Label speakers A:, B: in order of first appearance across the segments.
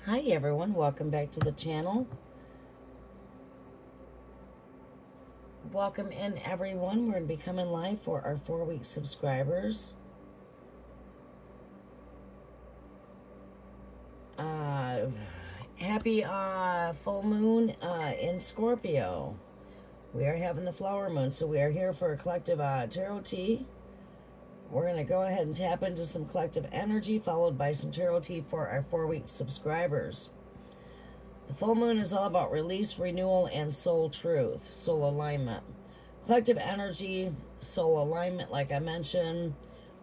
A: Hi everyone, welcome back to the channel. Welcome in everyone. We're going to be coming live for our 4-week subscribers. Happy full moon in Scorpio. We are having the flower moon, so we are here for a collective tarot tea. We're going to go ahead and tap into some collective energy, followed by some tarot tea for our 4-week subscribers. The full moon is all about release, renewal, and soul truth, soul alignment. Collective energy, soul alignment, like I mentioned.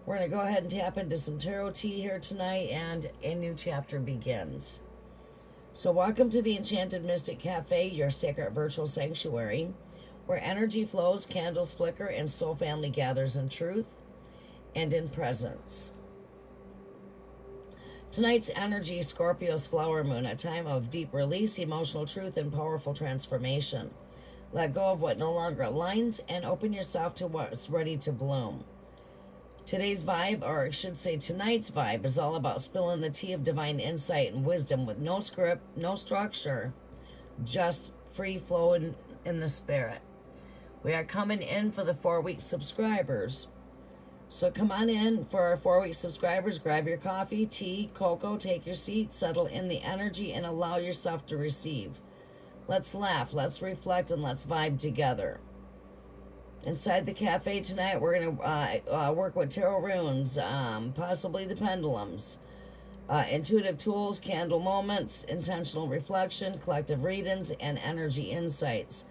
A: We're going to go ahead and tap into some tarot tea here tonight, and a new chapter begins. So welcome to the Enchanted Mystic Café, your sacred virtual sanctuary, where energy flows, candles flicker, and soul family gathers in truth and in presence. Tonight's energy, Scorpio's flower moon, a time of deep release, emotional truth, and powerful transformation. Let go of what no longer aligns and open yourself to what's ready to bloom. Today's vibe, or I should say tonight's vibe, is all about spilling the tea of divine insight and wisdom with no script, no structure, just free flowing in the spirit. We are coming in for the 4-week subscribers. So come on in for our 4-week subscribers. Grab your coffee, tea, cocoa, take your seat, settle in the energy, and allow yourself to receive. Let's laugh, let's reflect, and let's vibe together. Inside the cafe tonight, we're going to work with tarot runes, possibly the pendulums, intuitive tools, candle moments, intentional reflection, collective readings, and energy insights.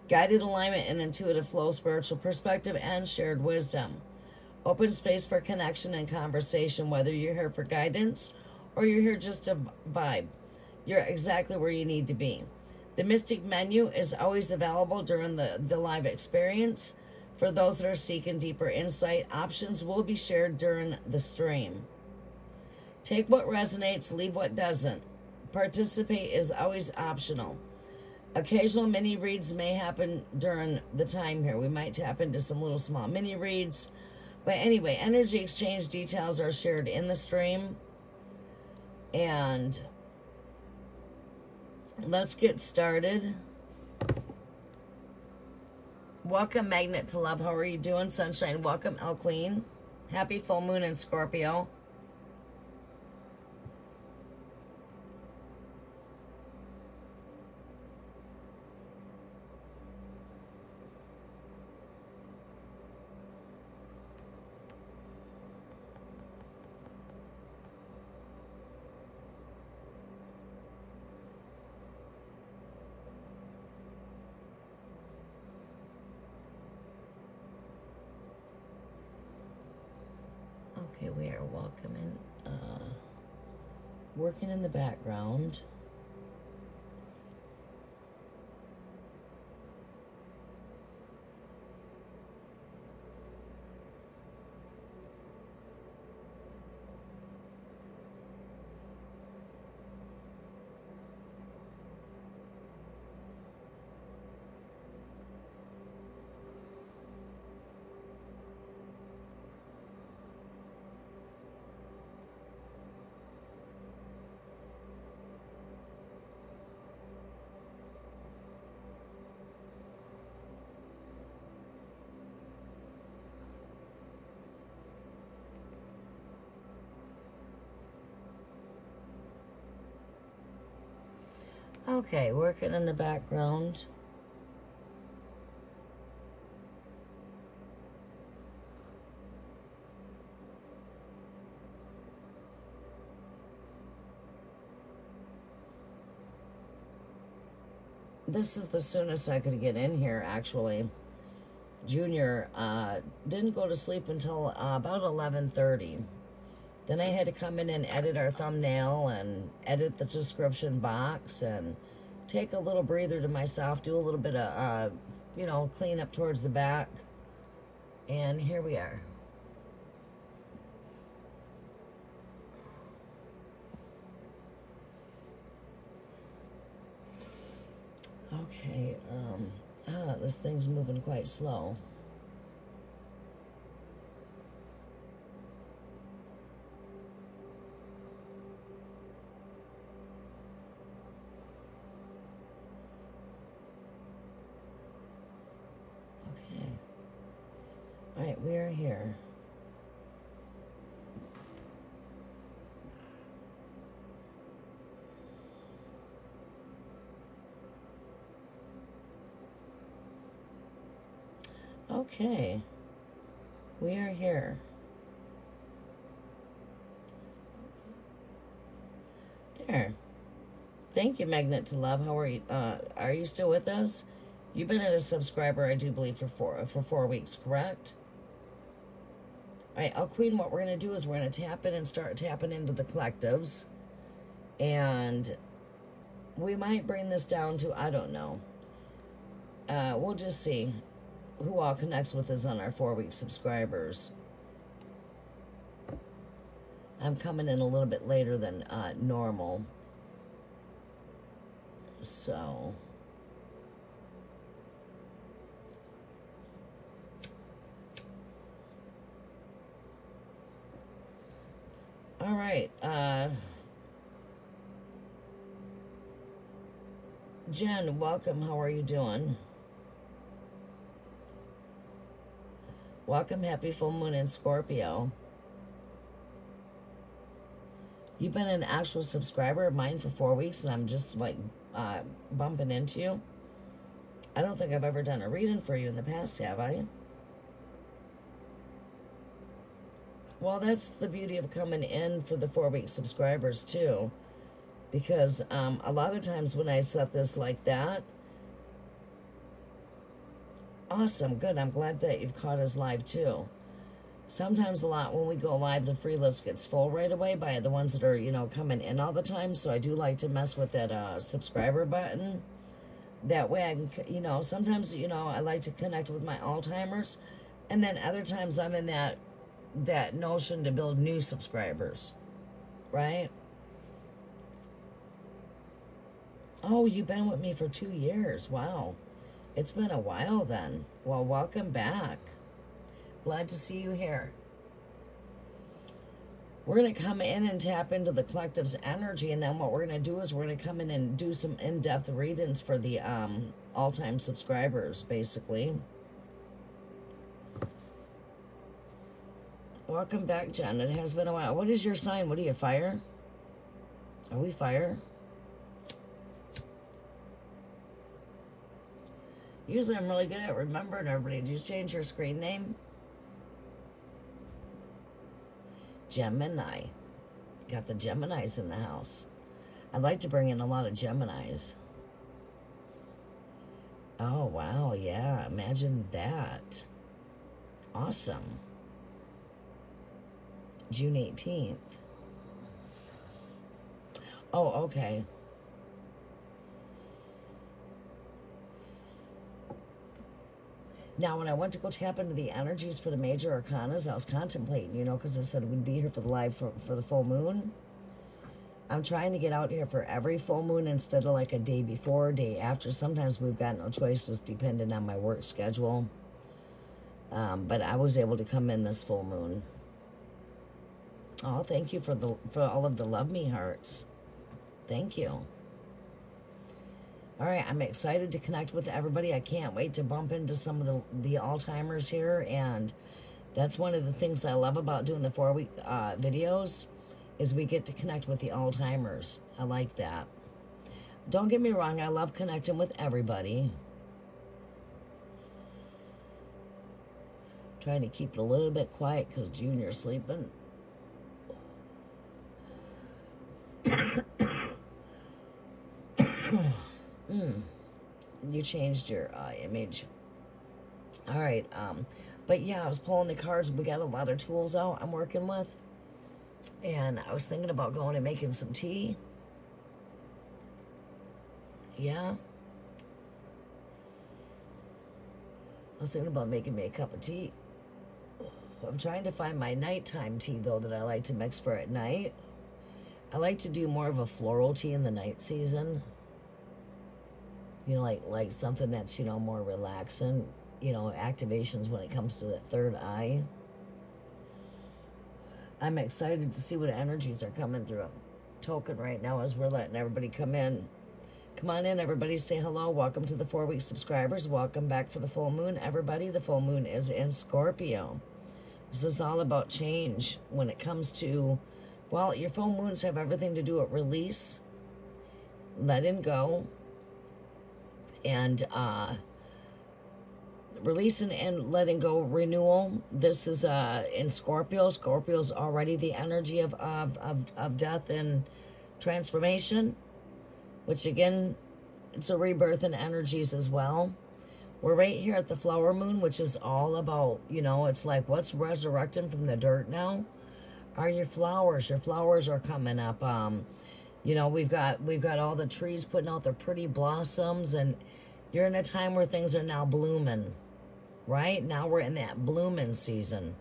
A: Guided alignment and intuitive flow, spiritual perspective, and shared wisdom. Open space for connection and conversation, whether you're here for guidance or you're here just to vibe. You're exactly where you need to be. The Mystic menu is always available during the live experience. For those that are seeking deeper insight, options will be shared during the stream. Take what resonates, leave what doesn't. Participate is always optional. Occasional mini reads may happen during the time here. We might tap into some little small mini reads. But anyway, energy exchange details are shared in the stream. And let's get started. Welcome, Magnet to Love. How are you doing, Sunshine? Welcome, El Queen. Happy full moon in Scorpio. Okay, we are welcoming, working in the background. Okay, working in the background. This is the soonest I could get in here, actually. Junior didn't go to sleep until about 11:30. Then I had to come in and edit our thumbnail and edit the description box and take a little breather to myself, do a little bit of, clean up towards the back. And here we are. Okay, this thing's moving quite slow. here. Okay. We are here. There. Thank you, Magnet to Love. How are you? Are you still with us? You've been a subscriber, I do believe, for 4 weeks, correct? All right, Queen, what we're going to do is we're going to tap in and start tapping into the collectives. And we might bring this down to, I don't know. We'll just see who all connects with us on our 4-week subscribers. I'm coming in a little bit later than normal. So... all right, Jen, welcome. How are you doing? Welcome. Happy full moon in Scorpio. You've been an actual subscriber of mine for 4 weeks, and I'm just like bumping into you. I don't think I've ever done a reading for you in the past, have I? Well, that's the beauty of coming in for the 4-week subscribers, too. Because a lot of times when I set this like that... Awesome, good. I'm glad that you've caught us live, too. Sometimes a lot when we go live, the free list gets full right away by the ones that are, you know, coming in all the time. So I do like to mess with that subscriber button. That way I can, you know, sometimes, you know, I like to connect with my all-timers. And then other times I'm in that notion to build new subscribers, right? Oh, you've been with me for 2 years. Wow. It's been a while then. Well, welcome back. Glad to see you here. We're going to come in and tap into the collective's energy, and then what we're going to do is we're going to come in and do some in-depth readings for the all-time subscribers, basically. Welcome back, Jen. It has been a while. What is your sign? What are you, fire? Are we fire? Usually I'm really good at remembering everybody. Did you change your screen name? Gemini. Got the Geminis in the house. I'd like to bring in a lot of Geminis. Oh, wow. Yeah, imagine that. Awesome. June 18th. Oh, okay. Now, when I went to go tap into the energies for the major arcanas, I was contemplating, you know, because I said we'd be here for the live for the full moon. I'm trying to get out here for every full moon instead of like a day before, day after. Sometimes we've got no choice, just depending on my work schedule. But I was able to come in this full moon. Oh, thank you for all of the love me hearts. Thank you. All right, I'm excited to connect with everybody. I can't wait to bump into some of the all-timers here, and that's one of the things I love about doing the 4-week videos is we get to connect with the all-timers. I like that. Don't get me wrong, I love connecting with everybody. Trying to keep it a little bit quiet because Junior's sleeping. You changed your image. All right. But yeah, I was pulling the cards. We got a lot of tools out I'm working with. And I was thinking about going and making some tea. Yeah. I was thinking about making me a cup of tea. I'm trying to find my nighttime tea, though, that I like to mix for at night. I like to do more of a floral tea in the night season. You know, like something that's, you know, more relaxing. You know, activations when it comes to that third eye. I'm excited to see what energies are coming through. Token right now as we're letting everybody come in. Come on in, everybody. Say hello. Welcome to the 4-week subscribers. Welcome back for the full moon, everybody. The full moon is in Scorpio. This is all about change when it comes to, well, your full moons have everything to do with release, letting go, and releasing and letting go, renewal. This is in Scorpio. Scorpio's already the energy of death and transformation, which again, it's a rebirth in energies as well. We're right here at the flower moon, which is all about, you know, it's like what's resurrecting from the dirt now are your flowers. Your flowers are coming up. You know, we've got all the trees putting out their pretty blossoms, and you're in a time where things are now blooming. Right now we're in that blooming season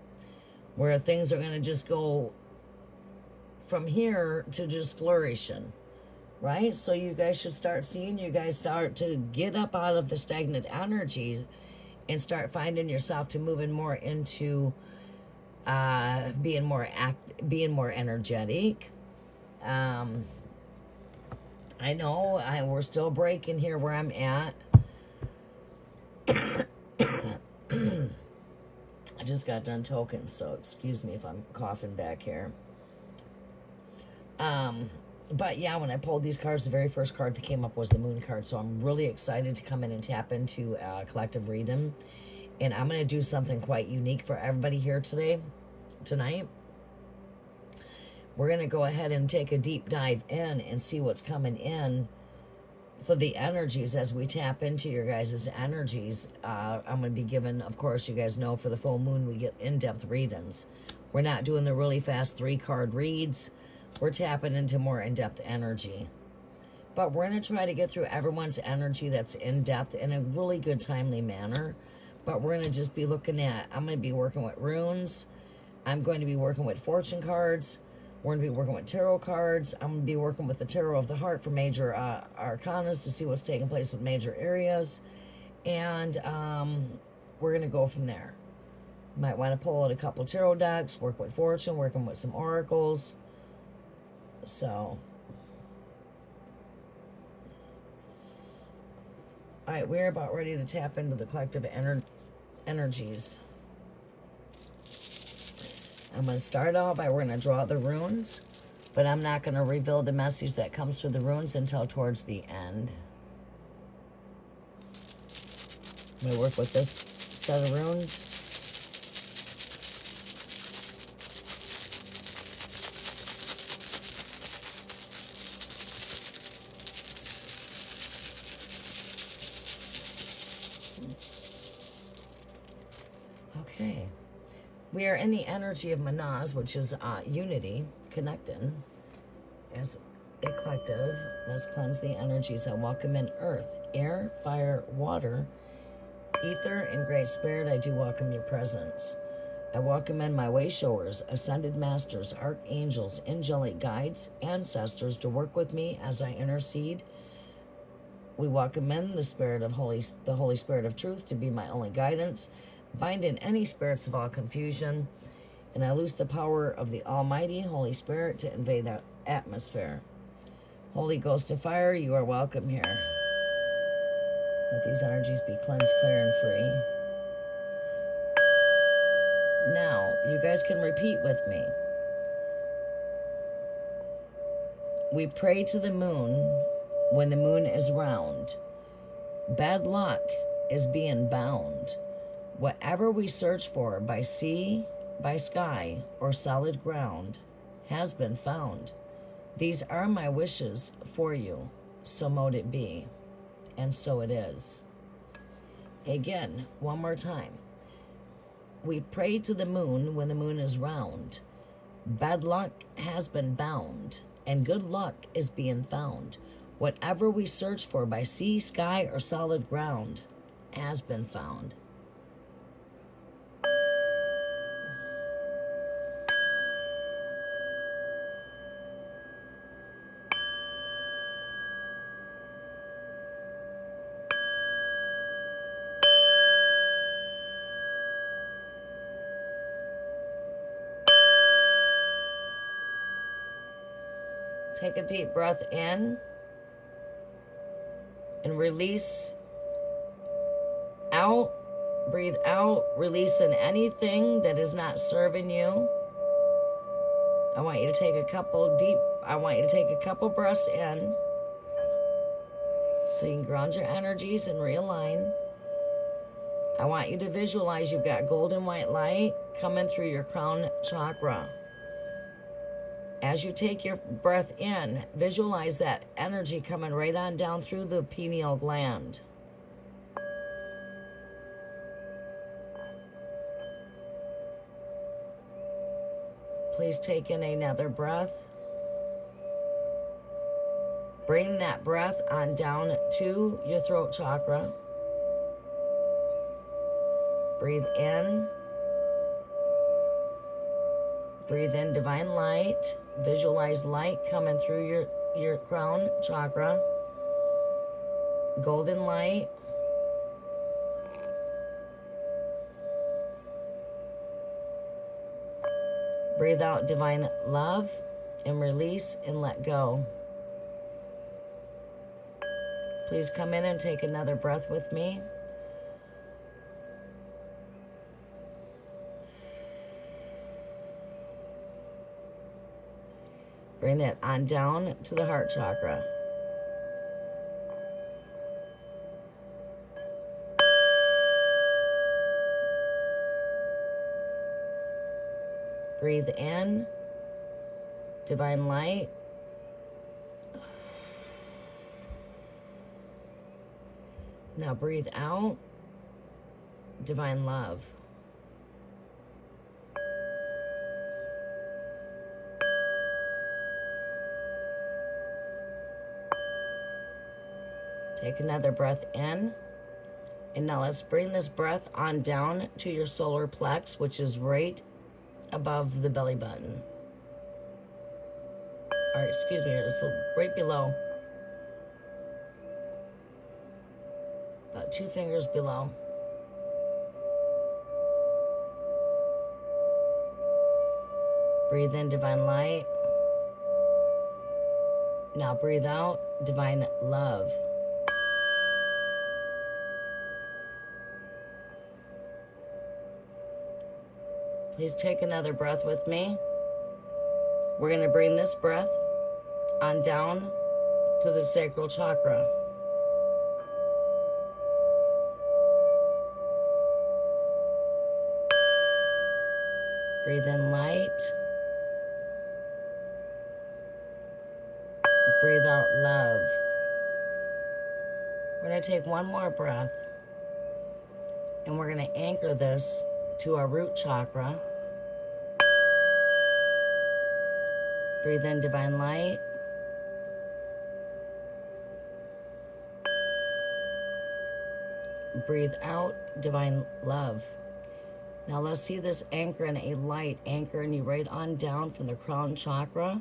A: where things are going to just go from here to just flourishing. Right? So you guys should start seeing, you guys start to get up out of the stagnant energy and start finding yourself to moving more into being more energetic. I know we're still breaking here where I'm at. I just got done talking, so excuse me if I'm coughing back here. But yeah, when I pulled these cards, the very first card that came up was the moon card. So I'm really excited to come in and tap into a collective reading. And I'm going to do something quite unique for everybody here tonight. We're going to go ahead and take a deep dive in and see what's coming in for the energies as we tap into your guys' energies. I'm going to be giving, of course, you guys know, for the full moon, we get in-depth readings. We're not doing the really fast 3-card reads. We're tapping into more in-depth energy. But we're going to try to get through everyone's energy that's in-depth in a really good, timely manner. But we're going to just be looking at, I'm going to be working with runes. I'm going to be working with fortune cards. We're going to be working with tarot cards. I'm going to be working with the tarot of the heart for major arcanas to see what's taking place with major areas. And we're going to go from there. Might want to pull out a couple tarot decks, work with fortune, working with some oracles. So, all right, we're about ready to tap into the collective energies. I'm going to start out by, we're going to draw the runes, but I'm not going to reveal the message that comes through the runes until towards the end. I'm going to work with this set of runes. Okay, we are in the energy of Manaz, which is unity, connecting as a collective. Let's cleanse the energies. I welcome in earth, air, fire, water, ether, and great spirit. I do welcome your presence. I welcome in my way showers, ascended masters, archangels, angelic guides, ancestors to work with me as I intercede. We welcome in the spirit of the Holy Spirit of truth to be my only guidance. Bind in any spirits of all confusion, and I loose the power of the Almighty Holy Spirit to invade that atmosphere. Holy Ghost of Fire, you are welcome here. Let these energies be cleansed, clear, and free. Now, you guys can repeat with me. We pray to the moon when the moon is round. Bad luck is being bound. Whatever we search for by sea, by sky, or solid ground has been found. These are my wishes for you, so mote it be. And so it is. Again, one more time. We pray to the moon when the moon is round. Bad luck has been bound, and good luck is being found. Whatever we search for by sea, sky, or solid ground has been found. Take a deep breath in and release out Breathe out, releasing anything that is not serving you. I want you to take a couple breaths in so you can ground your energies and realign. I want you to visualize you've got golden white light coming through your crown chakra. As you take your breath in, visualize that energy coming right on down through the pineal gland. Please take in another breath. Bring that breath on down to your throat chakra. Breathe in. Breathe in divine light. Visualize light coming through your crown chakra. Golden light. Breathe out divine love and release and let go. Please come in and take another breath with me. Bring that on down to the heart chakra. Breathe in, divine light. Now breathe out, divine love. Take another breath in. And now let's bring this breath on down to your solar plex, which is right above the belly button. Or excuse me, it's right below. About 2 fingers below. Breathe in divine light. Now breathe out divine love. Please take another breath with me. We're going to bring this breath on down to the sacral chakra. Breathe in light. Breathe out love. We're going to take one more breath, and we're going to anchor this to our root chakra. Breathe in divine light. Breathe out divine love. Now let's see this anchoring a light, anchoring you right on down from the crown chakra.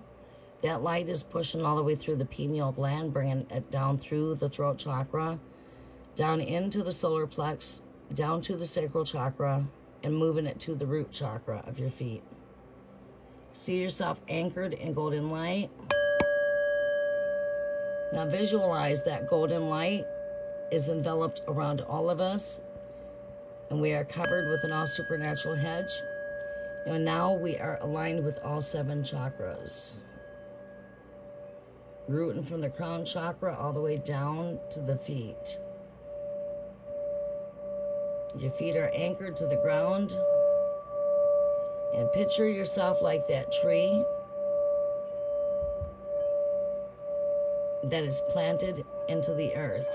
A: That light is pushing all the way through the pineal gland, bringing it down through the throat chakra, down into the solar plex, down to the sacral chakra, and moving it to the root chakra of your feet. See yourself anchored in golden light. Now visualize that golden light is enveloped around all of us, and we are covered with an all supernatural hedge. And now we are aligned with all 7 chakras, rooting from the crown chakra all the way down to the feet. Your feet are anchored to the ground. And picture yourself like that tree that is planted into the earth.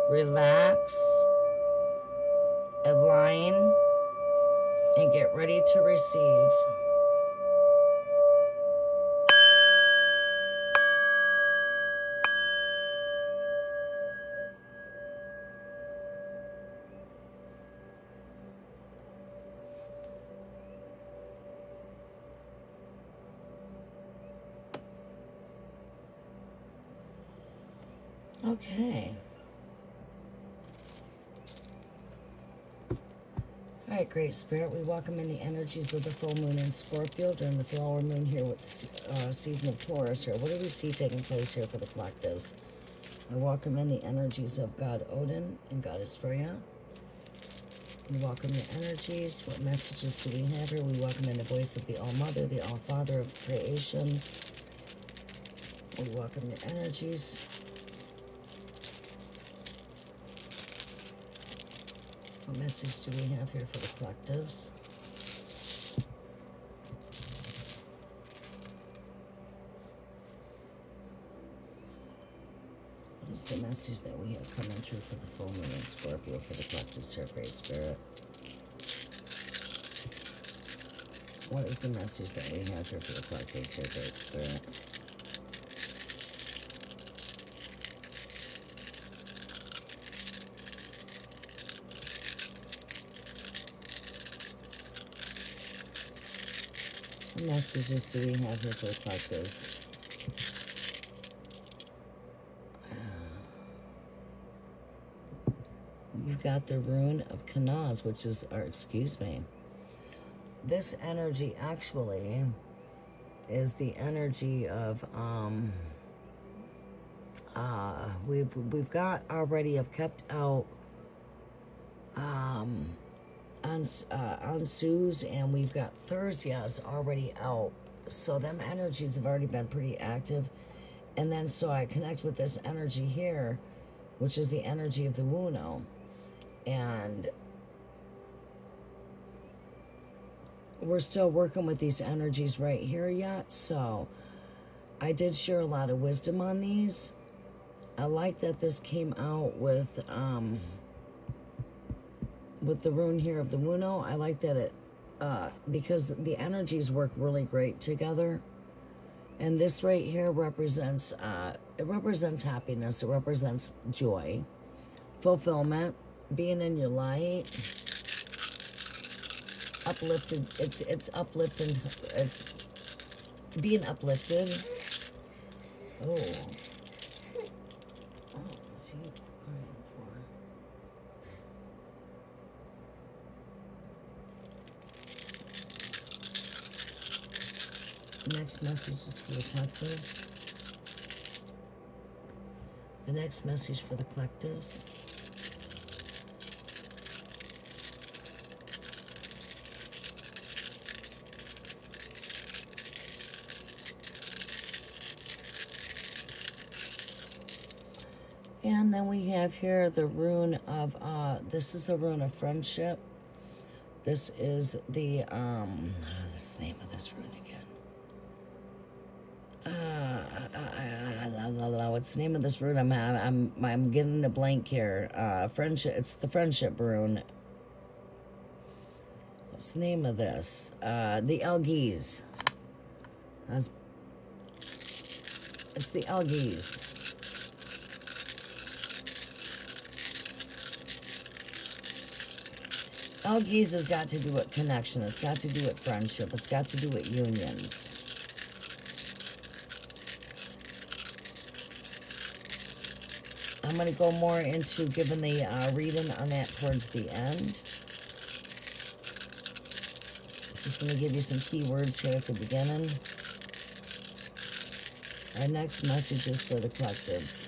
A: Relax, align, and get ready to receive. Okay. All right, Great Spirit, we welcome in the energies of the full moon in Scorpio during the flower moon here with the season of Taurus here. What do we see taking place here for the collectives? We welcome in the energies of God Odin and Goddess Freya. We welcome the energies. What messages do we have here? We welcome in the voice of the All-Mother, the All-Father of creation. We welcome the energies. What message do we have here for the collectives? What is the message that we have coming through for the full moon in Scorpio for the collectives here, Great Spirit? What is the message that we have here for the collectives here, Great Spirit? What messages do we have here for the collectives? You've got the rune of Kanaz, which is, or excuse me, this energy actually is the energy of we've got already have kept out Ansus, and we've got Thursdays already out, so them energies have already been pretty active. And then so I connect with this energy here, which is the energy of the Wuno, and we're still working with these energies right here yet. So I did share a lot of wisdom on these. I like that this came out with the rune here of the Wuno. I like that it because the energies work really great together. And this right here represents it represents happiness, it represents joy, fulfillment, being in your light, uplifted. It's uplifting. It's being uplifted. Oh, is he crying for? The next message is for the collective. The next message for the collectives. And then we have here the rune of, this is the rune of friendship. This is the, what's the name of this rune again? What's the name of this rune? I'm getting a blank here. Friendship, it's the friendship rune. What's the name of this? The Elgies. It's the Elgies. Elgies has got to do with connection. It's got to do with friendship. It's got to do with unions. I'm going to go more into giving the reading on that towards the end. Just going to give you some keywords here at the beginning. Our next message is for the collective.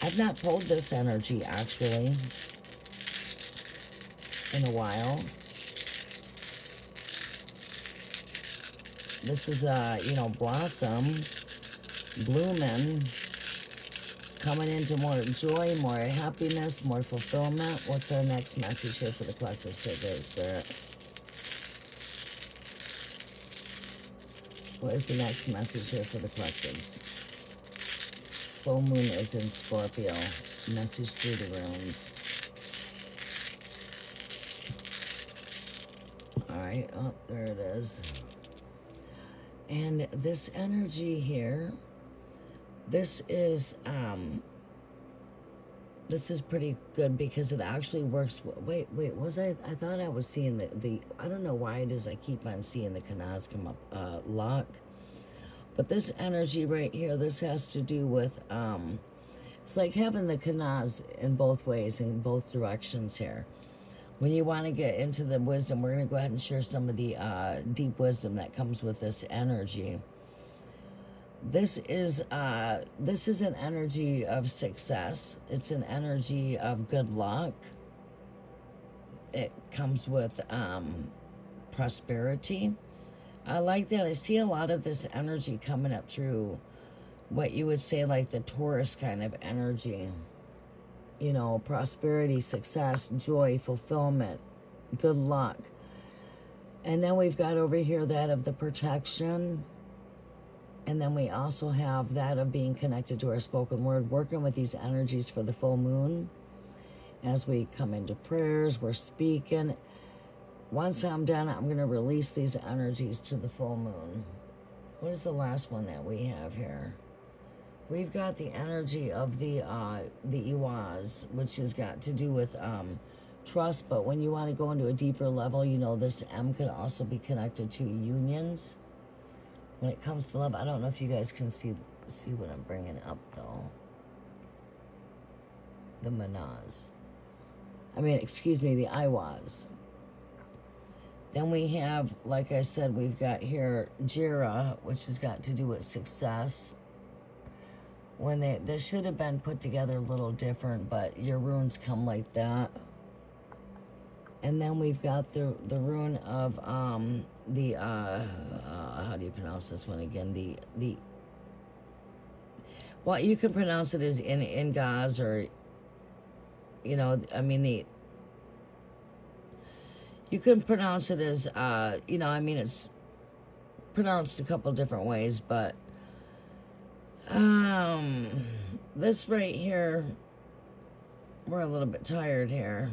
A: I've not pulled this energy, actually, in a while. This is, blossom, blooming, coming into more joy, more happiness, more fulfillment. What's our next message here for the collective, Great Spirit? What is the next message here for the collectives? Full moon is in Scorpio. Message through the runes. Alright, oh, there it is. And this energy here, this is pretty good because it actually works. Wait, was I thought I was seeing the I don't know why it is I keep on seeing the Kanaz come up, luck. But this energy right here, this has to do with, it's like having the kanaz in both ways, in both directions here. When you want to get into the wisdom, we're going to go ahead and share some of the deep wisdom that comes with this energy. This is an energy of success. It's an energy of good luck. It comes with prosperity. I like that. I see a lot of this energy coming up through what you would say like the Taurus kind of energy. You know, prosperity, success, joy, fulfillment, good luck. And then we've got over here that of the protection. And then we also have that of being connected to our spoken word, working with these energies for the full moon. As we come into prayers, we're speaking. Once I'm done, I'm going to release these energies to the full moon. What is the last one that we have here? We've got the energy of the Iwaz, which has got to do with trust. But when you want to go into a deeper level, you know, this M could also be connected to unions. When it comes to love, I don't know if you guys can see what I'm bringing up, though. The Manaz. Excuse me, the Iwaz. Then we have, like I said, we've got here Jira, which has got to do with success. When this should have been put together a little different, but your runes come like that. And then we've got the rune of how do you pronounce this one again? Well, you can pronounce it as Ingaz, or you can pronounce it as it's pronounced a couple different ways, but this right here, we're a little bit tired here.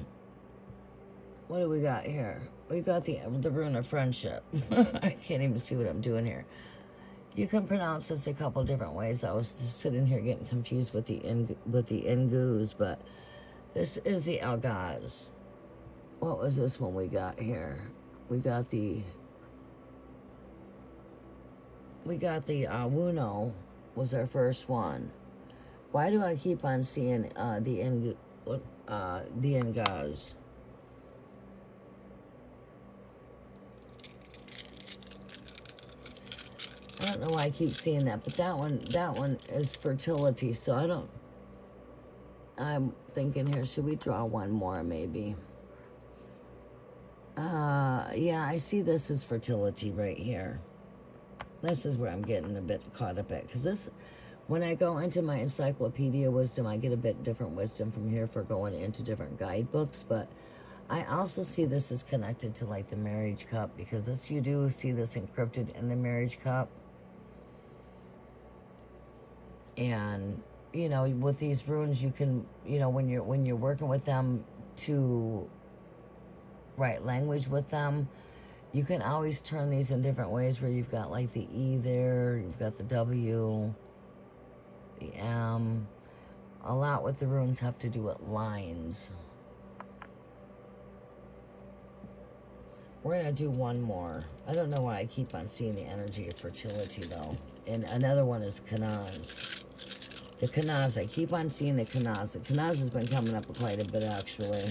A: What do we got here? We got the rune of friendship. I can't even see what I'm doing here. You can pronounce this a couple different ways. I was just sitting here getting confused with the Ingus, but this is the Algaz. What was this one we got here? We got the Wuno was our first one. Why do I keep on seeing the Ngaz? I don't know why I keep seeing that, but that one is fertility, so I'm thinking here, should we draw one more maybe? Yeah, I see this as fertility right here. This is where I'm getting a bit caught up at, because when I go into my encyclopedia wisdom, I get a bit different wisdom from here for going into different guidebooks, but I also see this as connected to like the marriage cup, because you do see this encrypted in the marriage cup. And, with these runes, you can, when you're working with them to write language with them, you can always turn these in different ways, where you've got like the E there, you've got the W, the M. A lot with the runes have to do with lines. We're going to do one more. I don't know why I keep on seeing the energy of fertility, though. And another one is Kanaz. The Kanaz, I keep on seeing the Kanaz. The Kanaz has been coming up quite a bit, actually.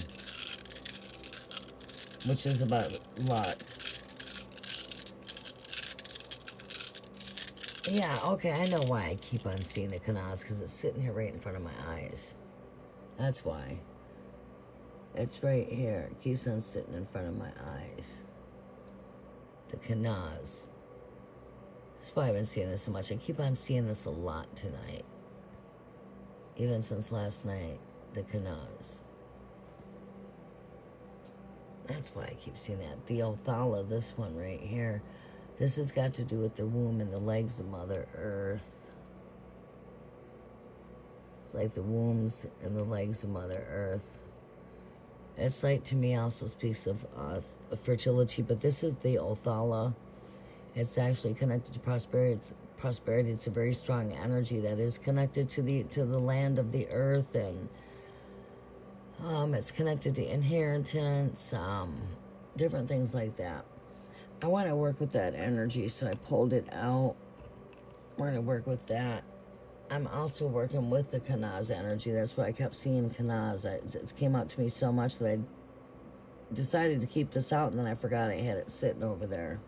A: Which is about luck. Yeah, okay, I know why I keep on seeing the Kanaz, because it's sitting here right in front of my eyes. That's why. It's right here. It keeps on sitting in front of my eyes. The Kanaz. That's why I've been seeing this so much. I keep on seeing this a lot tonight. Even since last night. The Kanaz. That's why I keep seeing that. The Othala, this one right here. This has got to do with the womb and the legs of Mother Earth. It's like the wombs and the legs of Mother Earth. It's like, to me, also speaks of fertility, but this is the Othala. It's actually connected to prosperity. It's a very strong energy that is connected to the land of the earth, and it's connected to inheritance, different things like that. I want to work with that energy, so I pulled it out. We're going to work with that. I'm also working with the Kanaz energy. That's why I kept seeing Kanaz. It came out to me so much that I decided to keep this out, and then I forgot I had it sitting over there.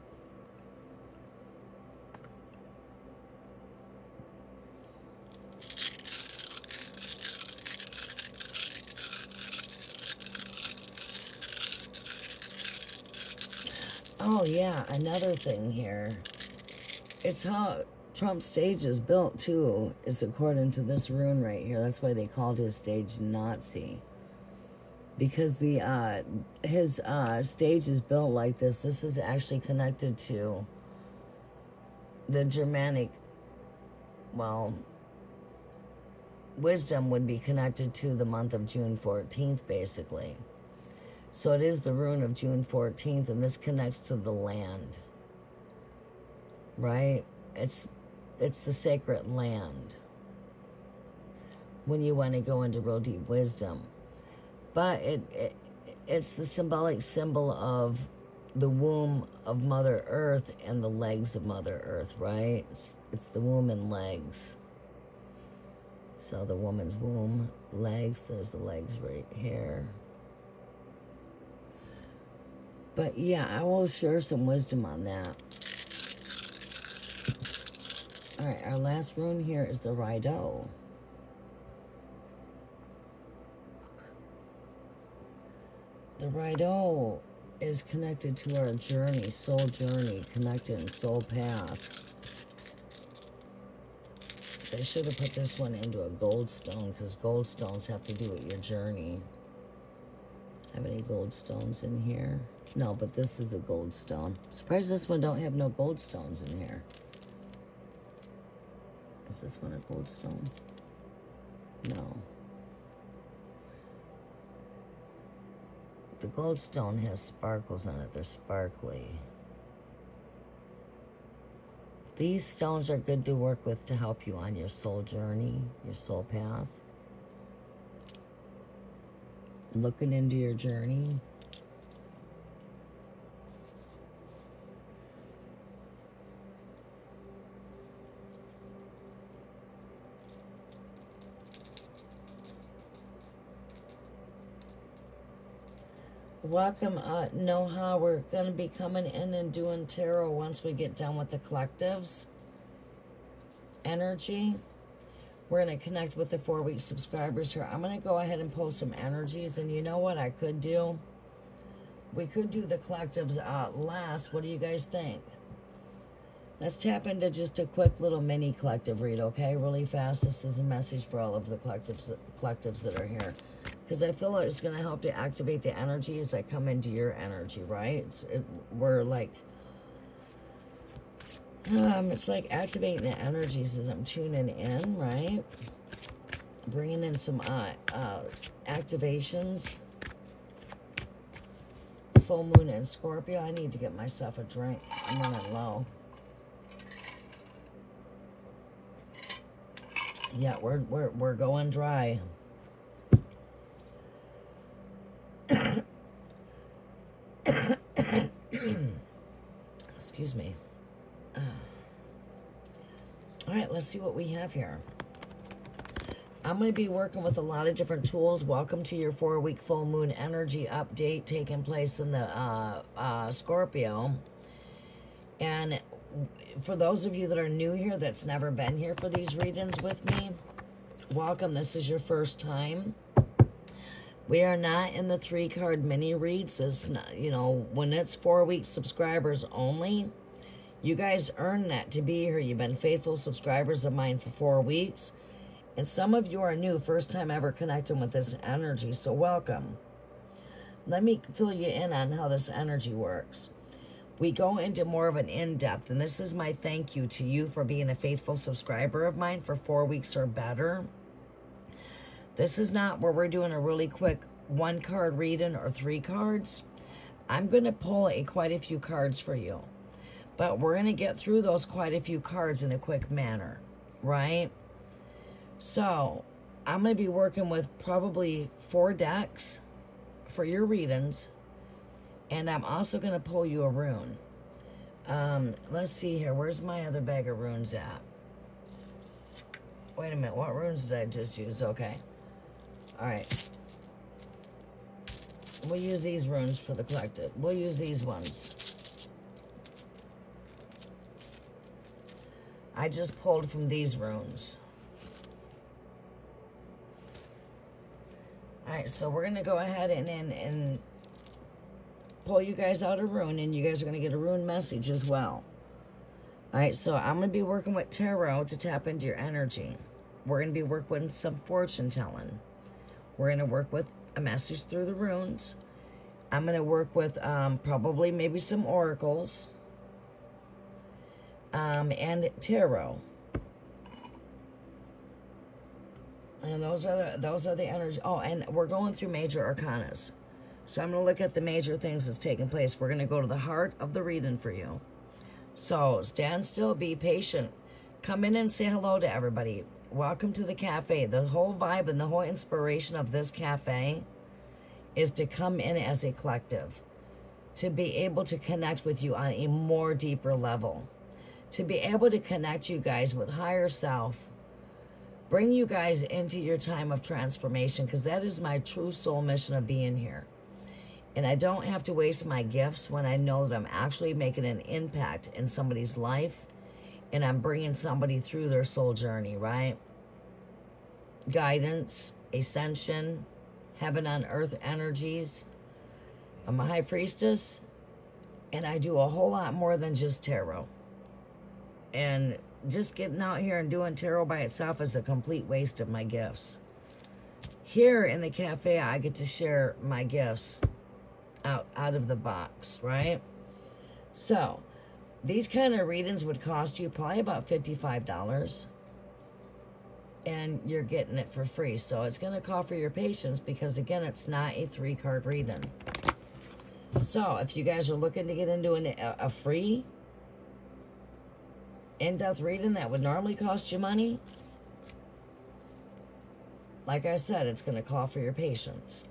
A: Oh yeah, another thing here. It's how Trump's stage is built too, is according to this rune right here. That's why they called his stage Nazi. Because his stage is built like this. This is actually connected to the Germanic, well, wisdom would be connected to the month of June 14th, basically. So it is the rune of June 14th, and this connects to the land, right? It's the sacred land when you want to go into real deep wisdom. But it's the symbolic symbol of the womb of Mother Earth and the legs of Mother Earth, right? It's the womb and legs. So the woman's womb, legs, there's the legs right here. But yeah, I will share some wisdom on that. All right, our last rune here is the Rideau. The Rideau is connected to our journey, soul journey, connected in soul path. They should have put this one into a gold stone, because gold stones have to do with your journey. Have any gold stones in here? No, but this is a gold stone. Surprised this one don't have no gold stones in here. Is this one a gold stone? No. The gold stone has sparkles on it. They're sparkly. These stones are good to work with to help you on your soul journey, your soul path. Looking into your journey. Welcome, Noha. We're going to be coming in and doing tarot once we get done with the collectives energy. We're going to connect with the 4-week subscribers here. I'm going to go ahead and post some energies, and you know what I could do? We could do the collectives last. What do you guys think? Let's tap into just a quick little mini collective read, okay? Really fast. This is a message for all of the collectives that are here. Because I feel like it's going to help to activate the energy as I come into your energy, right? We're like, it's like activating the energies as I'm tuning in, right? Bringing in some activations. Full moon in Scorpio. I need to get myself a drink. I'm running low. Yeah, we're going dry. Excuse me. All right, let's see what we have here. I'm going to be working with a lot of different tools. Welcome to your 4-week full moon energy update taking place in the Scorpio. And for those of you that are new here, that's never been here for these readings with me, welcome. This is your first time. We are not in the 3-card mini reads. It's not, you know, when it's 4-week subscribers only, you guys earn that to be here. You've been faithful subscribers of mine for 4 weeks. And some of you are new, first time ever connecting with this energy, so welcome. Let me fill you in on how this energy works. We go into more of an in-depth, and this is my thank you to you for being a faithful subscriber of mine for 4 weeks or better. This is not where we're doing a really quick 1-card reading or 3 cards. I'm going to pull quite a few cards for you. But we're going to get through those quite a few cards in a quick manner, right? So, I'm going to be working with probably 4 decks for your readings. And I'm also going to pull you a rune. Let's see here. Where's my other bag of runes at? Wait a minute, what runes did I just use? Okay. Alright. We'll use these runes for the collective. We'll use these ones. I just pulled from these runes. Alright, so we're going to go ahead and pull you guys out a rune, and you guys are going to get a rune message as well. Alright, so I'm going to be working with tarot to tap into your energy. We're going to be working with some fortune telling. We're going to work with a message through the runes. I'm going to work with probably maybe some oracles. And tarot. And those are the energies. Oh, and we're going through major arcanas. So I'm going to look at the major things that's taking place. We're going to go to the heart of the reading for you. So stand still, be patient. Come in and say hello to everybody. Welcome to the cafe. The whole vibe and the whole inspiration of this cafe is to come in as a collective, to be able to connect with you on a more deeper level, to be able to connect you guys with higher self, bring you guys into your time of transformation, because that is my true soul mission of being here. And I don't have to waste my gifts when I know that I'm actually making an impact in somebody's life, and I'm bringing somebody through their soul journey, right? Guidance, ascension, heaven on earth energies. I'm a high priestess, and I do a whole lot more than just tarot. And just getting out here and doing tarot by itself is a complete waste of my gifts. Here in the cafe, I get to share my gifts out of the box, right? So these kind of readings would cost you probably about $55, and you're getting it for free. So it's going to call for your patience, because again, it's not a 3-card reading. So if you guys are looking to get into a free in-depth reading that would normally cost you money, like I said, it's going to call for your patience,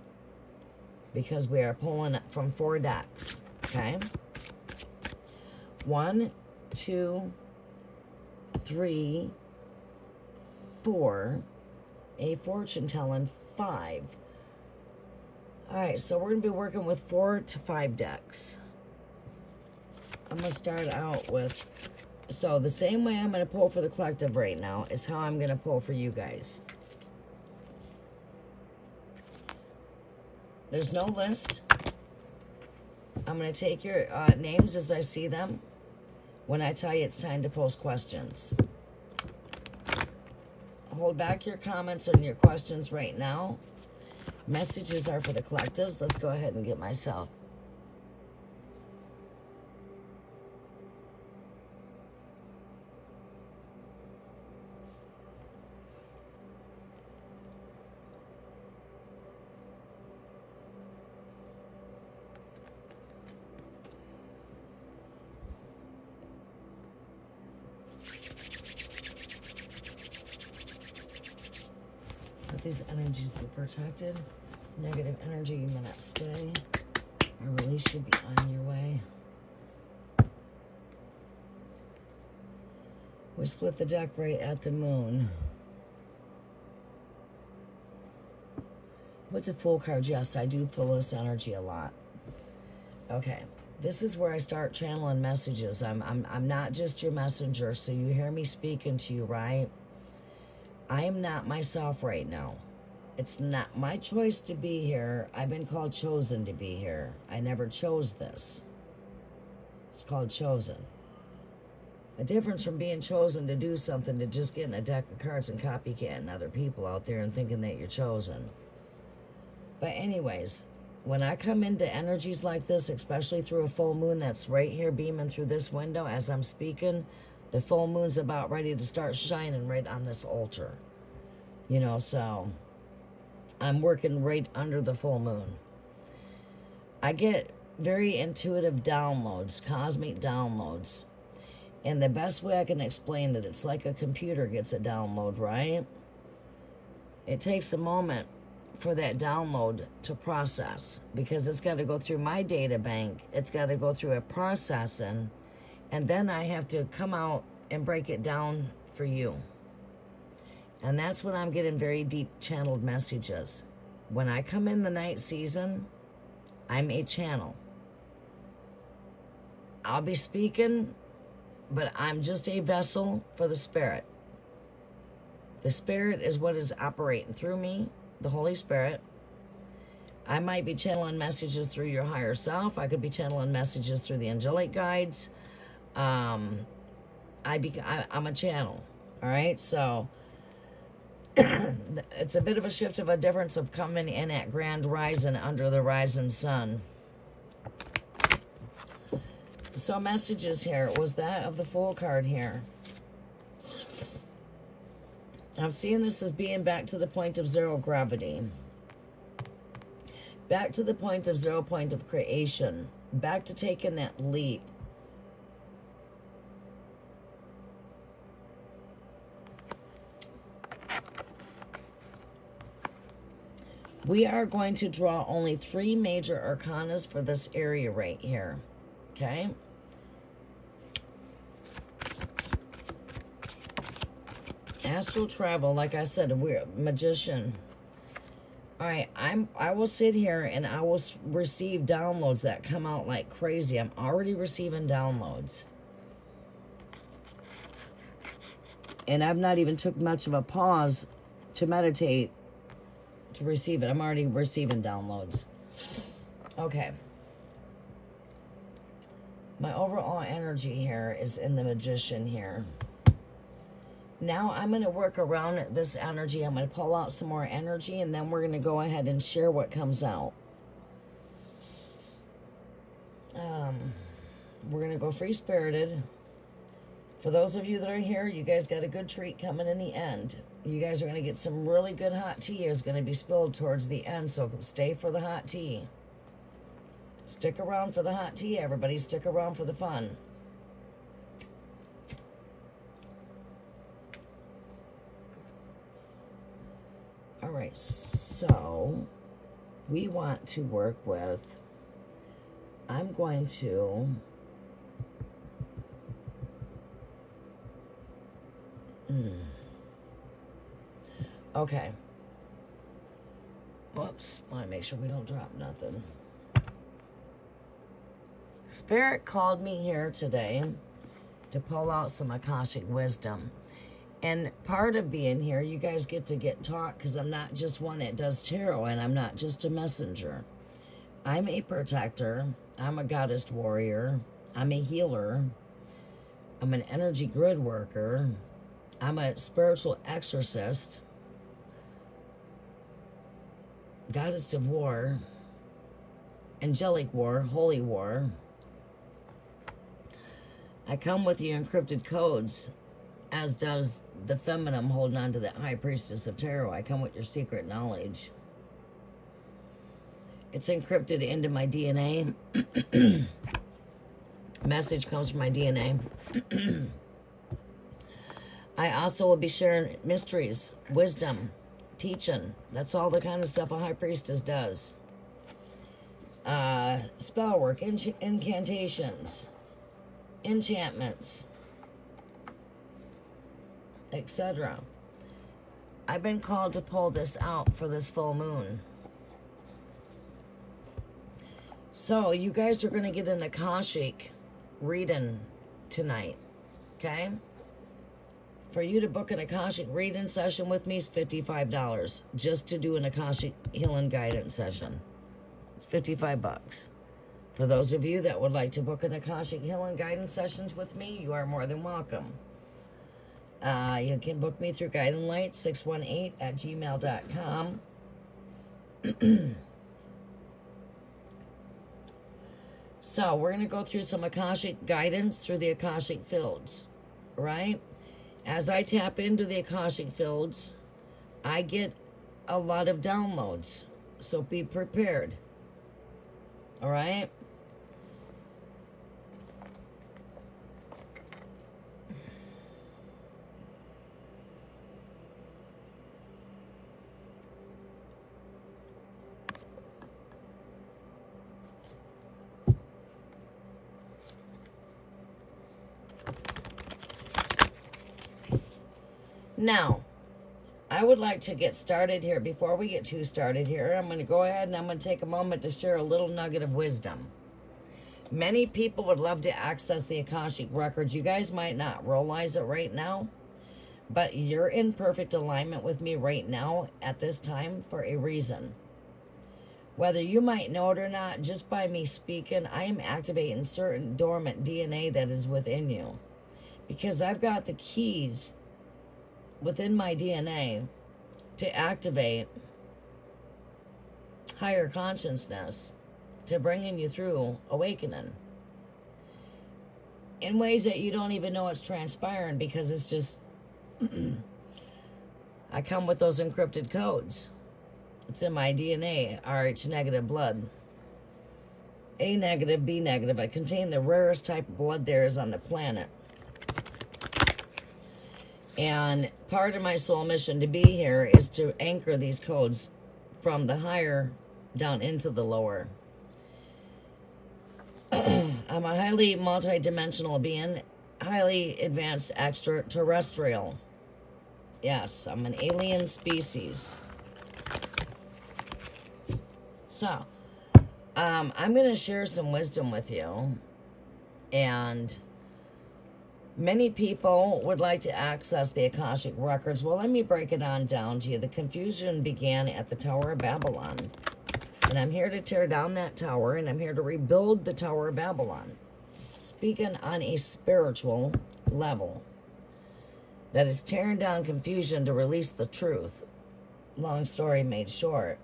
A: because we are pulling from 4 decks, okay? 1, 2, 3, 4, a fortune telling 5. All right, so we're going to be working with 4 to 5 decks. I'm going to start out with, so the same way I'm going to pull for the collective right now is how I'm going to pull for you guys. There's no list. I'm going to take your names as I see them when I tell you it's time to post questions. Hold back your comments and your questions right now. Messages are for the collectives. Let's go ahead and get myself. These energies be protected. Negative energy may not stay. A release should be on your way. We split the deck right at the moon. With the Fool card, yes, I do feel this energy a lot. Okay, this is where I start channeling messages. I'm not just your messenger, so you hear me speaking to you, right? I am not myself right now. It's not my choice to be here. I've been called chosen to be here. I never chose this. It's called chosen. The difference from being chosen to do something to just getting a deck of cards and copycatting other people out there and thinking that you're chosen. But anyways, when I come into energies like this, especially through a full moon that's right here beaming through this window as I'm speaking, the full moon's about ready to start shining right on this altar. You know, so I'm working right under the full moon. I get very intuitive downloads, cosmic downloads. And the best way I can explain it, it's like a computer gets a download, right? It takes a moment for that download to process, because it's got to go through my data bank. It's got to go through a processing. And then I have to come out and break it down for you. And that's when I'm getting very deep channeled messages. When I come in the night season, I'm a channel. I'll be speaking, but I'm just a vessel for the Spirit. The Spirit is what is operating through me, the Holy Spirit. I might be channeling messages through your higher self. I could be channeling messages through the angelic guides. I'm a channel, all right? So it's a bit of a shift of a difference of coming in at grand rising under the rising sun. So messages here was that of the Fool card here. I'm seeing this as being back to the point of zero gravity. Back to the point of zero point of creation. Back to taking that leap. We are going to draw only 3 major arcanas for this area right here. Okay? Astral travel, like I said, we're a magician. All right, I will sit here and I will receive downloads that come out like crazy. I'm already receiving downloads. And I've not even took much of a pause to meditate to receive it. I'm already receiving downloads. Okay. My overall energy here is in the magician here. Now I'm going to work around this energy. I'm going to pull out some more energy, and then we're going to go ahead and share what comes out. We're going to go free-spirited. For those of you that are here, you guys got a good treat coming in the end. You guys are going to get some really good hot tea is going to be spilled towards the end, so stay for the hot tea. Stick around for the hot tea, everybody. Stick around for the fun. All right, so we want to work with, I'm going to okay. Whoops, want to make sure we don't drop nothing. Spirit called me here today to pull out some Akashic wisdom. And part of being here, you guys get to get taught, because I'm not just one that does tarot, and I'm not just a messenger. I'm a protector. I'm a goddess warrior. I'm a healer. I'm an energy grid worker. I'm a spiritual exorcist. Goddess of war. Angelic war. Holy war. I come with the encrypted codes, as does the feminine holding on to the high priestess of tarot. I come with your secret knowledge. It's encrypted into my DNA. Message comes from my DNA. I also will be sharing mysteries, wisdom, teaching. That's all the kind of stuff a high priestess does. Spell work, incantations, enchantments, etc. I've been called to pull this out for this full moon. So you guys are going to get an Akashic reading tonight, okay? For you to book an Akashic reading session with me is $55 just to do an Akashic healing guidance session. It's $55. For those of you that would like to book an Akashic healing guidance sessions with me, you are more than welcome. You can book me through guidinglight618@gmail.com. So we're going to go through some Akashic guidance through the Akashic fields, right? As I tap into the Akashic fields, I get a lot of downloads. So be prepared. All right? Now, I would like to get started here. Before we get too started here, I'm going to go ahead and I'm going to take a moment to share a little nugget of wisdom. Many people would love to access the Akashic records. You guys might not realize it right now, but you're in perfect alignment with me right now at this time for a reason. Whether you might know it or not, just by me speaking, I am activating certain dormant DNA that is within you. Because I've got the keys within my DNA to activate higher consciousness, to bringing you through awakening in ways that you don't even know it's transpiring, because it's just I come with those encrypted codes. It's in my DNA. RH negative blood, A negative, B negative. I contain the rarest type of blood there is on the planet. And part of my soul mission to be here is to anchor these codes from the higher down into the lower. I'm a highly multidimensional being, highly advanced extraterrestrial. Yes, I'm an alien species. So, I'm going to share some wisdom with you. And many people would like to access the Akashic records. Well, let me break it on down to you. The confusion began at the Tower of Babylon. And I'm here to tear down that tower, and I'm here to rebuild the Tower of Babylon. Speaking on a spiritual level. That is tearing down confusion to release the truth. Long story made short.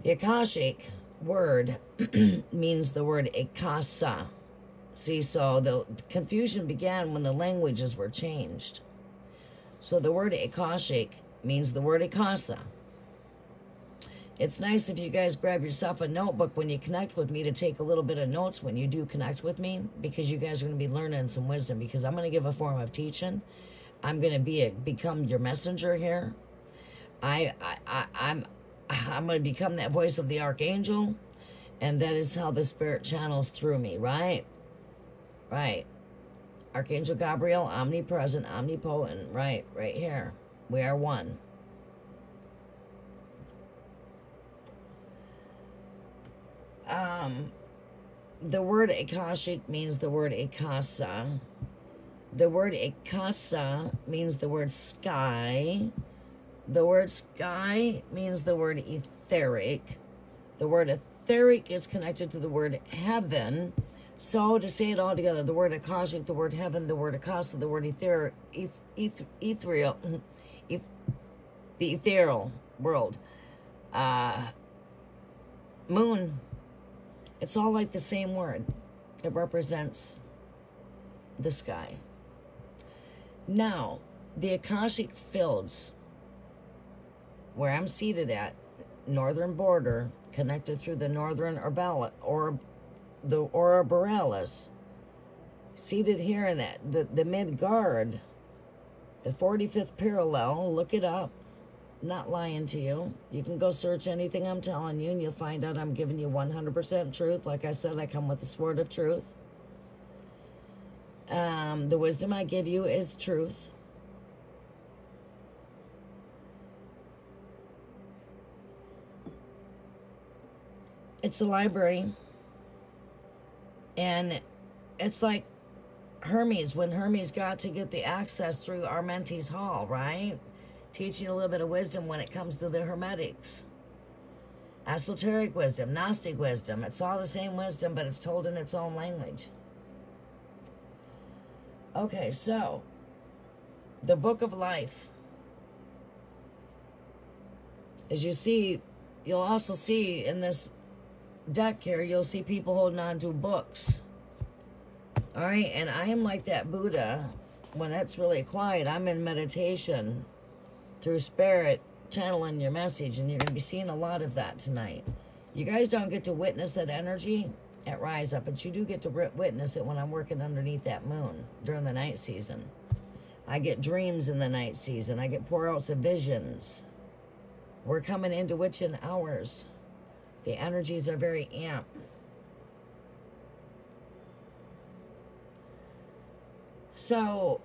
A: The Akashic word means the word Akasa. See, so the confusion began when the languages were changed. So the word Akashic means the word Akasa. It's nice if you guys grab yourself a notebook when you connect with me to take a little bit of notes when you do connect with me, because you guys are going to be learning some wisdom, because I'm going to give a form of teaching. I'm going to become your messenger here. I'm going to become that voice of the archangel, and that is how the spirit channels through me, right? Right. Archangel Gabriel, omnipresent, omnipotent, right here. We are one. The word Akashic means the word Akasa. The word Akasa means the word sky. The word sky means the word etheric. The word etheric is connected to the word heaven. So to say it all together, the word Akashic, the word heaven, the word Akasa, the word ethereal, the ethereal world, moon. It's all like the same word. It represents the sky. Now, the Akashic fields, where I'm seated at, northern border, connected through the northern or the Aurora Borealis, seated here in that the mid-guard, the 45th parallel. Look it up. Not lying to you. You can go search anything I'm telling you, and you'll find out I'm giving you 100% truth. Like I said, I come with the sword of truth. The wisdom I give you is truth. It's a library. And it's like Hermes, when Hermes got to get the access through Armente's Hall, right? Teaching a little bit of wisdom when it comes to the Hermetics. Esoteric wisdom, Gnostic wisdom. It's all the same wisdom, but it's told in its own language. Okay, so the Book of Life. As you see, you'll also see in this deck here, you'll see people holding on to books. All right, and I am like that Buddha. When it's really quiet, I'm in meditation through spirit, channeling your message, and you're going to be seeing a lot of that tonight. You guys don't get to witness that energy at Rise Up, but you do get to witness it when I'm working underneath that moon during the night season. I get dreams in the night season. I get pour-outs of visions. We're coming into witching hours. The energies are very amped. So,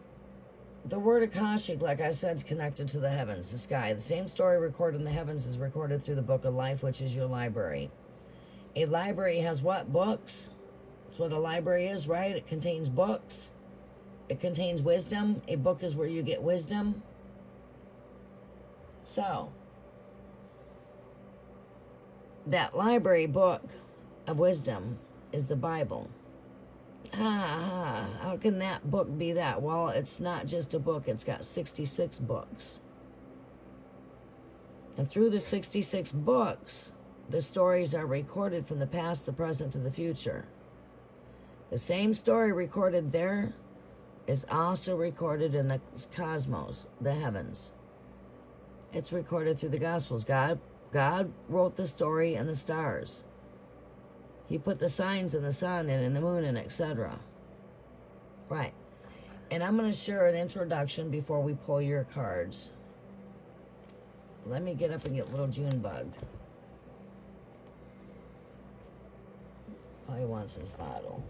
A: The word Akashic, like I said, is connected to the heavens, the sky. The same story recorded in the heavens is recorded through the book of life, which is your library. A library has what? Books. That's what a library is, right? It contains books. It contains wisdom. A book is where you get wisdom. So, that library book of wisdom is the Bible. How can that book be that? Well, it's not just a book, it's got 66 books. And through the 66 books, the stories are recorded from the past, the present, to the future. The same story recorded there is also recorded in the cosmos, the heavens. It's recorded through the Gospels. God wrote the story in the stars. He put the signs in the sun and in the moon and etc. Right. And I'm going to share an introduction before we pull your cards. Let me get up and get little Junebug. All he wants is bottle.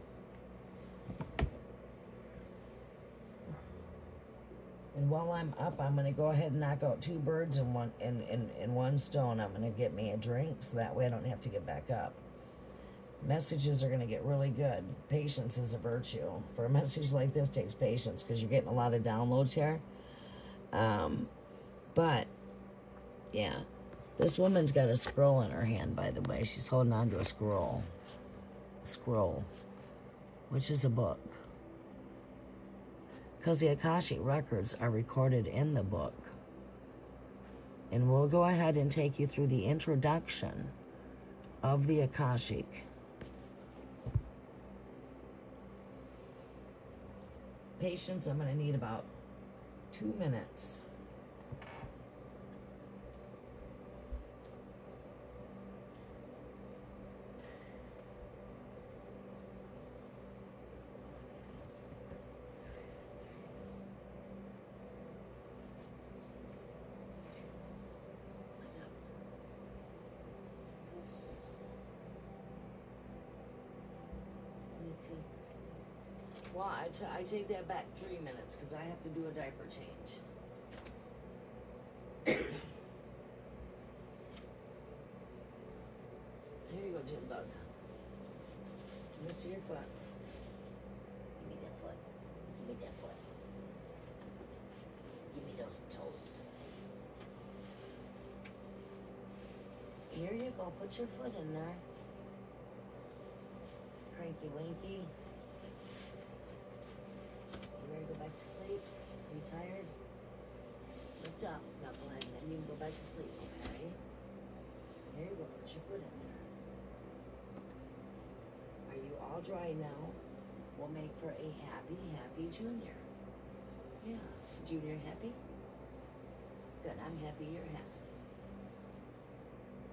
A: And while I'm up, I'm going to go ahead and knock out 2 birds in one stone. I'm going to get me a drink so that way I don't have to get back up. Messages are going to get really good. Patience is a virtue. For a message like this, takes patience because you're getting a lot of downloads here. But, yeah. This woman's got a scroll in her hand, by the way. She's holding on to a scroll. Scroll. Which is a book. Because the Akashic records are recorded in the book. And we'll go ahead and take you through the introduction of the Akashic. Patience, I'm going to need about 2 minutes. Well, I take that back 3 minutes because I have to do a diaper change. Here you go, Junebug. Let me see your foot. Give me that foot. Give me that foot. Give me those toes. Here you go. Put your foot in there. Cranky winky. You ready to go back to sleep? Are you tired? Lift up, knucklehead, and then you can go back to sleep, okay? There you go, put your foot in there. Are you all dry now? We'll make for a happy, happy Junior. Yeah. Junior happy? Good, I'm happy you're happy.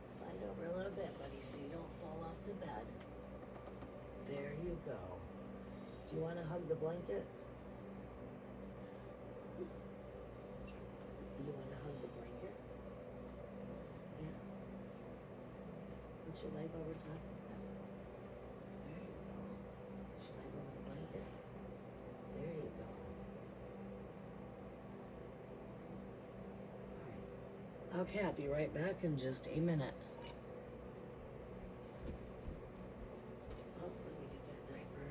A: Slide over a little bit, buddy, so you don't fall off the bed. There you go. Do you want to hug the blanket? You want to hug the blanket? Yeah. Put your leg over top of that. There you go. Put your leg over the blanket. There you go. Alright. Okay, I'll be right back in just a minute. Oh, let me get that diaper.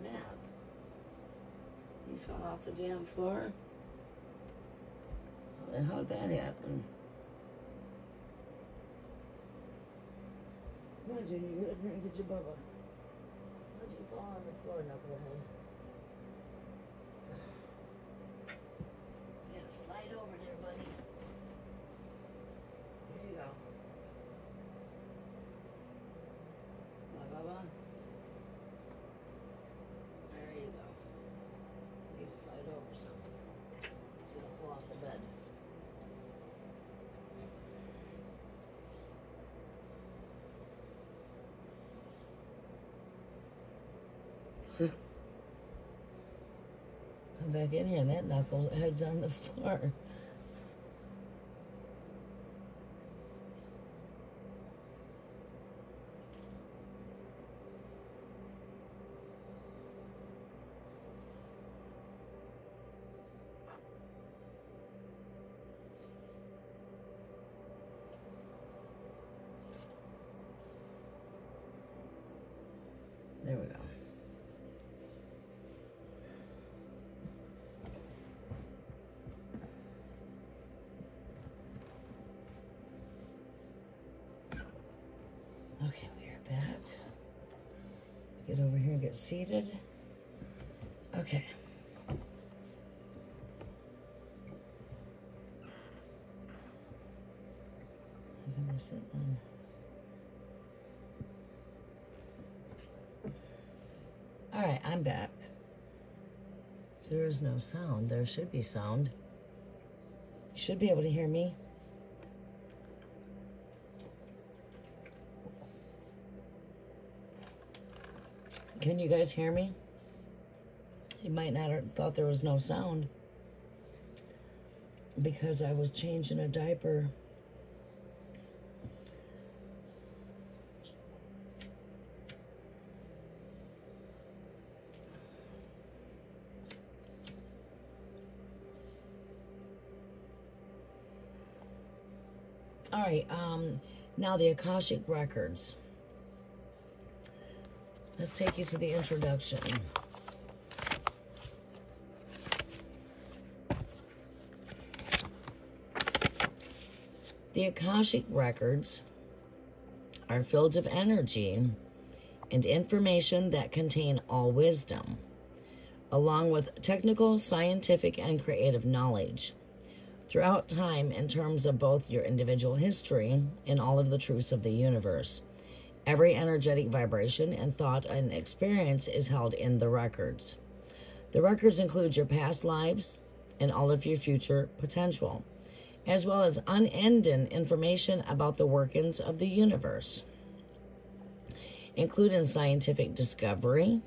A: snap. You fell off the damn floor? How'd that happen? Come on, Junior, get up here and get your bubba. How'd you fall on the floor, knucklehead? You gotta slide over there, buddy. Here you go. My bubba. There you go. You need to slide over some, so you don't fall off the bed. Come back in here and that knucklehead's on the floor. There we go. Okay, we are back. Get over here and get seated. Okay. I'm gonna sit on. All right, I'm back. There is no sound. There should be sound. You should be able to hear me. Can you guys hear me? You might not have thought there was no sound because I was changing a diaper. All right, now the Akashic records. Let's take you to the introduction. The Akashic records are fields of energy and information that contain all wisdom, along with technical, scientific, and creative knowledge throughout time in terms of both your individual history and all of the truths of the universe. Every energetic vibration and thought and experience is held in the records. The records include your past lives and all of your future potential, as well as unending information about the workings of the universe, including scientific discovery.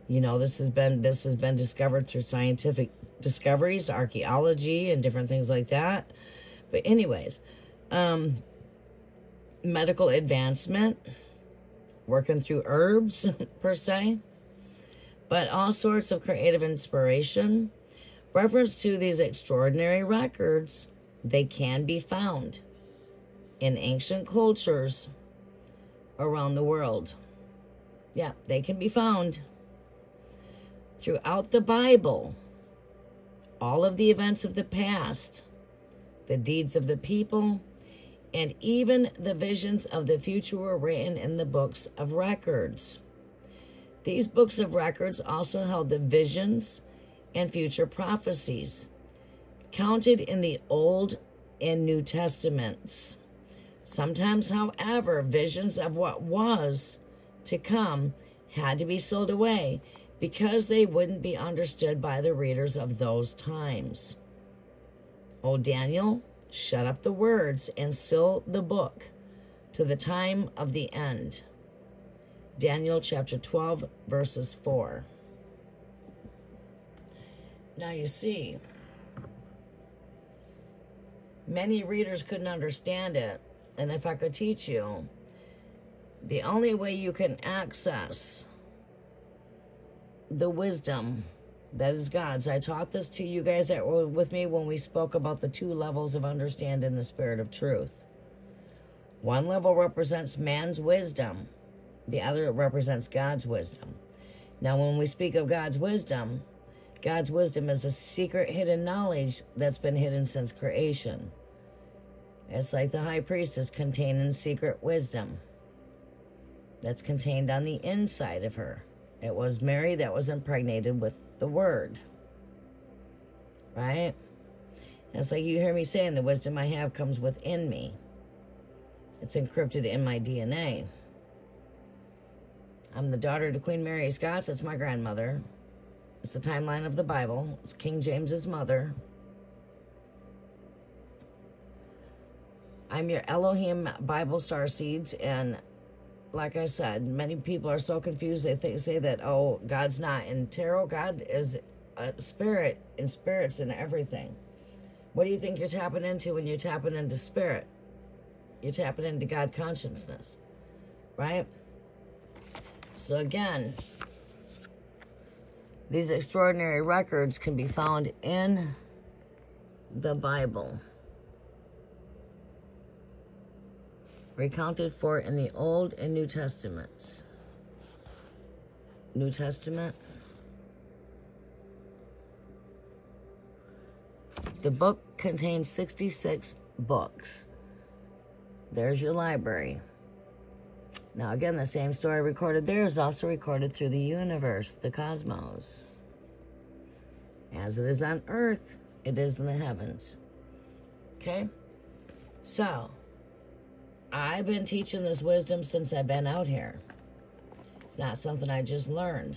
A: You know, this has been discovered through scientific discoveries, archaeology, and different things like that. But anyways, medical advancement, working through herbs per se, but all sorts of creative inspiration. Reference to these extraordinary records, they can be found in ancient cultures around the world. Yeah, they can be found throughout the Bible. All of the events of the past, the deeds of the people, and even the visions of the future were written in the books of records. These books of records also held the visions and future prophecies counted in the Old and New Testaments. Sometimes, however, visions of what was to come had to be sealed away because they wouldn't be understood by the readers of those times. O Daniel, shut up the words and seal the book to the time of the end. Daniel chapter 12, verses 4. Now you see, many readers couldn't understand it, and if I could teach you, the only way you can access the wisdom that is God's. I taught this to you guys that were with me when we spoke about the 2 levels of understanding the spirit of truth. One level represents man's wisdom. The other represents God's wisdom. Now, when we speak of God's wisdom is a secret hidden knowledge that's been hidden since creation. It's like the high priest is contained in secret wisdom that's contained on the inside of her. It was Mary that was impregnated with the Word. Right? It's like you hear me saying the wisdom I have comes within me. It's encrypted in my DNA. I'm the daughter to Queen Mary of Scots. It's my grandmother. It's the timeline of the Bible. It's King James's mother. I'm your Elohim Bible star seeds, and like I said, many people are so confused. They say that, oh, God's not in tarot. God is a spirit, and spirit's in everything. What do you think you're tapping into when you're tapping into spirit? You're tapping into God consciousness, right? So again, these extraordinary records can be found in the Bible, recounted for in the Old and New Testaments. New Testament. The book contains 66 books. There's your library. Now again, the same story recorded there is also recorded through the universe, the cosmos. As it is on earth, it is in the heavens. Okay? So, I've been teaching this wisdom since I've been out here. It's not something I just learned.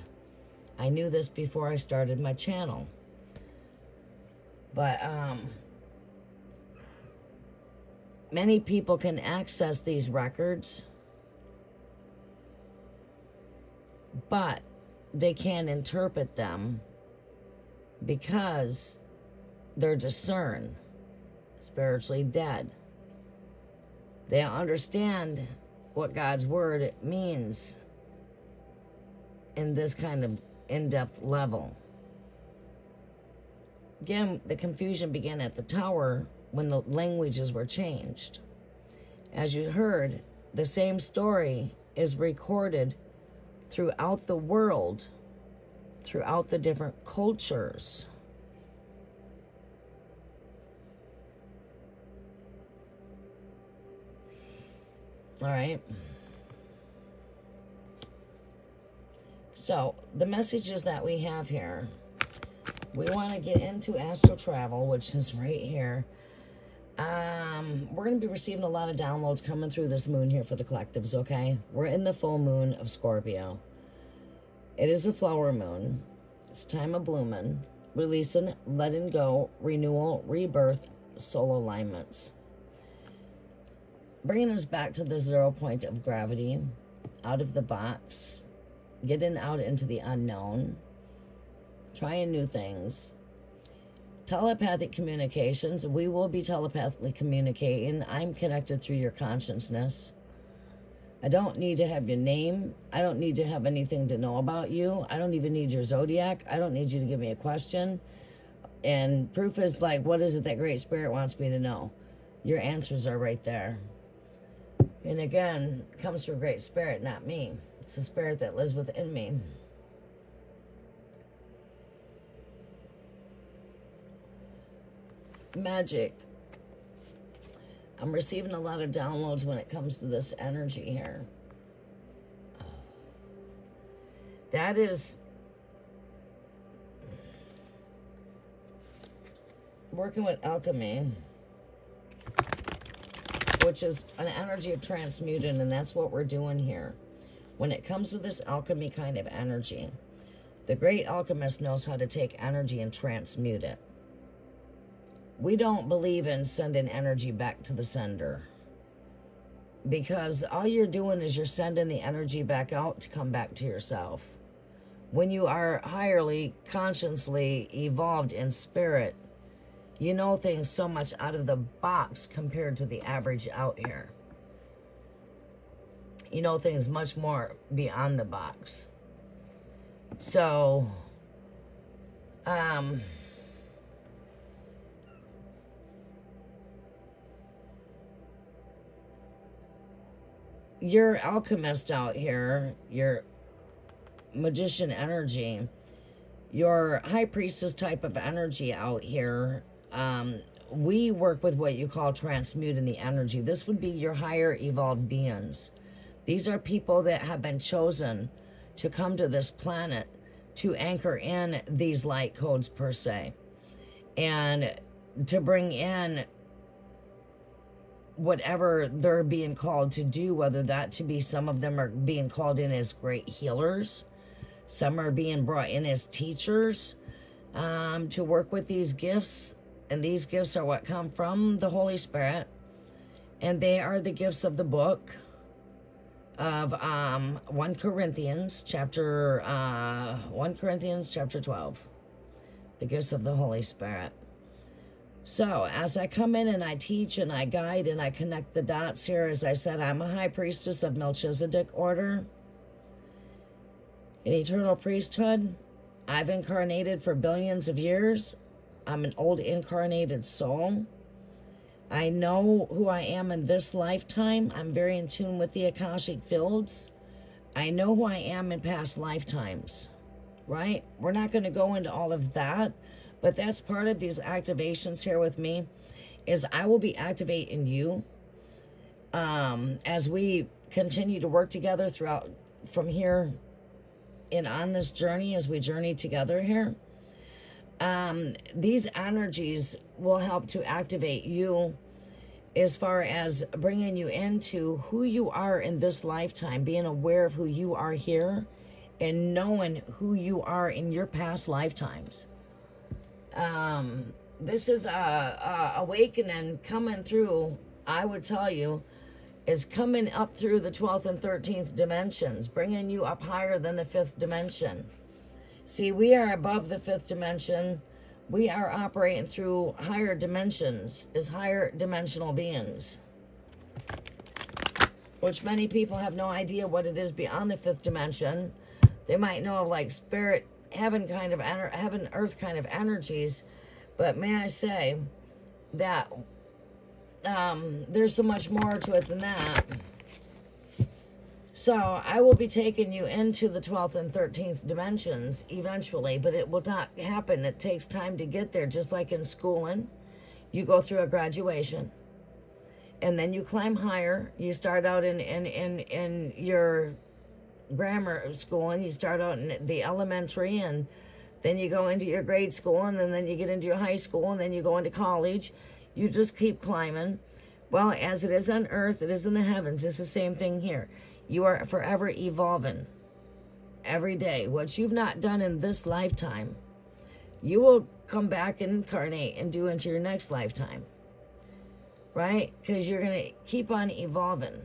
A: I knew this before I started my channel. But, many people can access these records, but they can't interpret them because they're discerned, spiritually dead. They understand what God's word means in this kind of in-depth level. Again, the confusion began at the tower when the languages were changed. As you heard, the same story is recorded throughout the world, throughout the different cultures. All right. So, the messages that we have here, we want to get into astral travel, which is right here. We're going to be receiving a lot of downloads coming through this moon here for the collectives, okay? We're in the full moon of Scorpio. It is a flower moon. It's time of blooming, releasing, letting go, renewal, rebirth, soul alignments. Bringing us back to the 0 point of gravity, out of the box, getting out into the unknown, trying new things. Telepathic communications. We will be telepathically communicating. I'm connected through your consciousness. I don't need to have your name. I don't need to have anything to know about you. I don't even need your zodiac. I don't need you to give me a question. And proof is like, what is it that Great Spirit wants me to know? Your answers are right there. And again, it comes through Great Spirit, not me. It's the spirit that lives within me. Magic. I'm receiving a lot of downloads when it comes to this energy here. That is working with alchemy, which is an energy of transmuting, and that's what we're doing here. When it comes to this alchemy kind of energy, the great alchemist knows how to take energy and transmute it. We don't believe in sending energy back to the sender, because all you're doing is you're sending the energy back out to come back to yourself. When you are higherly, consciously evolved in spirit, you know things so much out of the box compared to the average out here. You know things much more beyond the box. So, you're alchemist out here. You're magician energy, your high priestess type of energy out here. We work with what you call transmuting the energy. This would be your higher evolved beings. These are people that have been chosen to come to this planet to anchor in these light codes per se, and to bring in whatever they're being called to do, whether that to be, some of them are being called in as great healers, some are being brought in as teachers, to work with these gifts. And these gifts are what come from the Holy Spirit, and they are the gifts of the book of 1 Corinthians chapter 12, the gifts of the Holy Spirit. So as I come in and I teach and I guide and I connect the dots here, as I said, I'm a high priestess of Melchizedek order, an eternal priesthood. I've incarnated for billions of years. I'm an old incarnated soul. I know who I am in this lifetime. I'm very in tune with the Akashic fields. I know who I am in past lifetimes, right? We're not going to go into all of that, but that's part of these activations here with me, is I will be activating you as we continue to work together throughout from here and on this journey, as we journey together here. These energies will help to activate you as far as bringing you into who you are in this lifetime, being aware of who you are here and knowing who you are in your past lifetimes. This is a awakening coming through, I would tell you, is coming up through the 12th and 13th dimensions, bringing you up higher than the 5th dimension. See, we are above the 5th dimension. We are operating through higher dimensions as higher dimensional beings, which many people have no idea what it is beyond the 5th dimension. They might know of like spirit, heaven kind of heaven, earth kind of energies, but may I say that there's so much more to it than that. So I will be taking you into the 12th and 13th dimensions eventually, but it will not happen. It takes time to get there. Just like in schooling, you go through a graduation and then you climb higher. You start out in your grammar school, and you start out in the elementary, and then you go into your grade school, and then you get into your high school, and then you go into college. You just keep climbing. Well, as it is on earth, it is in the heavens. It's the same thing here. You are forever evolving every day. What you've not done in this lifetime, you will come back and incarnate and do into your next lifetime, right? Because you're going to keep on evolving.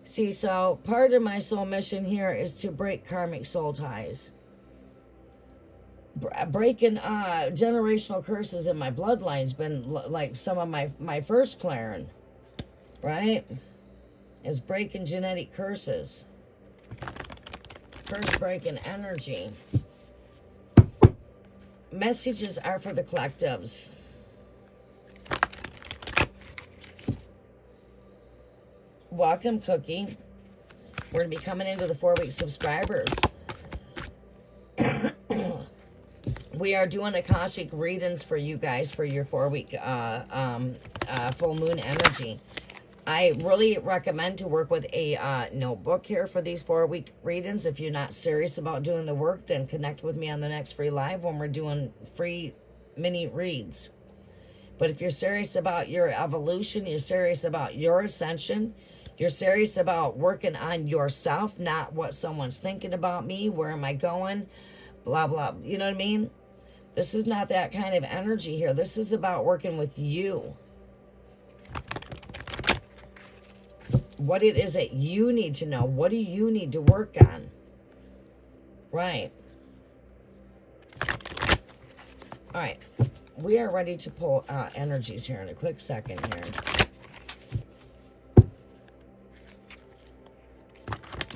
A: See, so part of my soul mission here is to break karmic soul ties. Breaking generational curses in my bloodline's been like some of my first clearing. Right? Is breaking genetic curses. Curse breaking energy. Messages are for the collectives. Welcome, Cookie. We're going to be coming into the 4-week subscribers. We are doing Akashic readings for you guys for your 4-week full moon energy. I really recommend to work with a notebook here for these 4-week readings. If you're not serious about doing the work, then connect with me on the next free live when we're doing free mini reads. But if you're serious about your evolution, you're serious about your ascension, you're serious about working on yourself, not what someone's thinking about me, where am I going, blah, blah, you know what I mean? This is not that kind of energy here. This is about working with you. What it is that you need to know. What do you need to work on? Right. All right. We are ready to pull energies here in a quick second here.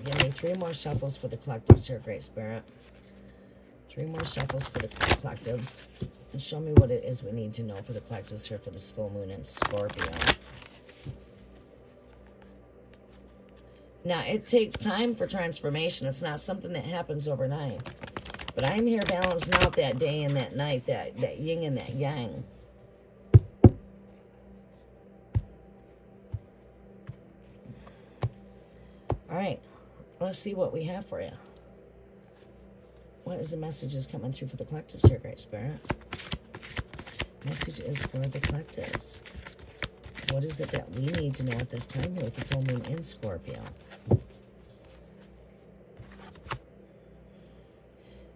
A: Give me 3 more shuffles for the collectives here, Great Spirit. 3 more shuffles for the collectives. And show me what it is we need to know for the collectives here for this full moon in Scorpio. Now, it takes time for transformation. It's not something that happens overnight. But I'm here balancing out that day and that night, that yin and that yang. All right, let's see what we have for you. What is the messages coming through for the collectives here, Great Spirit? Message is for the collectives. What is it that we need to know at this time here with the full moon in Scorpio?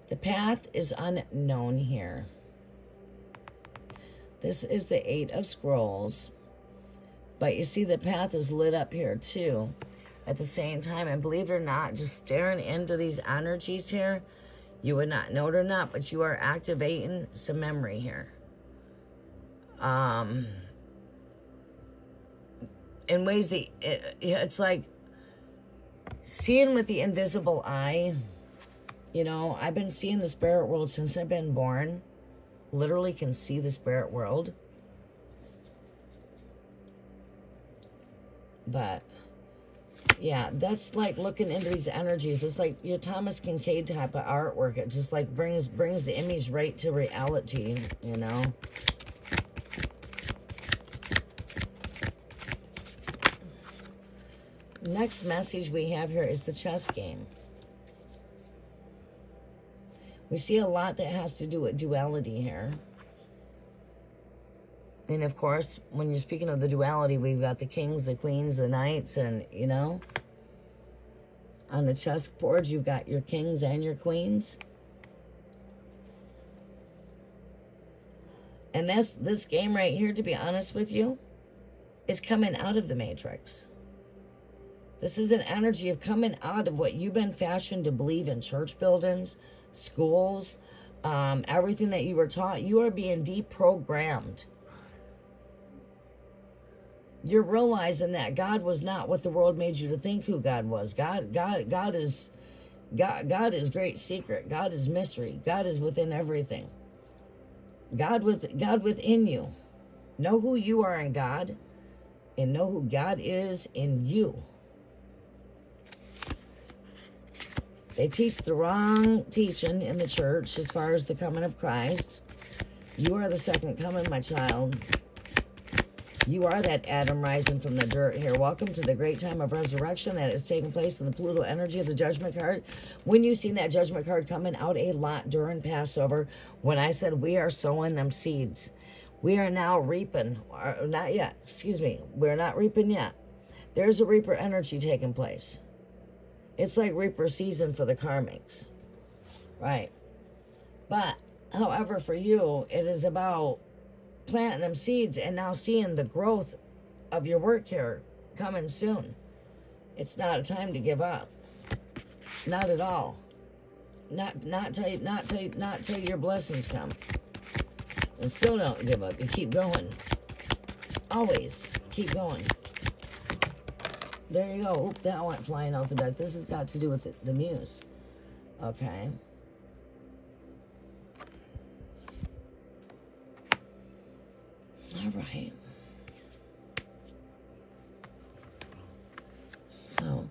A: The path is unknown here. This is the Eight of Scrolls. But you see the path is lit up here too at the same time. And believe it or not, just staring into these energies here, you would not know it or not, but you are activating some memory here. In ways that it's like seeing with the invisible eye. You know, I've been seeing the spirit world since I've been born. Literally can see the spirit world. But yeah, that's like looking into these energies. It's like your Thomas Kincaid type of artwork. It just like brings the image right to reality, you know. Next message we have here is the chess game. We see a lot that has to do with duality here. And of course, when you're speaking of the duality, we've got the kings, the queens, the knights, and, you know, on the chessboard, you've got your kings and your queens. And this game right here, to be honest with you, is coming out of the Matrix. This is an energy of coming out of what you've been fashioned to believe in church buildings, schools, everything that you were taught. You are being deprogrammed. You're realizing that God was not what the world made you to think who God was. God is great secret. God is mystery. God is within everything. God within you. Know who you are in God, and know who God is in you. They teach the wrong teaching in the church as far as the coming of Christ. You are the second coming, my child. You are that Adam rising from the dirt here. Welcome to the great time of resurrection that is taking place in the Pluto energy of the Judgment card. When you seen that Judgment card coming out a lot during Passover, when I said we are sowing them seeds, we are now reaping. Or not yet, excuse me. We're not reaping yet. There's a reaper energy taking place. It's like reaper season for the karmics. Right. But, however, for you, it is about planting them seeds and now seeing the growth of your work here coming soon. It's not a time to give up. Not at all. Not till your blessings come. And still don't give up. You keep going. Always keep going. There you go. Oop, that went flying out the deck. This has got to do with the muse. Okay. All right. So,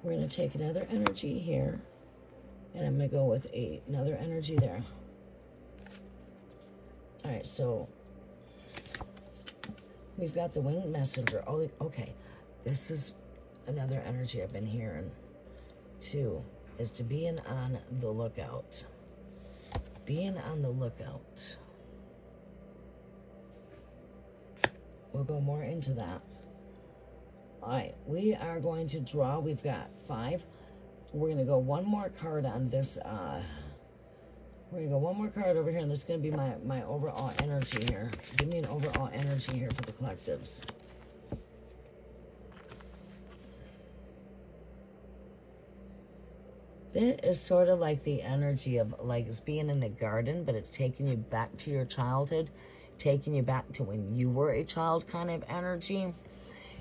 A: we're going to take another energy here. And I'm going to go with another energy there. All right, so we've got the winged messenger. Oh, okay. This is another energy I've been hearing too, is to being on the lookout. Being on the lookout. We'll go more into that. All right, we are going to draw. We've got 5. We're going to go one more card on this. We're going to go one more card over here, and this is going to be my overall energy here. Give me an overall energy here for the collectives. It is sort of like the energy of like it's being in the garden, but it's taking you back to your childhood, taking you back to when you were a child kind of energy.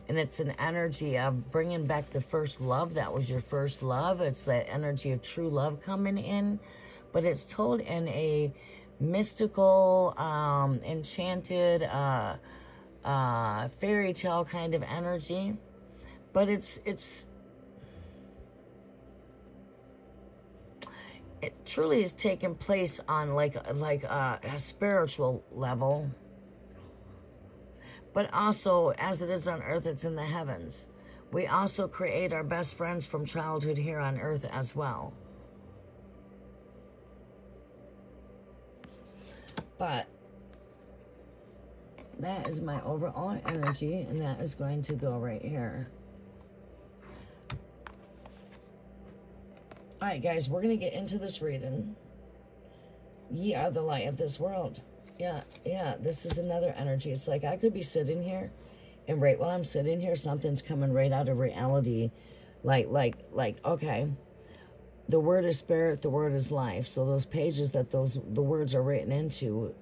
A: And it's an energy of bringing back the first love that was your first love. It's that energy of true love coming in. But it's told in a mystical, enchanted, fairy tale kind of energy. But it's it truly is taking place on like a spiritual level, but also as it is on earth, it's in the heavens. We also create our best friends from childhood here on earth as well. But that is my overall energy, and that is going to go right here. All right, guys, we're going to get into this reading. Ye are the light of this world. Yeah, this is another energy. It's like I could be sitting here, and right while I'm sitting here, something's coming right out of reality. Like, okay, the word is spirit, the word is life. So those pages that the words are written into,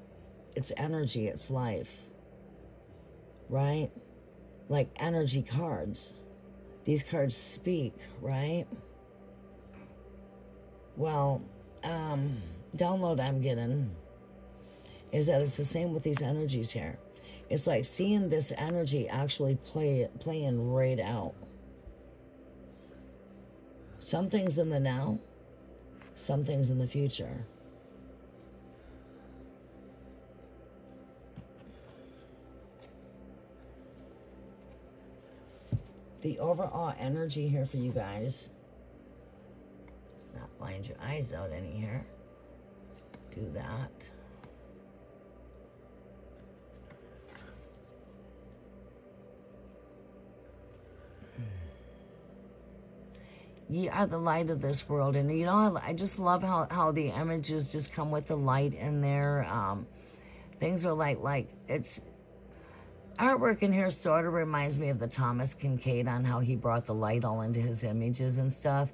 A: it's energy, it's life. Right? Like energy cards. These cards speak, right? Well, download I'm getting is that it's the same with these energies here. It's like seeing this energy actually playing right out. Some things in the now, some things in the future. The overall energy here for you guys. Let's not blind your eyes out any here. Let's do that. Ye are the light of this world. And you know, I just love how the images just come with the light in there. Things are like it's artwork in here sort of reminds me of the Thomas Kincaid on how he brought the light all into his images and stuff.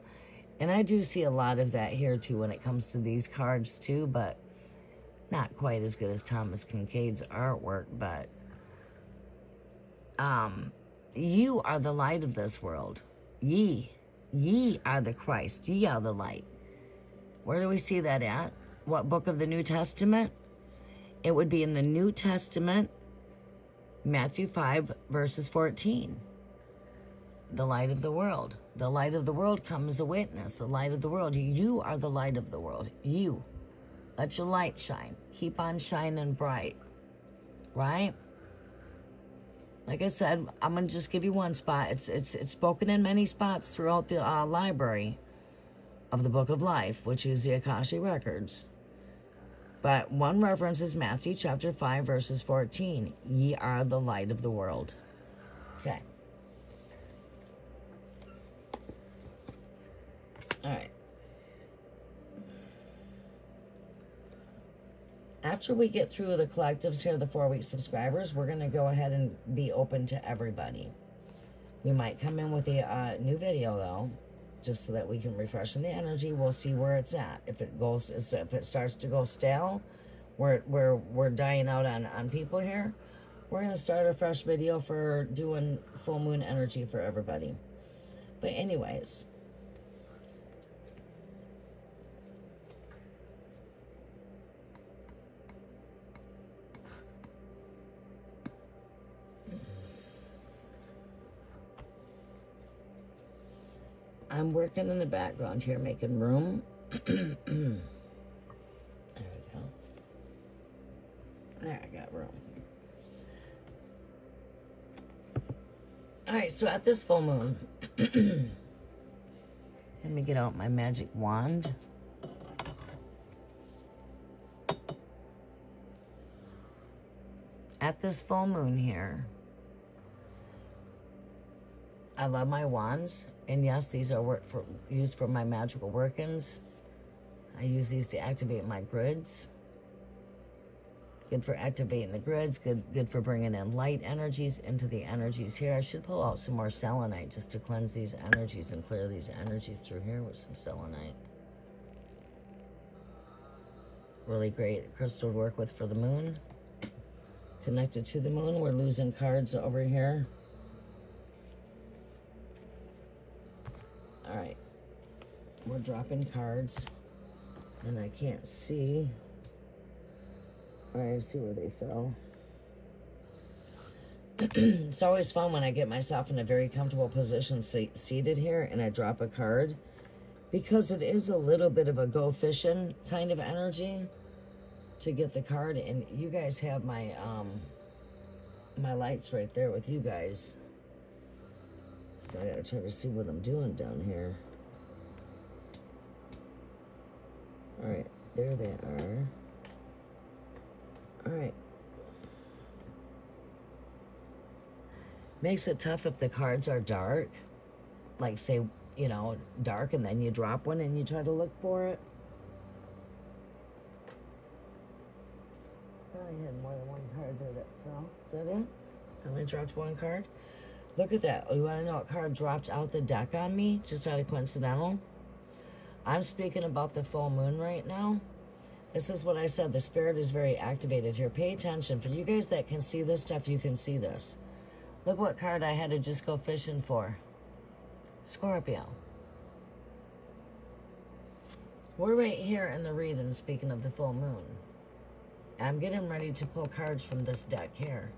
A: And I do see a lot of that here too when it comes to these cards too, but not quite as good as Thomas Kincaid's artwork. But you are the light of this world. Ye are the Christ. Ye are the light. Where do we see that at? What book of the New Testament? It would be in the New Testament, Matthew 5, verses 14. The light of the world. The light of the world comes as a witness. The light of the world. You are the light of the world. You. Let your light shine. Keep on shining bright. Right? Like I said, I'm going to just give you one spot. It's spoken in many spots throughout the library of the Book of Life, which is the Akashic Records. But one reference is Matthew chapter 5, verses 14. Ye are the light of the world. Okay. All right. After we get through the collectives here, the 4-week subscribers, we're going to go ahead and be open to everybody. We might come in with a new video, though, just so that we can refresh in the energy. We'll see where it's at. If it starts to go stale, we're dying out on people here, we're going to start a fresh video for doing full moon energy for everybody. But anyways, I'm working in the background here, making room. There we go. There, I got room. All right, so at this full moon, let me get out my magic wand. At this full moon here, I love my wands, and yes, these are used for my magical workings. I use these to activate my grids. Good for activating the grids, good for bringing in light energies into the energies here. I should pull out some more selenite just to cleanse these energies and clear these energies through here with some selenite. Really great crystal to work with for the moon. Connected to the moon, we're losing cards over here. All right, we're dropping cards, and I can't see. All right, see where they fell. It's always fun when I get myself in a very comfortable position seated here, and I drop a card, because it is a little bit of a go fishing kind of energy to get the card. And you guys have my my lights right there with you guys, so I gotta try to see what I'm doing down here. All right, there they are. All right. Makes it tough if the cards are dark, like say, you know, dark, and then you drop one and you try to look for it. I had more than one card there that fell. Is that it? I only dropped one card. Look at that. You want to know what card dropped out the deck on me, just out of coincidental? I'm speaking about the full moon right now. This is what I said. The spirit is very activated here. Pay attention. For you guys that can see this stuff, you can see this. Look what card I had to just go fishing for. Scorpio. We're right here in the reading, speaking of the full moon. I'm getting ready to pull cards from this deck here.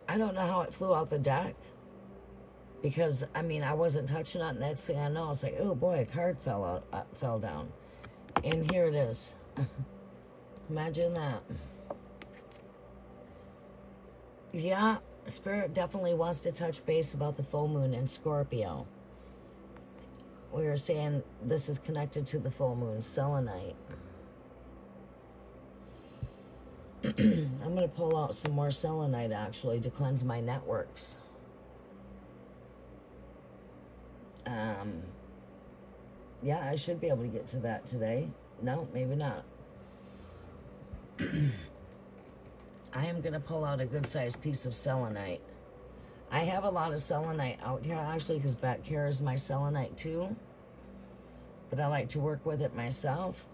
A: I don't know how it flew out the deck, because I mean I wasn't touching it. Next thing I know, it's like, oh boy, a card fell down, and here it is. Imagine that. Yeah, Spirit definitely wants to touch base about the full moon in Scorpio. We were saying this is connected to the full moon, selenite. I'm going to pull out some more selenite, actually, to cleanse my networks. Yeah, I should be able to get to that today. No, maybe not. I am going to pull out a good-sized piece of selenite. I have a lot of selenite out here, actually, because back here is my selenite, too. But I like to work with it myself.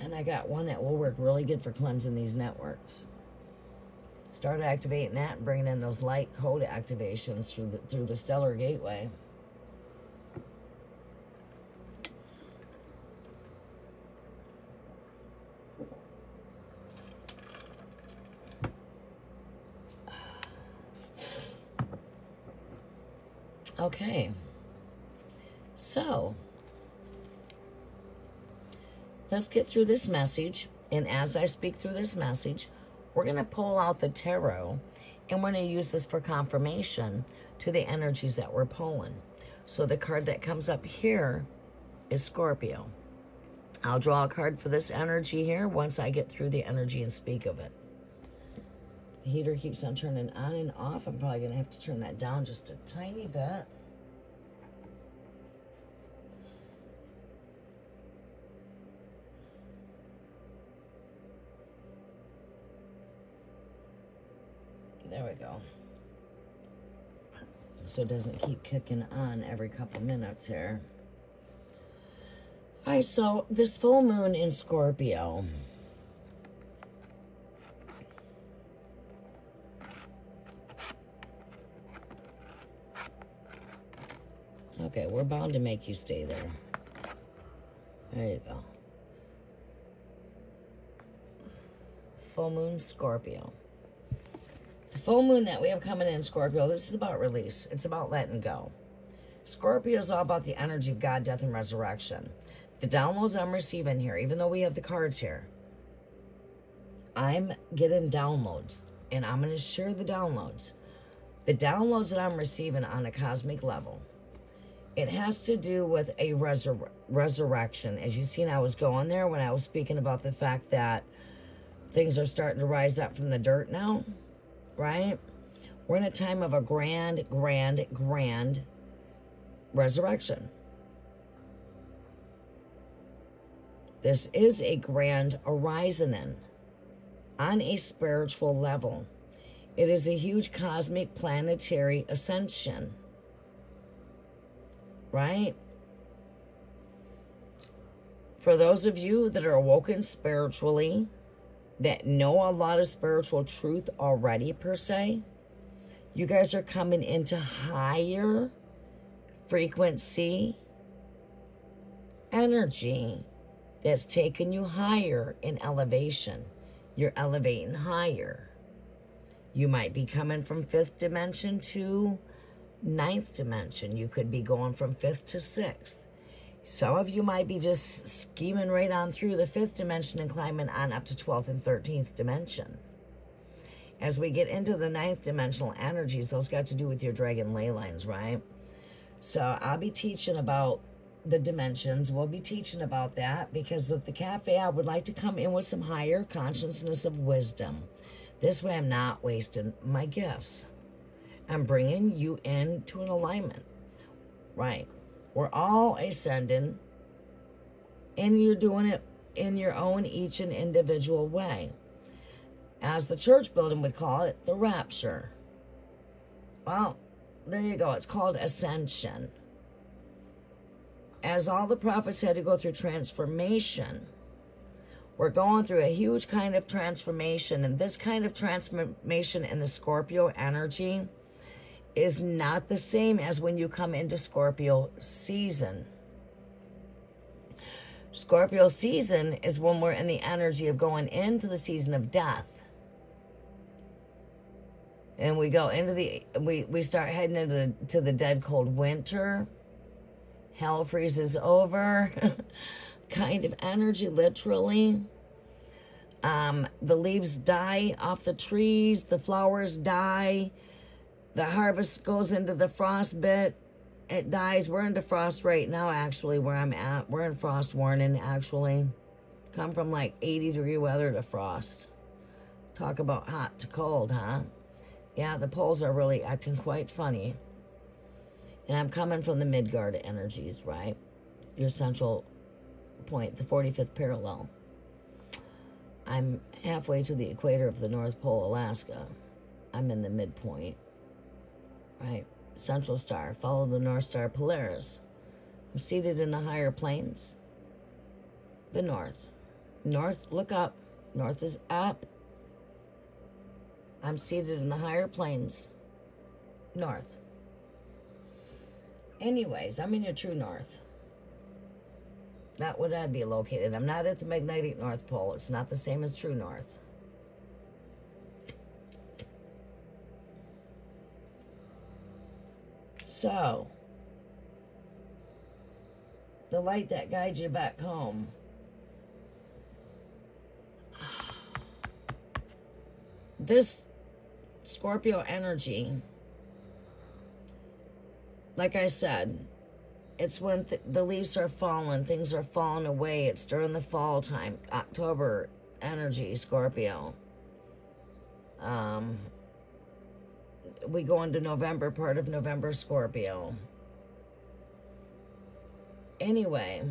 A: And I got one that will work really good for cleansing these networks. Start activating that and bringing in those light code activations through the stellar gateway. Okay, so let's get through this message, and as I speak through this message, we're going to pull out the tarot, and we're going to use this for confirmation to the energies that we're pulling. So the card that comes up here is Scorpio. I'll draw a card for this energy here once I get through the energy and speak of it. The heater keeps on turning on and off. I'm probably going to have to turn that down just a tiny bit. There we go. So it doesn't keep kicking on every couple minutes here. All right, so this full moon in Scorpio. Okay, we're bound to make you stay there. There you go. Full moon, Scorpio. The full moon that we have coming in Scorpio, this is about release. It's about letting go. Scorpio is all about the energy of God, death, and resurrection. The downloads I'm receiving here, even though we have the cards here, I'm getting downloads, and I'm going to share the downloads. The downloads that I'm receiving on a cosmic level, it has to do with a resurrection. As you've seen, I was going there when I was speaking about the fact that things are starting to rise up from the dirt now, right? We're in a time of a grand resurrection. This is a grand arising on a spiritual level. It is a huge cosmic planetary ascension, right? For those of you that are awoken spiritually, that know a lot of spiritual truth already per se, you guys are coming into higher frequency energy that's taking you higher in elevation. You're elevating higher. You might be coming from 5th dimension to 9th dimension. You could be going from 5th to 6th. Some of you might be just scheming right on through the 5th dimension and climbing on up to 12th and 13th dimension. As we get into the 9th dimensional energies, those got to do with your dragon ley lines, right? So I'll be teaching about the dimensions. We'll be teaching about that because at the cafe, I would like to come in with some higher consciousness of wisdom. This way I'm not wasting my gifts. I'm bringing you into an alignment, right? We're all ascending, and you're doing it in your own each and individual way. As the church building would call it, the rapture. Well, there you go. It's called Ascension. As all the prophets had to go through transformation, we're going through a huge kind of transformation, and this kind of transformation in the Scorpio energy is not the same as when you come into Scorpio season. Scorpio season is when we're in the energy of going into the season of death. And we go into we start heading into the dead cold winter. Hell freezes over kind of energy, literally. The leaves die off the trees, the flowers die. The harvest goes into the frost bit. It dies. We're into frost right now, actually, where I'm at. We're in frost warning, actually. Come from like 80-degree weather to frost. Talk about hot to cold, huh? Yeah, the poles are really acting quite funny. And I'm coming from the Midgard energies, right? Your central point, the 45th parallel. I'm halfway to the equator of the North Pole, Alaska. I'm in the midpoint. Right, central star, follow the North Star Polaris. I'm seated in the higher planes. The north. North, look up. North is up. I'm seated in the higher planes. North. Anyways, I'm in your true north. Not where I'd be located. I'm not at the magnetic North Pole. It's not the same as true north. So, the light that guides you back home. This Scorpio energy, like I said, it's when the leaves are falling, things are falling away. It's during the fall time, October energy, Scorpio. We go into November, part of November, Scorpio. Anyway,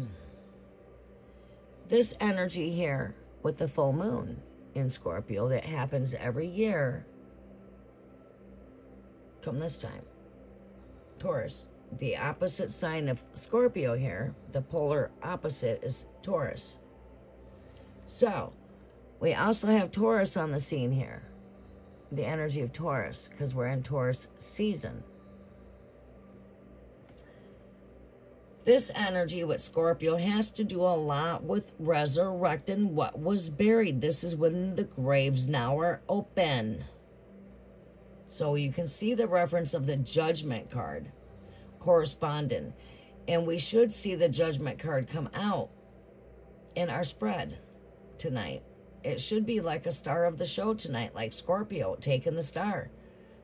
A: this energy here with the full moon in Scorpio that happens every year, come this time, Taurus. The opposite sign of Scorpio here, the polar opposite, is Taurus. So, we also have Taurus on the scene here. The energy of Taurus, because we're in Taurus season. This energy with Scorpio has to do a lot with resurrecting what was buried. This is when the graves now are open. So you can see the reference of the Judgment card corresponding. And we should see the Judgment card come out in our spread tonight. It should be like a star of the show tonight, like Scorpio taking the star.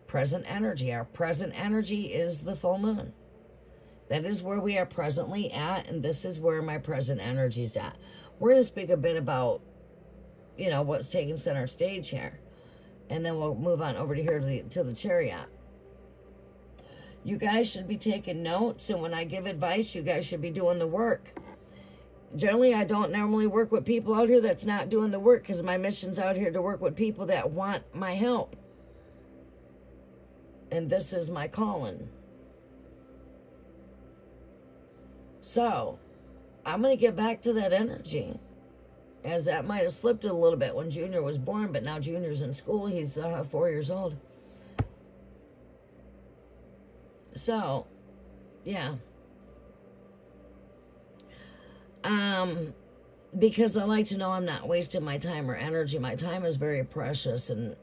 A: Present energy. Our present energy is the full moon. That is where we are presently at, and this is where my present energy is at. We're going to speak a bit about, what's taking center stage here. And then we'll move on over to here to the chariot. You guys should be taking notes, and when I give advice, you guys should be doing the work. Generally, I don't normally work with people out here that's not doing the work, because my mission's out here to work with people that want my help. And this is my calling. So, I'm going to get back to that energy, as that might have slipped a little bit when Junior was born, but now Junior's in school. He's 4 years old. So, yeah. Because I like to know I'm not wasting my time or energy. My time is very precious, and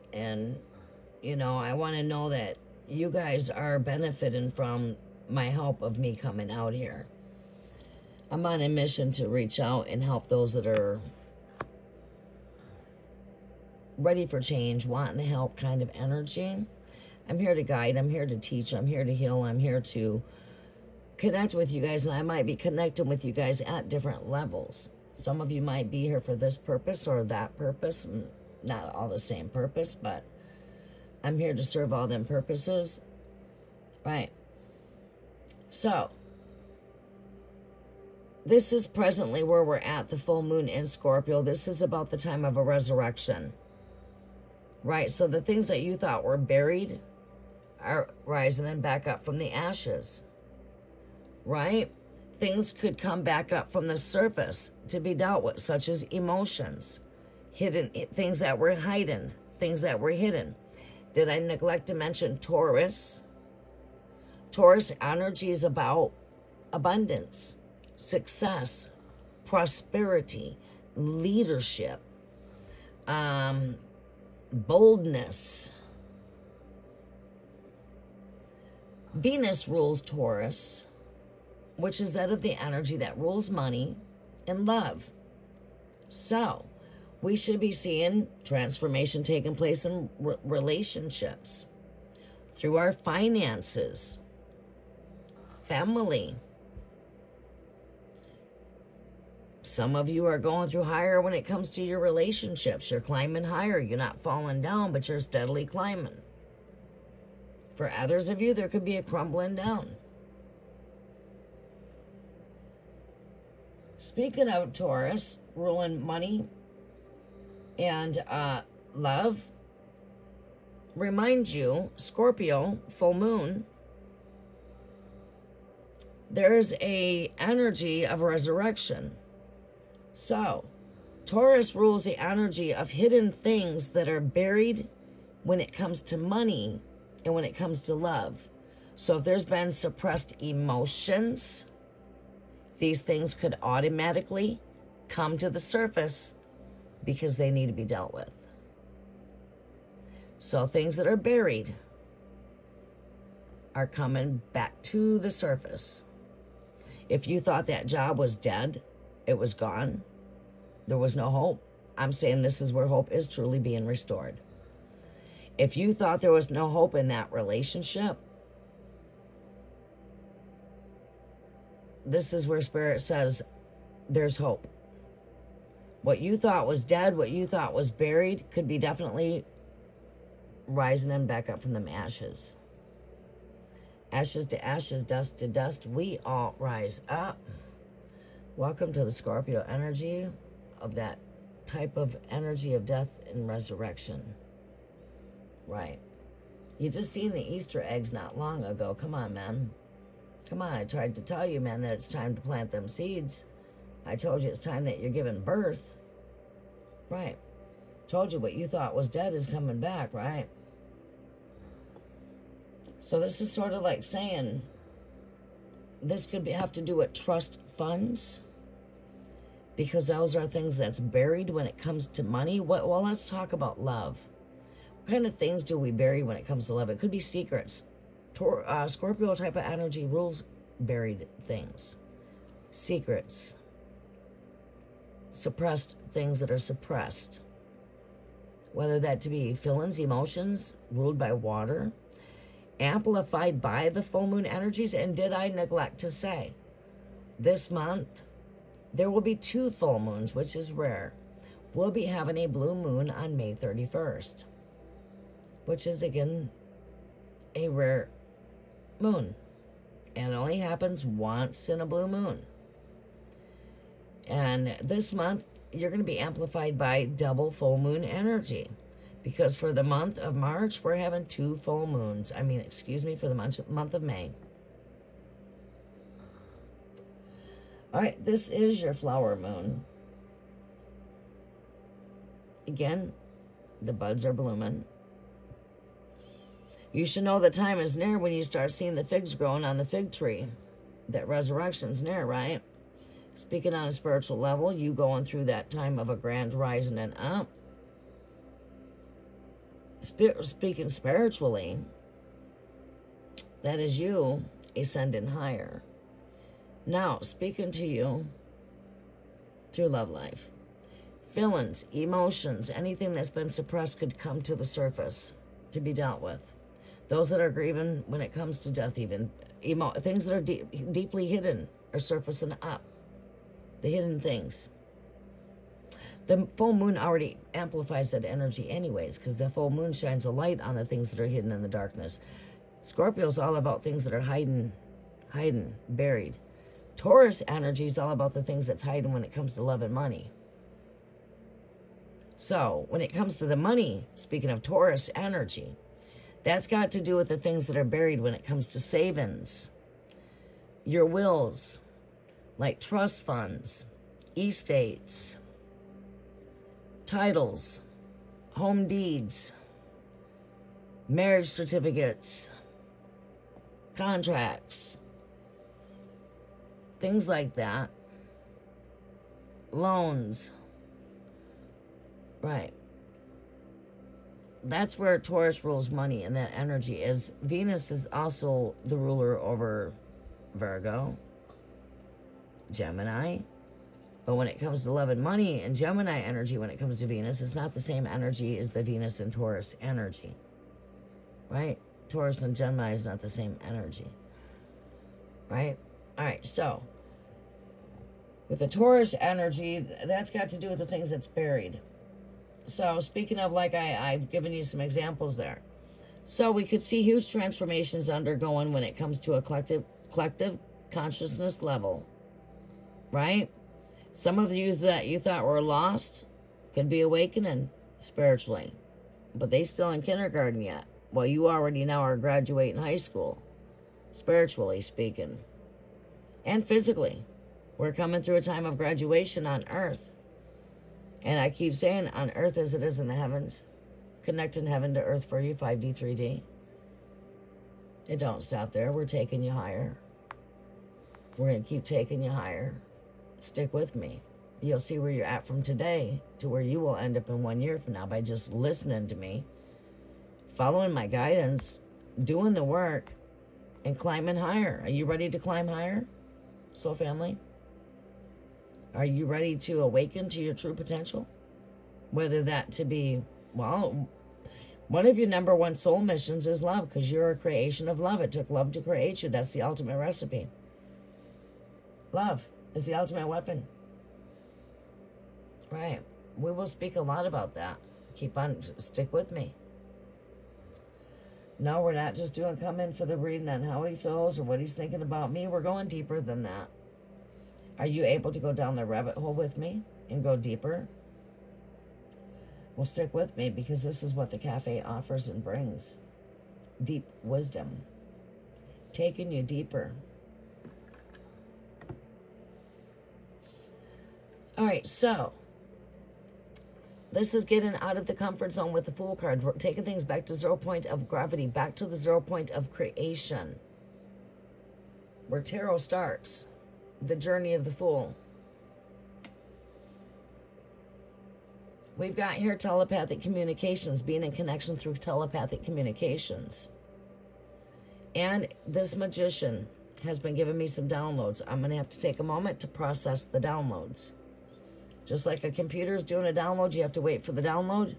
A: You know, I want to know that you guys are benefiting from my help of me coming out here. I'm on a mission to reach out and help those that are ready for change, wanting the help kind of energy. I'm here to guide, I'm here to teach, I'm here to heal, I'm here to connect with you guys, and I might be connecting with you guys at different levels. Some of you might be here for this purpose or that purpose, and not all the same purpose, but I'm here to serve all them purposes, right? So, this is presently where we're at, the full moon in Scorpio. This is about the time of a resurrection, right? So the things that you thought were buried are rising and back up from the ashes, right? Things could come back up from the surface to be dealt with, such as emotions, hidden things that were hidden, things that were hidden. Did I neglect to mention Taurus? Taurus energy is about abundance, success, prosperity, leadership, boldness. Venus rules Taurus, which is that of the energy that rules money and love. So, we should be seeing transformation taking place in relationships, through our finances, family. Some of you are going through higher when it comes to your relationships. You're climbing higher. You're not falling down, but you're steadily climbing. For others of you, there could be a crumbling down. Speaking of Taurus, ruling money and love, remind you, Scorpio, full moon, there's a energy of resurrection. So, Taurus rules the energy of hidden things that are buried when it comes to money and when it comes to love. So if there's been suppressed emotions, these things could automatically come to the surface because they need to be dealt with. So things that are buried are coming back to the surface. If you thought that job was dead, it was gone, there was no hope, I'm saying this is where hope is truly being restored. If you thought there was no hope in that relationship, this is where Spirit says there's hope. What you thought was dead, what you thought was buried, could be definitely rising and back up from them ashes. Ashes to ashes, dust to dust, we all rise up. Welcome to the Scorpio energy of that type of energy of death and resurrection. Right. You just seen the Easter eggs not long ago. Come on, man. Come on, I tried to tell you, man, that it's time to plant them seeds. I told you it's time that you're giving birth. Right. Told you what you thought was dead is coming back, right? So this is sort of like saying, this could have to do with trust funds, because those are things that's buried when it comes to money. Well, let's talk about love. What kind of things do we bury when it comes to love? It could be secrets. Scorpio type of energy rules buried things, secrets, suppressed things that are suppressed, whether that to be feelings, emotions ruled by water, amplified by the full moon energies. And did I neglect to say, this month there will be 2 full moons, which is rare. We'll be having a blue moon on May 31st, which is again a rare moon, and it only happens once in a blue moon. And this month you're going to be amplified by double full moon energy, because for the month of March we're having 2 full moons. For the month of May. All right, this is your flower moon. Again, the buds are blooming. You should know the time is near when you start seeing the figs growing on the fig tree. That resurrection's near, right? Speaking on a spiritual level, you going through that time of a grand rising and up. speaking spiritually, that is you ascending higher. Now, speaking to you through love life. Feelings, emotions, anything that's been suppressed could come to the surface to be dealt with. Those that are grieving when it comes to death, even things that are deeply hidden are surfacing up. The hidden things. The full moon already amplifies that energy anyways, because the full moon shines a light on the things that are hidden in the darkness. Scorpio is all about things that are hiding, buried. Taurus energy is all about the things that's hiding when it comes to love and money. So, when it comes to the money, speaking of Taurus energy, that's got to do with the things that are buried when it comes to savings. Your wills, like trust funds, estates, titles, home deeds, marriage certificates, contracts, things like that, loans, right? That's where Taurus rules money, and that energy is. Venus is also the ruler over Virgo, Gemini. But when it comes to love and money and Gemini energy, when it comes to Venus, it's not the same energy as the Venus and Taurus energy, right? Taurus and Gemini is not the same energy, right? All right, so with the Taurus energy, that's got to do with the things that's buried. So speaking of, like I've given you some examples there. So we could see huge transformations undergoing when it comes to a collective consciousness level, right? Some of you that you thought were lost could be awakening spiritually, but they still in kindergarten yet. Well, you already now are graduating high school, spiritually speaking, and physically. We're coming through a time of graduation on Earth. And I keep saying on Earth as it is in the heavens, connecting heaven to Earth for you, 5D, 3D. It don't stop there. We're taking you higher. We're going to keep taking you higher. Stick with me. You'll see where you're at from today to where you will end up in 1 year from now by just listening to me, following my guidance, doing the work, and climbing higher. Are you ready to climb higher, soul family? Are you ready to awaken to your true potential? Whether that to be, well, one of your number one soul missions is love, because you're a creation of love. It took love to create you. That's the ultimate recipe. Love is the ultimate weapon. Right. We will speak a lot about that. Keep on, stick with me. No, we're not just come in for the reading on how he feels or what he's thinking about me. We're going deeper than that. Are you able to go down the rabbit hole with me and go deeper? Well, stick with me, because this is what the cafe offers and brings. Deep wisdom. Taking you deeper. All right, so this is getting out of the comfort zone with the Fool card. We're taking things back to 0 point of gravity, back to the 0 point of creation, where tarot starts. The journey of the Fool. We've got here telepathic communications, being in connection through telepathic communications. And this magician has been giving me some downloads. I'm going to have to take a moment to process the downloads. Just like a computer is doing a download, you have to wait for the download.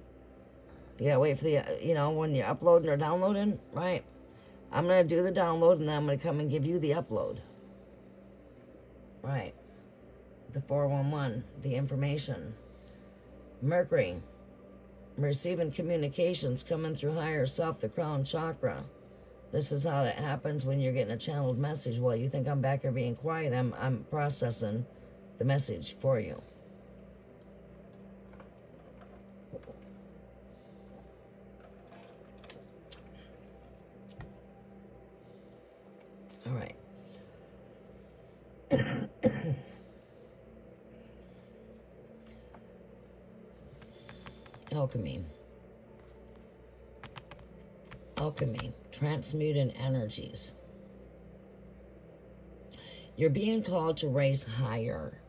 A: You got to wait for the, when you're uploading or downloading, right? I'm going to do the download, and then I'm going to come and give you the upload. Right. The 411, the information. Mercury, receiving communications coming through higher self, the crown chakra. This is how that happens when you're getting a channeled message. Well, you think I'm back here being quiet. I'm processing the message for you. All right. Alchemy, transmuting energies. You're being called to raise higher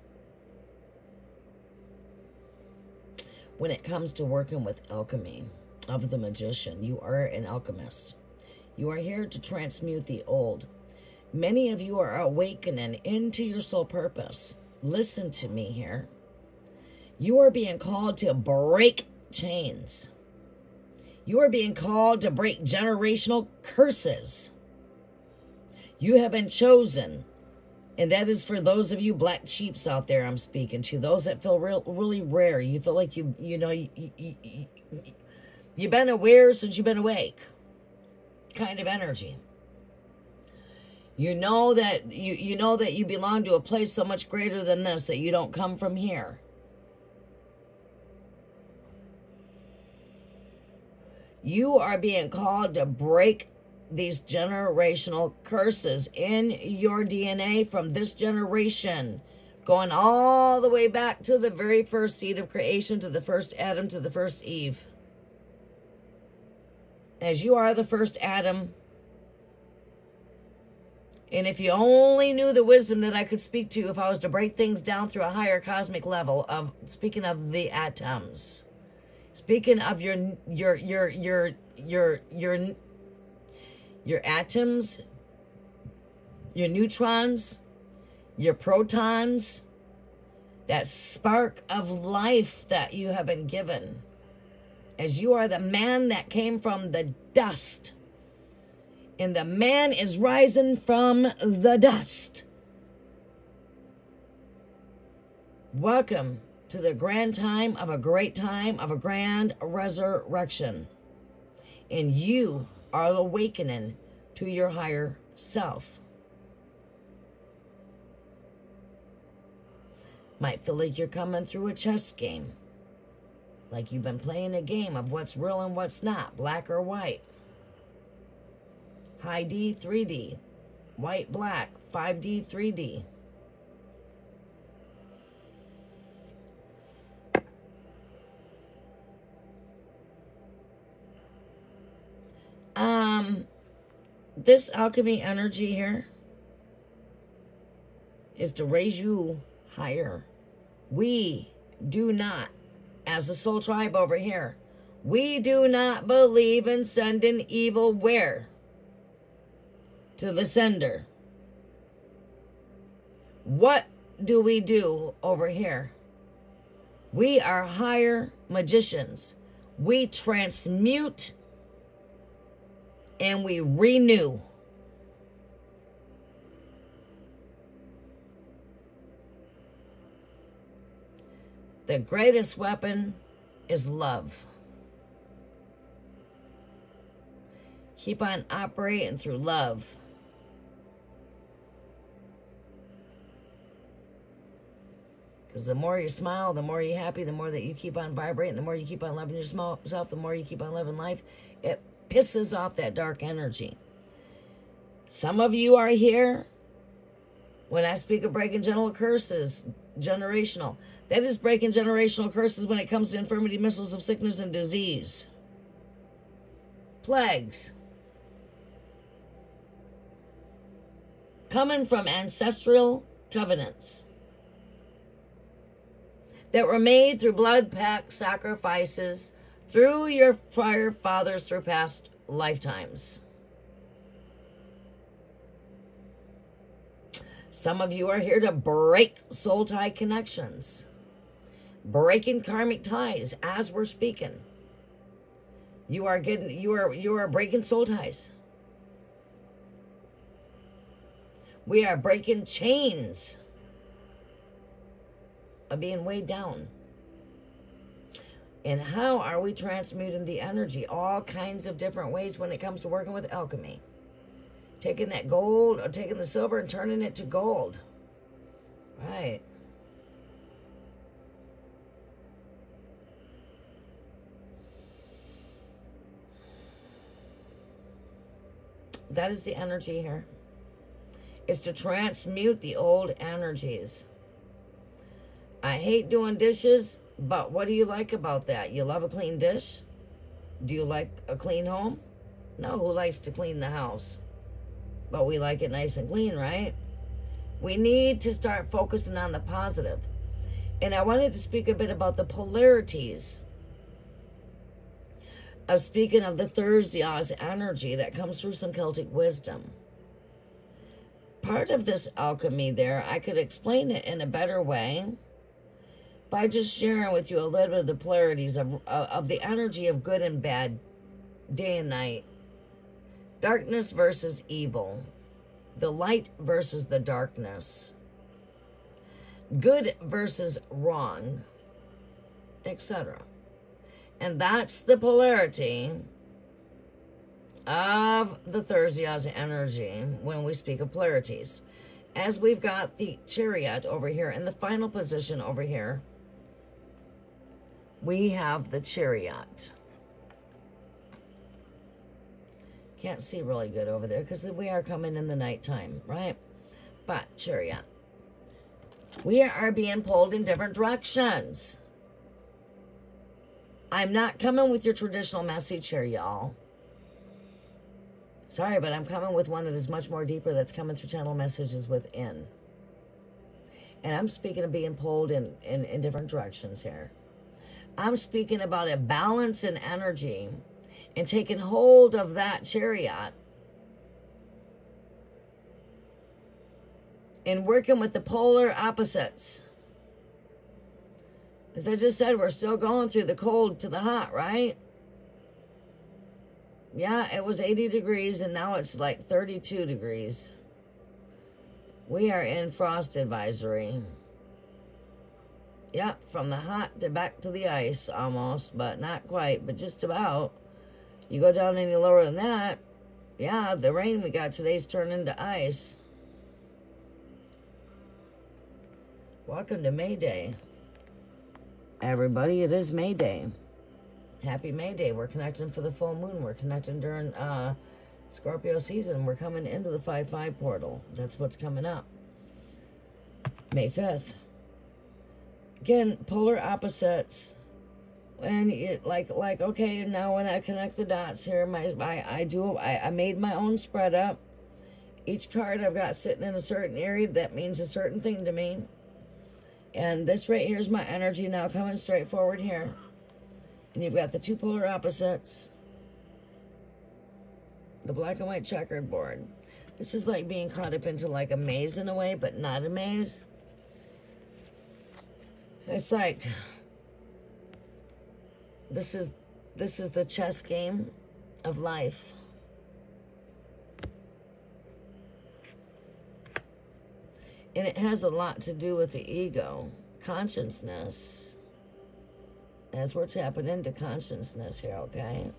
A: when it comes to working with alchemy. of the magician. You are an alchemist. You are here to transmute the old. Many of you are awakening into your soul purpose. Listen to me here. You are being called to break chains. You are being called to break generational curses. You have been chosen. And that is for those of you black sheeps out there I'm speaking to. Those that feel really rare. You feel like you've been aware since you've been awake. Kind of energy. You know that you belong to a place so much greater than this, that you don't come from here. You are being called to break these generational curses in your DNA from this generation, going all the way back to the very first seed of creation, to the first Adam, to the first Eve. As you are the first Adam. And if you only knew the wisdom that I could speak to if I was to break things down through a higher cosmic level of, speaking of the atoms, speaking of your atoms, your neutrons, your protons, that spark of life that you have been given, as you are the man that came from the dust. And the man is rising from the dust. Welcome to the grand time of a great time of a grand resurrection. And you are awakening to your higher self. Might feel like you're coming through a chess game. Like you've been playing a game of what's real and what's not, black or white. High D, 3D, white, black, 5D, 3D. This alchemy energy here is to raise you higher. We do not, as a soul tribe over here, we do not believe in sending evil where? To the sender. What do we do over here? We are higher magicians. We transmute and we renew. The greatest weapon is love. Keep on operating through love. Because the more you smile, the more you're happy, the more that you keep on vibrating, the more you keep on loving yourself, the more you keep on living life, it pisses off that dark energy. Some of you are here, when I speak of breaking generational curses, generational, that is breaking generational curses when it comes to infirmity, missiles of sickness and disease. Plagues. Coming from ancestral covenants that were made through blood pact sacrifices, through your prior fathers, through past lifetimes. Some of you are here to break soul tie connections, breaking karmic ties as we're speaking. You are breaking soul ties. We are breaking chains of being weighed down. And how are we transmuting the energy? All kinds of different ways when it comes to working with alchemy. Taking that gold, or taking the silver and turning it to gold. Right. That is the energy here. It's to transmute the old energies. I hate doing dishes, but what do you like about that? You love a clean dish? Do you like a clean home? No, who likes to clean the house? But we like it nice and clean, right? We need to start focusing on the positive. And I wanted to speak a bit about the polarities. of speaking of the Thursday's energy that comes through some Celtic wisdom. Part of this alchemy there, I could explain it in a better way by just sharing with you a little bit of the polarities of the energy of good and bad, day and night. Darkness versus evil. The light versus the darkness. Good versus wrong, etc. And that's the polarity of the Thursday's energy when we speak of polarities. As we've got the Chariot over here in the final position over here, we have the Chariot. Can't see really good over there because we are coming in the nighttime, right? But Chariot. We are being pulled in different directions. I'm not coming with your traditional message here, y'all. Sorry, but I'm coming with one that is much more deeper, that's coming through channel messages within. And I'm speaking of being pulled in different directions here. I'm speaking about a balance in energy and taking hold of that Chariot and working with the polar opposites. As I just said, we're still going through the cold to the hot, right? Yeah, it was 80 degrees and now it's like 32 degrees. We are in frost advisory. Yep, from the hot to back to the ice almost, but not quite, but just about. You go down any lower than that, yeah, the rain we got today's turned into ice. Welcome to May Day. Everybody, it is May Day. Happy May Day. We're connecting for the full moon. We're connecting during Scorpio season. We're coming into the 5-5 portal. That's what's coming up. May 5th. Again, polar opposites. And it, like okay, now when I connect the dots here, I made my own spread up. Each card I've got sitting in a certain area that means a certain thing to me. And this right here is my energy now coming straight forward here. And you've got the two polar opposites. The black and white checkered board. This is like being caught up into like a maze in a way, but not a maze. It's like this is the chess game of life. And it has a lot to do with the ego, consciousness. As we're tapping into consciousness here, okay?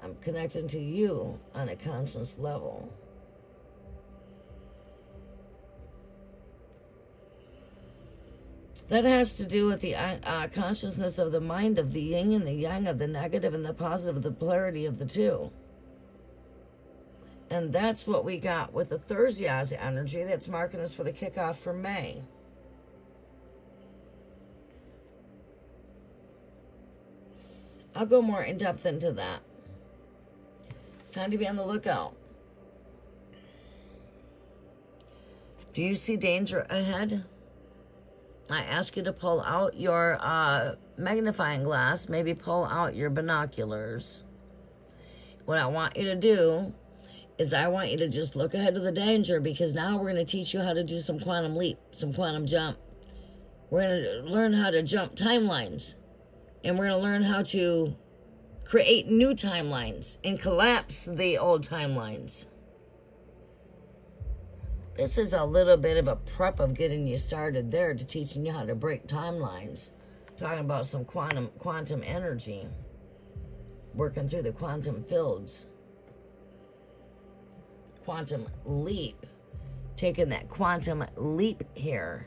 A: I'm connecting to you on a conscious level. That has to do with the consciousness of the mind, of the yin and the yang, of the negative and the positive, the polarity of the two. And that's what we got with the Thursday's energy that's marking us for the kickoff for May. I'll go more in depth into that. It's time to be on the lookout. Do you see danger ahead? I ask you to pull out your magnifying glass, maybe pull out your binoculars. What I want you to do is I want you to just look ahead of the danger, because now we're going to teach you how to do some quantum leap, some quantum jump. We're going to learn how to jump timelines. And we're going to learn how to create new timelines and collapse the old timelines. This is a little bit of a prep of getting you started there to teaching you how to break timelines. Talking about some quantum energy. Working through the quantum fields. Quantum leap. Taking that quantum leap here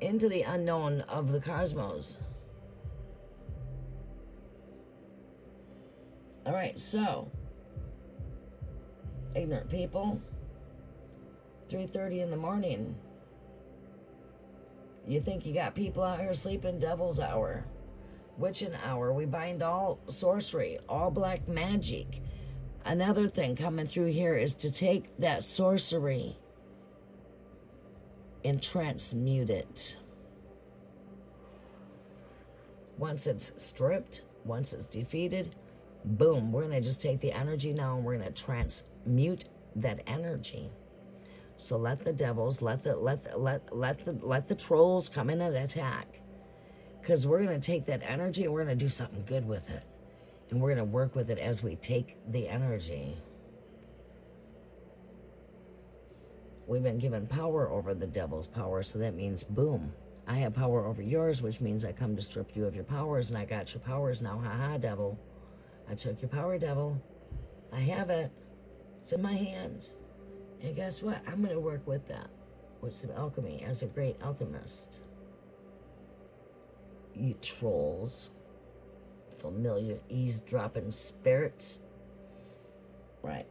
A: into the unknown of the cosmos. All right, so ignorant people, 3:30 in the morning. You think you got people out here sleeping? Devil's hour, witching hour. We bind all sorcery, all black magic. Another thing coming through here is to take that sorcery and transmute it. Once it's stripped, Once it's defeated, boom, we're going to just take the energy now and we're going to transmute that energy. So let the devils, let the trolls come in and attack. Because we're going to take that energy and we're going to do something good with it. And we're going to work with it as we take the energy. We've been given power over the devil's power, so that means, boom, I have power over yours, which means I come to strip you of your powers, and I got your powers now. Ha-ha, devil. I took your power, devil. I have it. It's in my hands. And guess what? I'm going to work with that, with some alchemy, as a great alchemist. You trolls. Familiar eavesdropping spirits. Right.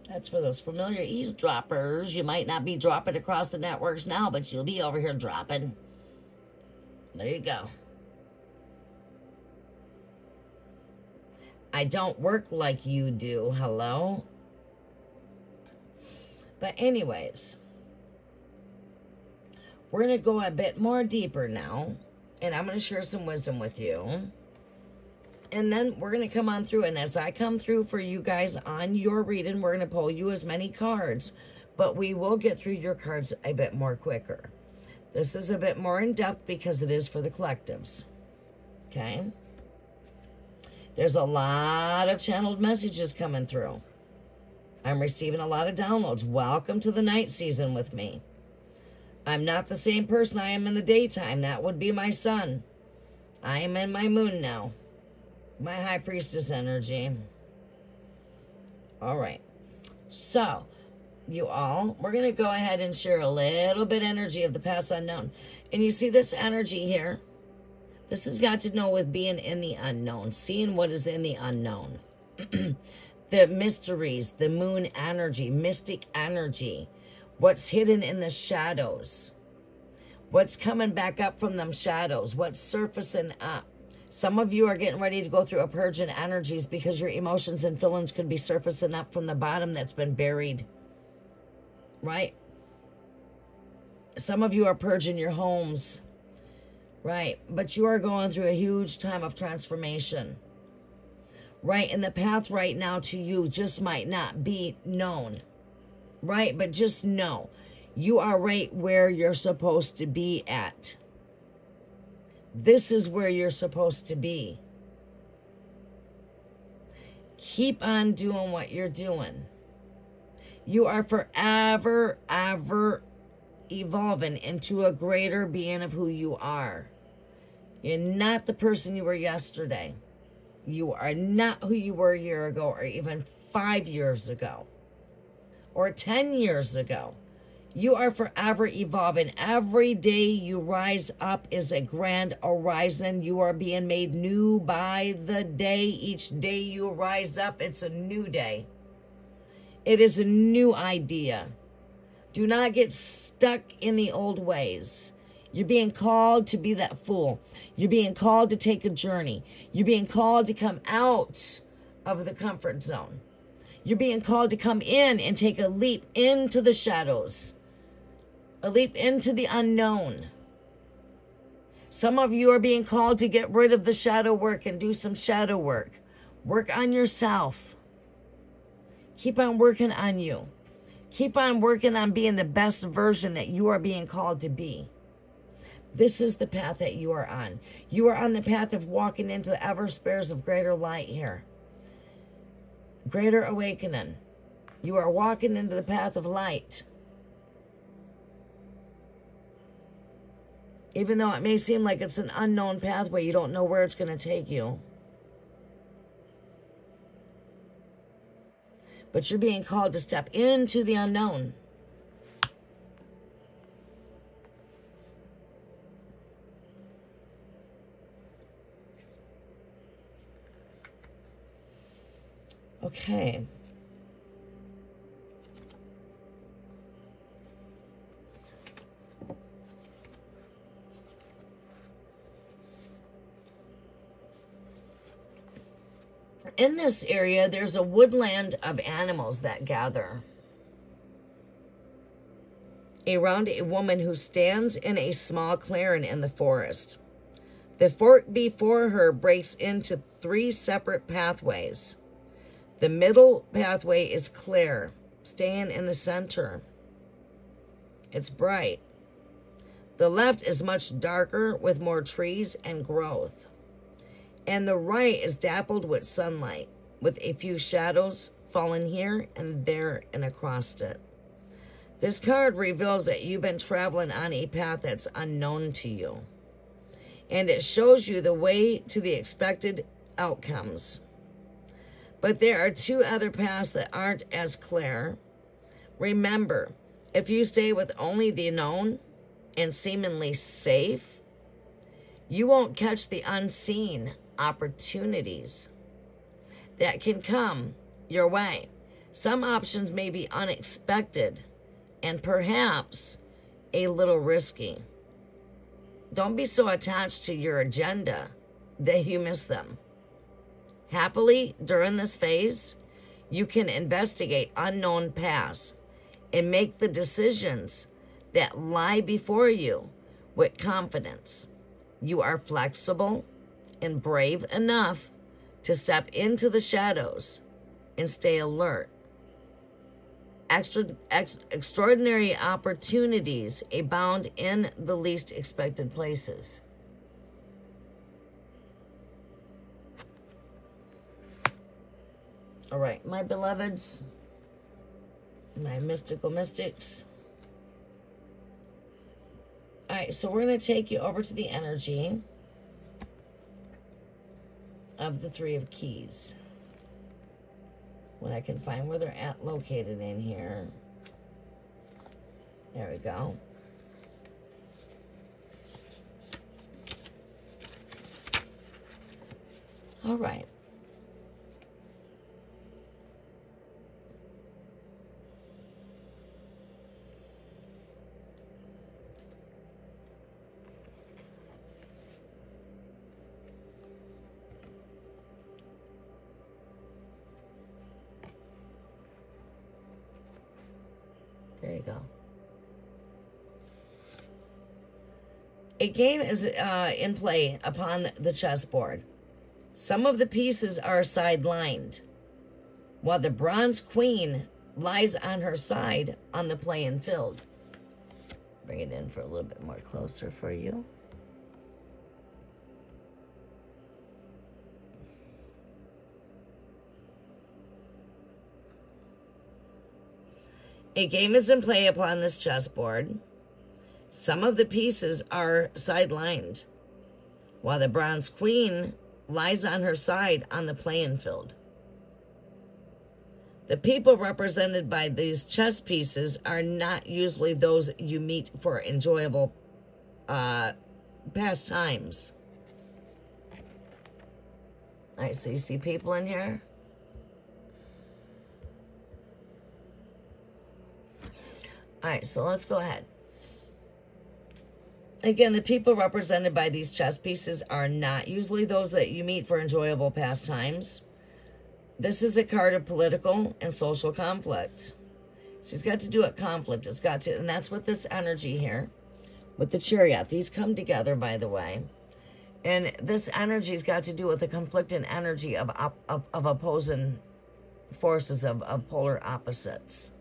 A: That's for those familiar eavesdroppers. You might not be dropping across the networks now, but you'll be over here dropping. There you go. I don't work like you do. Hello? But anyways, we're going to go a bit more deeper now. And I'm going to share some wisdom with you. And then we're going to come on through. And as I come through for you guys on your reading, we're going to pull you as many cards. But we will get through your cards a bit more quicker. This is a bit more in depth because it is for the collectives. Okay? There's a lot of channeled messages coming through. I'm receiving a lot of downloads. Welcome to the night season with me. I'm not the same person I am in the daytime. That would be my sun. I am in my moon now. My high priestess energy. All right. So, you all, we're going to go ahead and share a little bit energy of the past unknown. And you see this energy here? This has got to know with being in the unknown, seeing what is in the unknown. The mysteries, the moon energy, mystic energy, what's hidden in the shadows, what's coming back up from them shadows, what's surfacing up. Some of you are getting ready to go through a purge in energies because your emotions and feelings could be surfacing up from the bottom that's been buried. Right? Some of you are purging your homes. Right? But you are going through a huge time of transformation. Right? And the path right now to you just might not be known. Right? But just know, you are right where you're supposed to be at. This is where you're supposed to be. Keep on doing what you're doing. You are forever, ever evolving into a greater being of who you are. You're not the person you were yesterday. You are not who you were a year ago, or even 5 years ago, or 10 years ago. You are forever evolving. Every day you rise up is a grand horizon. You are being made new by the day. Each day you rise up, it's a new day. It is a new idea. Do not get stuck in the old ways. You're being called to be that fool. You're being called to take a journey. You're being called to come out of the comfort zone. You're being called to come in and take a leap into the shadows. A leap into the unknown. Some of you are being called to get rid of the shadow work and do some shadow work. Work on yourself. Keep on working on you. Keep on working on being the best version that you are being called to be. This is the path that you are on. You are on the path of walking into the ever spares of greater light here. Greater awakening. You are walking into the path of light. Even though it may seem like it's an unknown pathway, you don't know where it's going to take you. But you're being called to step into the unknown. Okay. In this area, there's a woodland of animals that gather around a woman who stands in a small clearing in the forest. The fork before her breaks into 3 separate pathways. The middle pathway is clear, staying in the center. It's bright. The left is much darker with more trees and growth. And the right is dappled with sunlight, with a few shadows falling here and there and across it. This card reveals that you've been traveling on a path that's unknown to you. And it shows you the way to the expected outcomes. But there are 2 other paths that aren't as clear. Remember, if you stay with only the known and seemingly safe, you won't catch the unseen opportunities that can come your way. Some options may be unexpected and perhaps a little risky. Don't be so attached to your agenda that you miss them. Happily, during this phase, you can investigate unknown paths and make the decisions that lie before you with confidence. You are flexible and brave enough to step into the shadows and stay alert. Extraordinary opportunities abound in the least expected places. All right, my beloveds, my mystical mystics. All right, so we're going to take you over to the energy of the 3 of Keys. When I can find where they're at located in here. There we go. All right. There you go. A game is in play upon the chessboard. Some of the pieces are sidelined, while the bronze queen lies on her side on the playing field. Bring it in for a little bit more closer for you. A game is in play upon this chessboard. Some of the pieces are sidelined, while the bronze queen lies on her side on the playing field. The people represented by these chess pieces are not usually those you meet for enjoyable pastimes. All right, so you see people in here? All right, so let's go ahead. Again, the people represented by these chess pieces are not usually those that you meet for enjoyable pastimes. This is a card of political and social conflict. She's got to do it conflict. It's got to, and that's with this energy here, with the Chariot. These come together, by the way. And this energy's got to do with the conflicting energy of opposing forces, of polar opposites.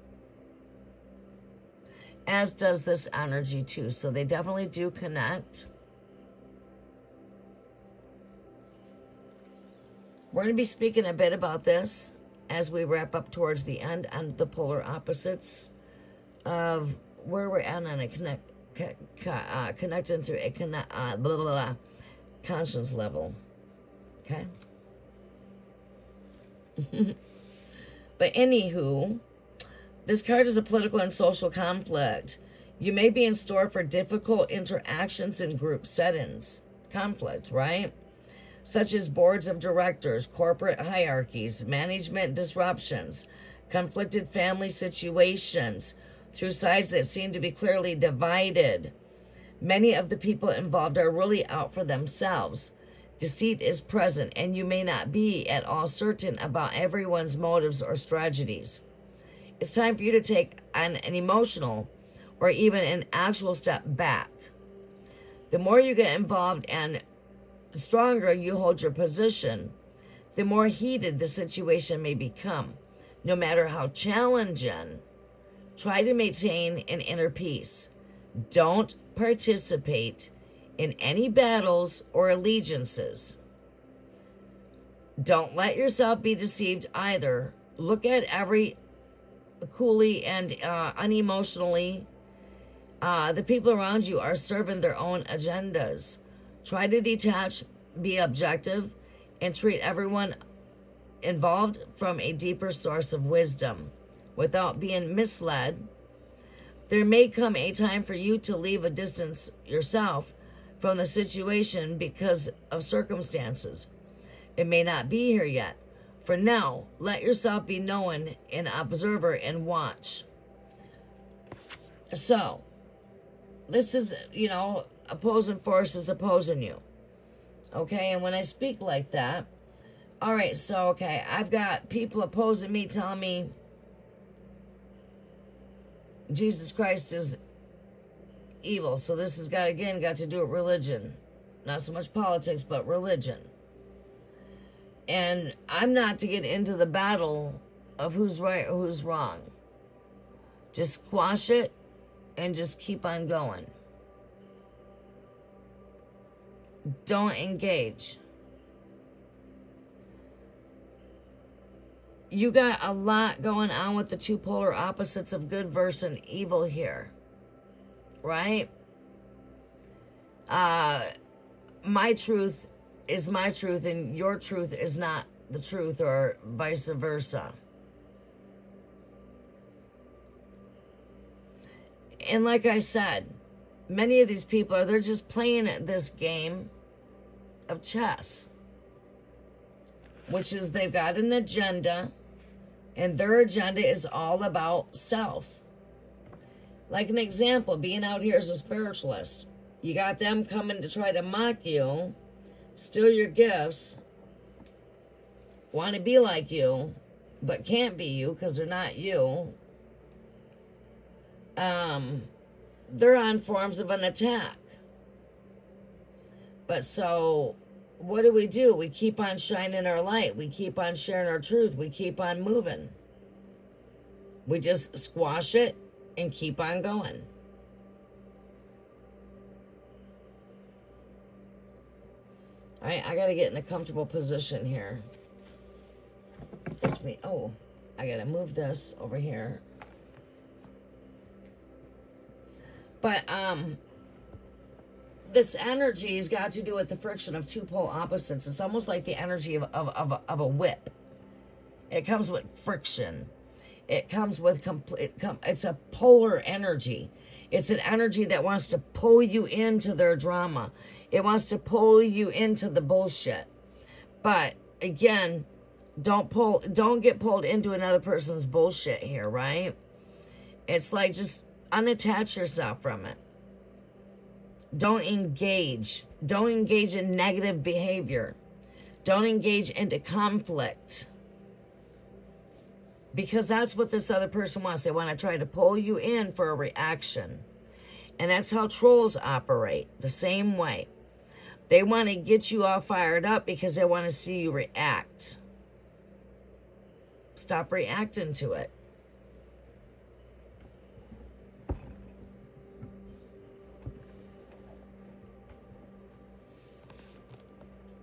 A: As does this energy too. So they definitely do connect. We're going to be speaking a bit about this as we wrap up towards the end on the polar opposites of where we're at on a connecting through a blah, blah, blah, conscience level. Okay? But anywho, this card is a political and social conflict. You may be in store for difficult interactions in group settings. Conflict, right? Such as boards of directors, corporate hierarchies, management disruptions, conflicted family situations, through sides that seem to be clearly divided. Many of the people involved are really out for themselves. Deceit is present, and you may not be at all certain about everyone's motives or strategies. It's time for you to take an emotional or even an actual step back. The more you get involved and stronger you hold your position, the more heated the situation may become. No matter how challenging, try to maintain an inner peace. Don't participate in any battles or allegiances. Don't let yourself be deceived either. Look at every coolly and unemotionally. The people around you are serving their own agendas. Try to detach, be objective, and treat everyone involved from a deeper source of wisdom without being misled. There may come a time for you to leave a distance yourself from the situation because of circumstances. It may not be here yet. For now, let yourself be known an observer and watch. So, this is, opposing forces opposing you. Okay, and when I speak like that, all right, so, okay, I've got people opposing me telling me Jesus Christ is evil. So this has got to do with religion. Not so much politics, but religion. And I'm not to get into the battle of who's right or who's wrong. Just squash it and just keep on going. Don't engage. You got a lot going on with the two polar opposites of good versus evil here. Right? My truth is my truth and your truth is not the truth, or vice versa. And like I said, many of these people they're just playing at this game of chess, which is they've got an agenda, and their agenda is all about self. Like an example, being out here as a spiritualist, you got them coming to try to mock you, steal your gifts, want to be like you, but can't be you because they're not you. They're on forms of an attack. But so, what do? We keep on shining our light. We keep on sharing our truth. We keep on moving. We just squash it and keep on going. All right, I got to get in a comfortable position here. I got to move this over here. But this energy has got to do with the friction of two pole opposites. It's almost like the energy of a whip. It comes with friction. It comes with it's a polar energy. It's an energy that wants to pull you into their drama. It wants to pull you into the bullshit. But again, don't get pulled into another person's bullshit here, right? It's like just unattach yourself from it. Don't engage. Don't engage in negative behavior. Don't engage into conflict. Because that's what this other person wants. They want to try to pull you in for a reaction. And that's how trolls operate, the same way. They want to get you all fired up because they want to see you react. Stop reacting to it.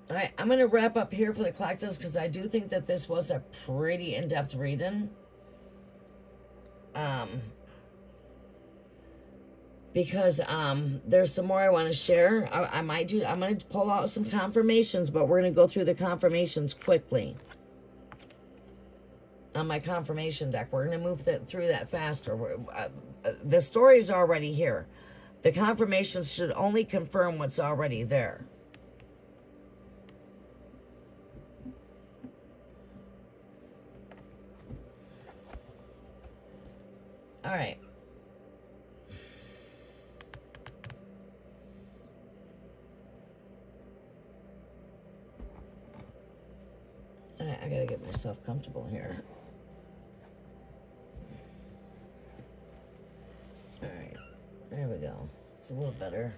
A: All right, I'm going to wrap up here for the collectors because I do think that this was a pretty in-depth reading. Because there's some more I want to share. I'm going to pull out some confirmations, but we're going to go through the confirmations quickly. On my confirmation deck, we're going to move through that faster. The story's already here. The confirmations should only confirm what's already there. All right. I gotta get myself comfortable here. All right, there we go. It's a little better.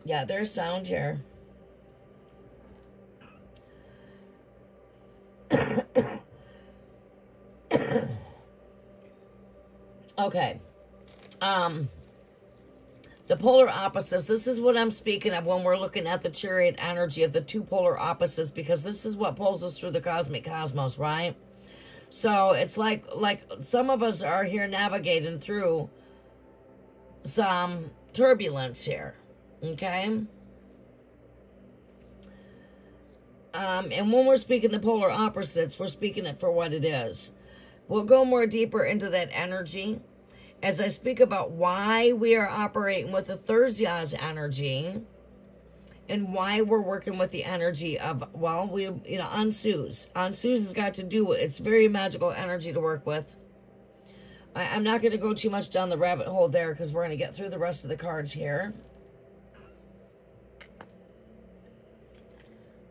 A: Yeah, there's sound here. Okay. The polar opposites, this is what I'm speaking of when we're looking at the chariot energy of the two polar opposites, because this is what pulls us through the cosmic cosmos, right? So it's like some of us are here navigating through some turbulence here, okay? And when we're speaking the polar opposites, we're speaking it for what it is. We'll go more deeper into that energy as I speak about why we are operating with the Thursday's energy and why we're working with the energy of, well, Ansu's. Ansu's has got to do it. It's very magical energy to work with. I'm not going to go too much down the rabbit hole there because we're going to get through the rest of the cards here.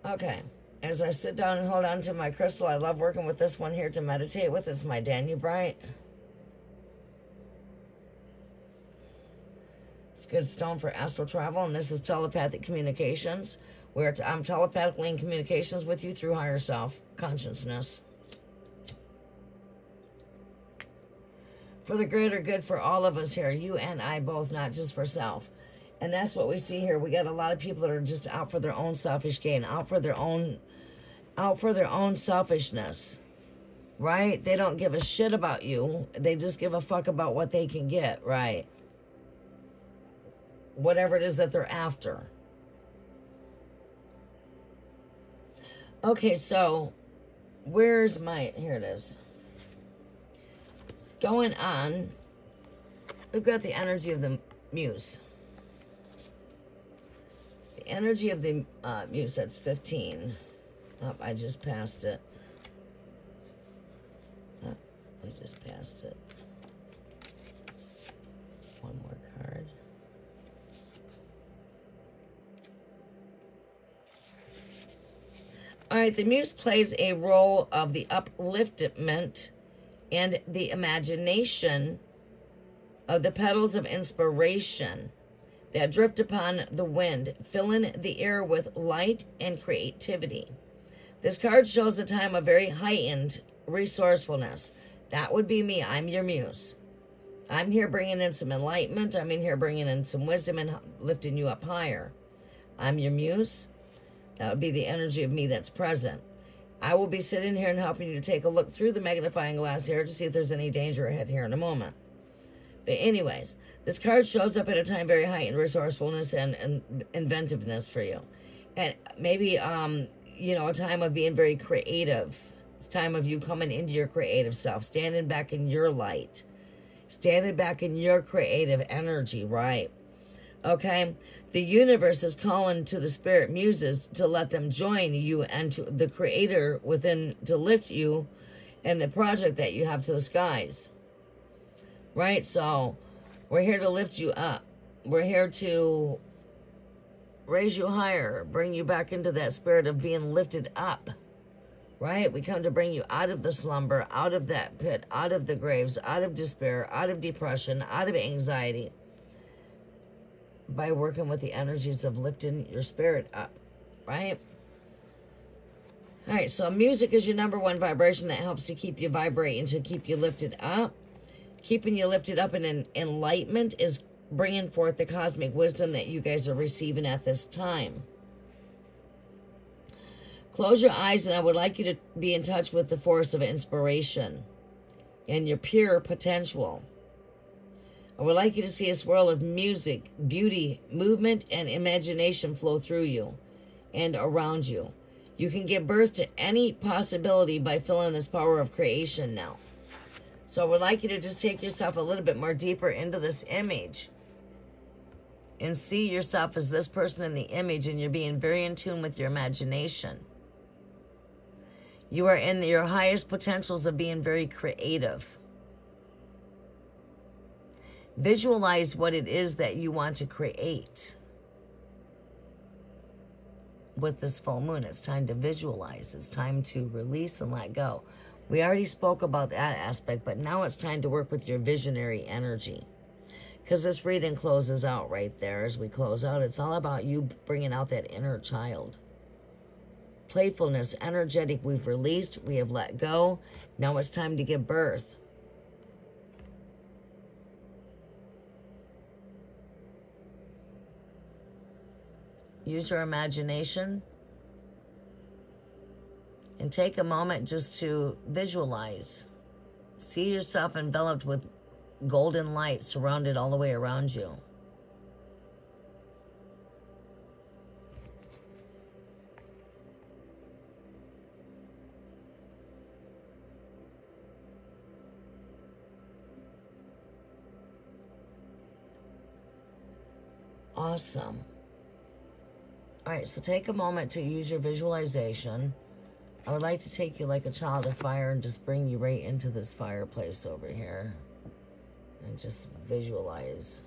A: Okay. As I sit down and hold on to my crystal, I love working with this one here to meditate with. It's my Danubite. It's a good stone for astral travel, and this is telepathic communications, where I'm telepathically in communications with you through higher self consciousness. For the greater good for all of us here, you and I both, not just for self. And that's what we see here. We got a lot of people that are just out for their own selfish gain, out for their own selfishness, right? They don't give a shit about you. They just give a fuck about what they can get, right? Whatever it is that they're after. Okay, so where's my, here it is. Going on, we've got the energy of the muse. The energy of the muse, that's 15. Oh, I just passed it. Oh, I just passed it. One more card. All right, the muse plays a role of the upliftment and the imagination of the petals of inspiration that drift upon the wind, filling the air with light and creativity. This card shows a time of very heightened resourcefulness. That would be me. I'm your muse. I'm here bringing in some enlightenment. I'm in here bringing in some wisdom and lifting you up higher. I'm your muse. That would be the energy of me that's present. I will be sitting here and helping you to take a look through the magnifying glass here to see if there's any danger ahead here in a moment. But anyways, this card shows up at a time very heightened resourcefulness and inventiveness for you. And maybe, a time of being very creative. It's time of you coming into your creative self, standing back in your light, standing back in your creative energy, right? Okay? The universe is calling to the spirit muses to let them join you and to the creator within to lift you and the project that you have to the skies. Right? So, we're here to lift you up. We're here to raise you higher, bring you back into that spirit of being lifted up. Right? We come to bring you out of the slumber, out of that pit, out of the graves, out of despair, out of depression, out of anxiety, by working with the energies of lifting your spirit up, right? All right, so music is your number one vibration that helps to keep you vibrating, to keep you lifted up. Keeping you lifted up in enlightenment is bringing forth the cosmic wisdom that you guys are receiving at this time. Close your eyes, and I would like you to be in touch with the force of inspiration and your pure potential. I would like you to see a swirl of music, beauty, movement, and imagination flow through you and around you. You can give birth to any possibility by feeling this power of creation now. So I would like you to just take yourself a little bit more deeper into this image and see yourself as this person in the image, and you're being very in tune with your imagination. You are in your highest potentials of being very creative. Visualize what it is that you want to create. With this full moon, it's time to visualize. It's time to release and let go. We already spoke about that aspect, but now it's time to work with your visionary energy. Because this reading closes out right there. As we close out, it's all about you bringing out that inner child. Playfulness, energetic, we've released, we have let go. Now it's time to give birth. Use your imagination and take a moment just to visualize. See yourself enveloped with golden light surrounded all the way around you. Awesome. All right, so take a moment to use your visualization. I would like to take you like a child of fire and just bring you right into this fireplace over here. And just visualize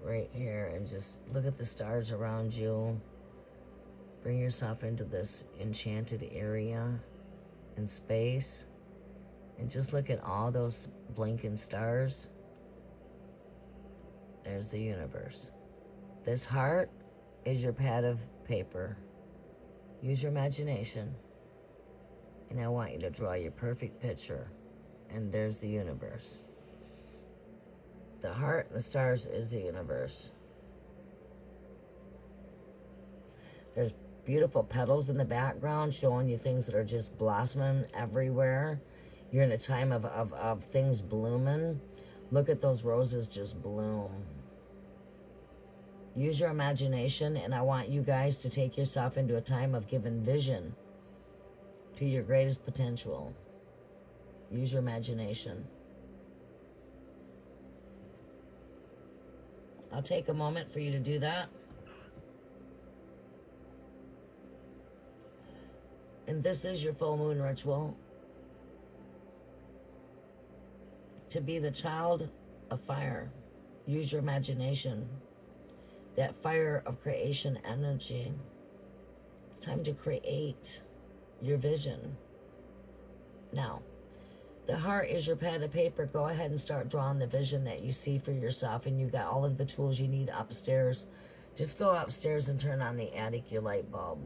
A: right here and just look at the stars around you. Bring yourself into this enchanted area in space. And just look at all those blinking stars. There's the universe. This heart is your pad of paper. Use your imagination. And I want you to draw your perfect picture. And there's the universe. The heart and the stars is the universe. There's beautiful petals in the background showing you things that are just blossoming everywhere. You're in a time of things blooming. Look at those roses just bloom. Use your imagination, and I want you guys to take yourself into a time of giving vision to your greatest potential. Use your imagination. I'll take a moment for you to do that. And this is your full moon ritual. To be the child of fire. Use your imagination. That fire of creation energy. It's time to create your vision. Now, the heart is your pad of paper. Go ahead and start drawing the vision that you see for yourself, and you got all of the tools you need upstairs. Just go upstairs and turn on the attic, your light bulb.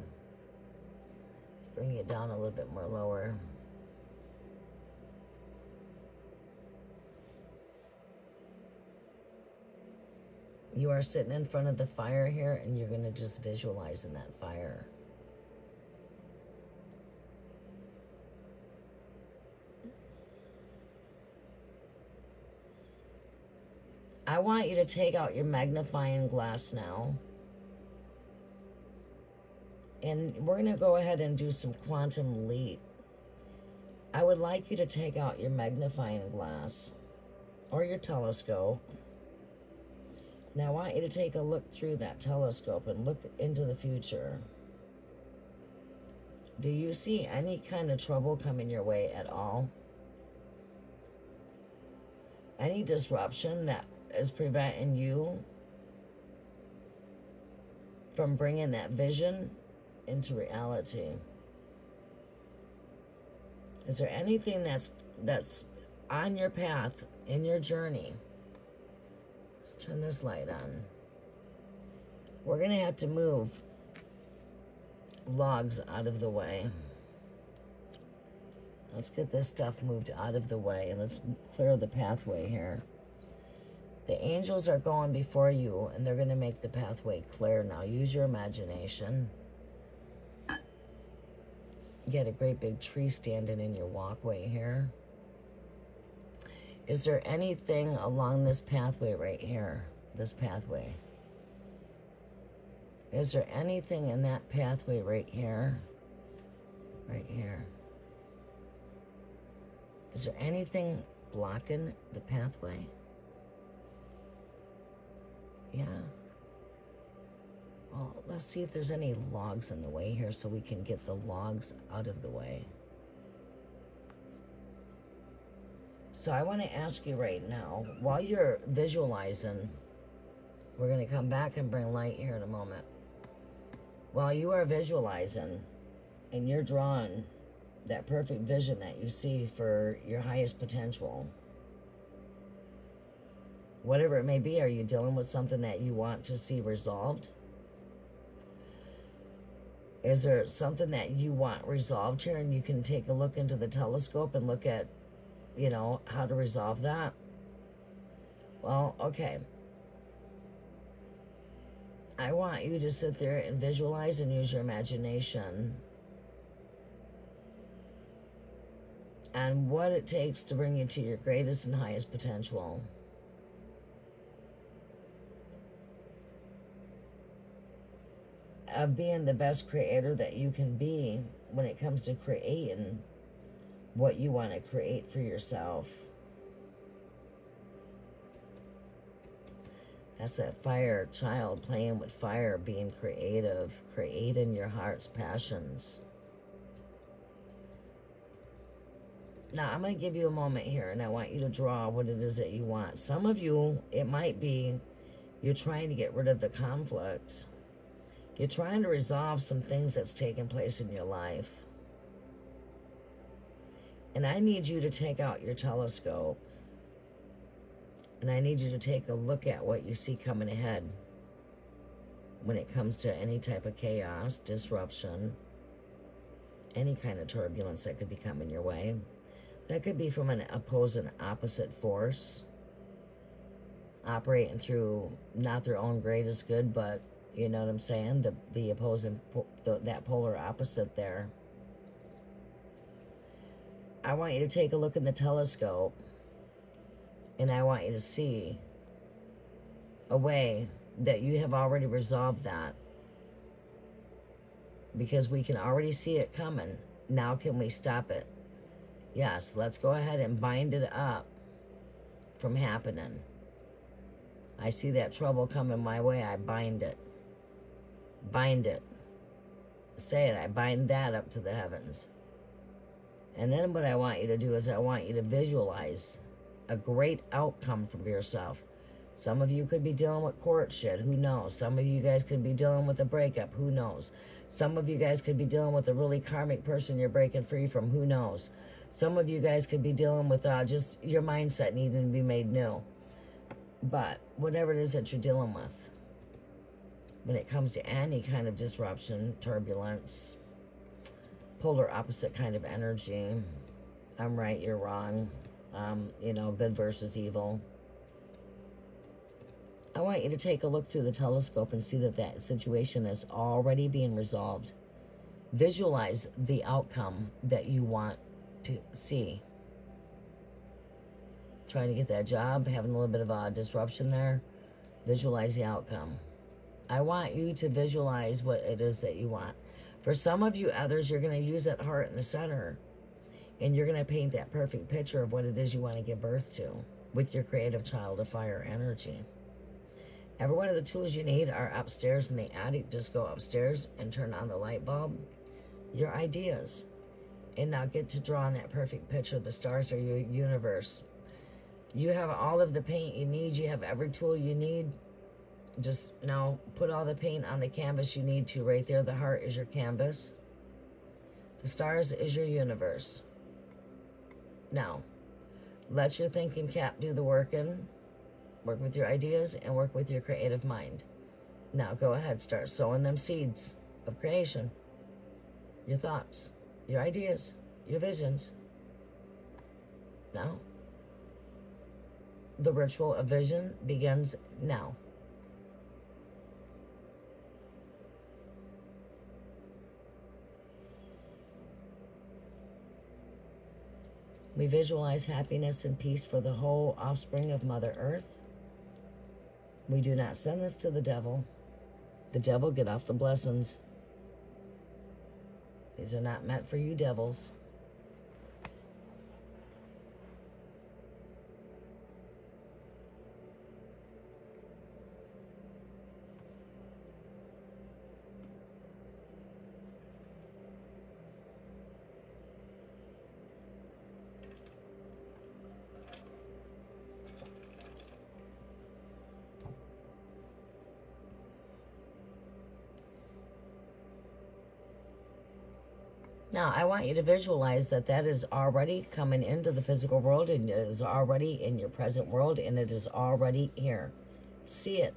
A: Let's bring it down a little bit more lower. You are sitting in front of the fire here, and you're going to just visualize in that fire. I want you to take out your magnifying glass now. And we're going to go ahead and do some quantum leap. I would like you to take out your magnifying glass or your telescope. Now I want you to take a look through that telescope and look into the future. Do you see any kind of trouble coming your way at all? Any disruption that is preventing you from bringing that vision into reality? Is there anything that's on your path, in your journey? Let's turn this light on. We're going to have to move logs out of the way. Let's get this stuff moved out of the way, and let's clear the pathway here. The angels are going before you, and they're going to make the pathway clear now. Use your imagination. You got a great big tree standing in your walkway here. Is there anything along this pathway right here? This pathway. Is there anything in that pathway right here? Right here. Is there anything blocking the pathway? Yeah. Well, let's see if there's any logs in the way here so we can get the logs out of the way. So I want to ask you right now, while you're visualizing, we're going to come back and bring light here in a moment. While you are visualizing and you're drawing that perfect vision that you see for your highest potential, Whatever it may be, are you dealing with something that you want to see resolved? Is there something that you want resolved here, and you can take a look into the telescope and look at, how to resolve that? Well, okay. I want you to sit there and visualize and use your imagination and what it takes to bring you to your greatest and highest potential. Of being the best creator that you can be when it comes to creating what you want to create for yourself. That's that fire child playing with fire, being creative, creating your heart's passions. Now, I'm going to give you a moment here, and I want you to draw what it is that you want. Some of you, it might be you're trying to get rid of the conflict. You're trying to resolve some things that's taken place in your life. And I need you to take out your telescope. And I need you to take a look at what you see coming ahead when it comes to any type of chaos, disruption, any kind of turbulence that could be coming your way. That could be from an opposing opposite force, operating through not their own greatest good, but you know what I'm saying? The opposing, that polar opposite there. I want you to take a look in the telescope, and I want you to see a way that you have already resolved that. Because we can already see it coming. Now can we stop it? Yes, let's go ahead and bind it up from happening. I see that trouble coming my way, I bind it. Bind it. Say it, I bind that up to the heavens. And then what I want you to do is I want you to visualize a great outcome for yourself. Some of you could be dealing with court shit, who knows? Some of you guys could be dealing with a breakup, who knows? Some of you guys could be dealing with a really karmic person you're breaking free from, who knows? Some of you guys could be dealing with just your mindset needing to be made new. But whatever it is that you're dealing with, when it comes to any kind of disruption, turbulence, polar opposite kind of energy, I'm right, you're wrong, good versus evil. I want you to take a look through the telescope and see that situation is already being resolved. Visualize the outcome that you want to see. Trying to get that job, having a little bit of a disruption there. Visualize the outcome. I want you to visualize what it is that you want. For some of you others, you're going to use that heart in the center, and you're going to paint that perfect picture of what it is you want to give birth to with your creative child of fire energy. Every one of the tools you need are upstairs in the attic. Just go upstairs and turn on the light bulb. Your ideas. And now get to draw on that perfect picture. The stars are your universe. You have all of the paint you need. You have every tool you need. Just now put all the paint on the canvas you need to. Right there, the heart is your canvas. The stars is your universe. Now, let your thinking cap do the working. Work with your ideas and work with your creative mind. Now go ahead, start sowing them seeds of creation. Your thoughts, your ideas, your visions. Now, the ritual of vision begins now. We visualize happiness and peace for the whole offspring of Mother Earth. We do not send this to the devil. The devil, get off the blessings. These are not meant for you devils. Now, I want you to visualize that that is already coming into the physical world, and it is already in your present world, and it is already here. See it.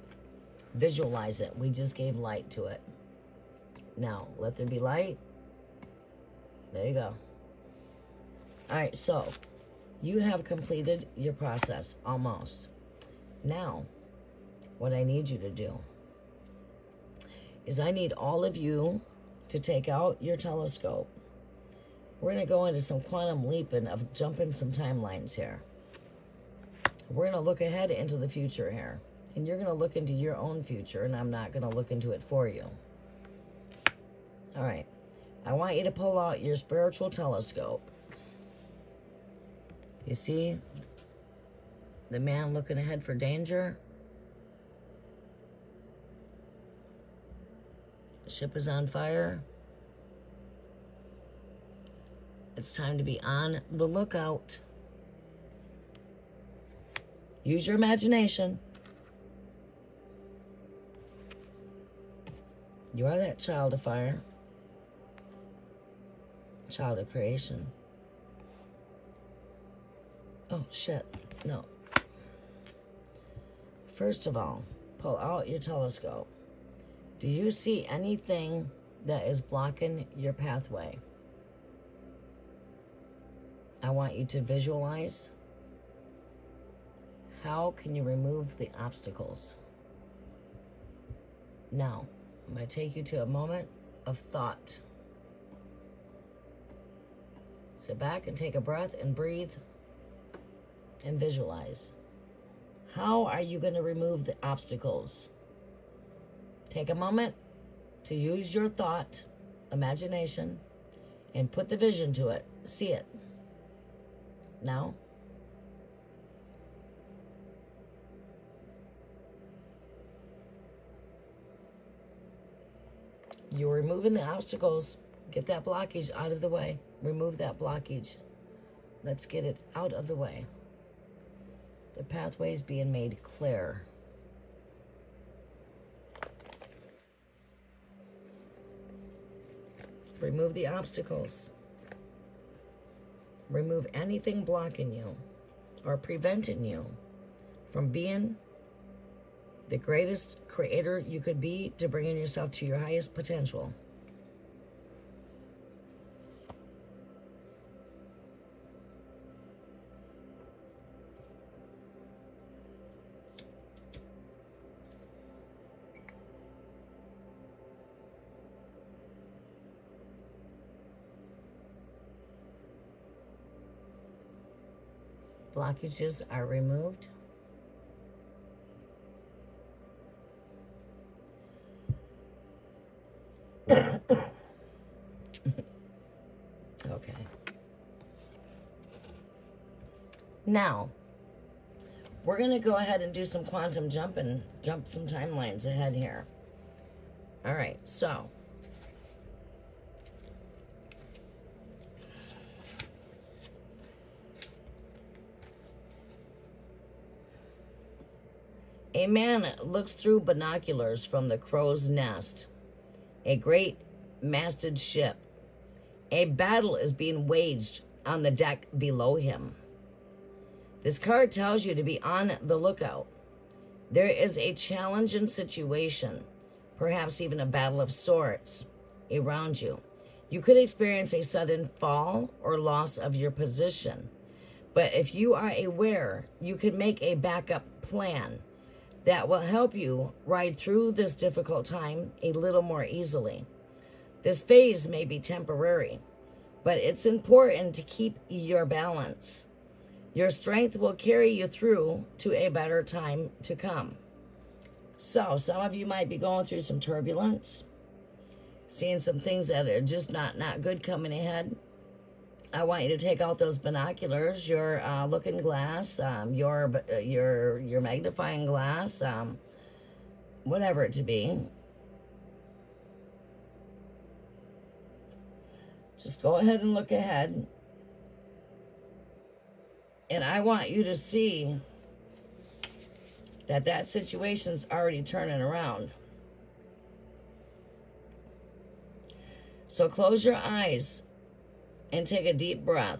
A: Visualize it. We just gave light to it. Now, let there be light. There you go. All right, so you have completed your process, almost. Now, what I need you to do is I need all of you to take out your telescope. We're going to go into some quantum leaping of jumping some timelines here. We're going to look ahead into the future here. And you're going to look into your own future, and I'm not going to look into it for you. All right. I want you to pull out your spiritual telescope. You see the man looking ahead for danger? The ship is on fire. It's time to be on the lookout. Use your imagination. You are that child of fire. Child of creation. Oh, shit. No. First of all, pull out your telescope. Do you see anything that is blocking your pathway? I want you to visualize. How can you remove the obstacles? Now, I'm going to take you to a moment of thought. Sit back and take a breath and breathe and visualize. How are you going to remove the obstacles? Take a moment to use your thought, imagination, and put the vision to it. See it. Now, you're removing the obstacles. Get that blockage out of the way. Remove that blockage. Let's get it out of the way. The pathway is being made clear. Remove the obstacles. Remove anything blocking you or preventing you from being the greatest creator you could be, to bringing yourself to your highest potential. Blockages are removed. Okay. Now, we're going to go ahead and do some quantum jumping, jump some timelines ahead here. All right, so a man looks through binoculars from the crow's nest. A great masted ship. A battle is being waged on the deck below him. This card tells you to be on the lookout. There is a challenging situation, perhaps even a battle of sorts, around you. You could experience a sudden fall or loss of your position. But if you are aware, you can make a backup plan that will help you ride through this difficult time a little more easily. This phase may be temporary, but it's important to keep your balance. Your strength will carry you through to a better time to come. So, some of you might be going through some turbulence, seeing some things that are just not good coming ahead. I want you to take out those binoculars, your looking glass, your magnifying glass, whatever it to be. Just go ahead and look ahead. And I want you to see that that situation's already turning around. So close your eyes and take a deep breath.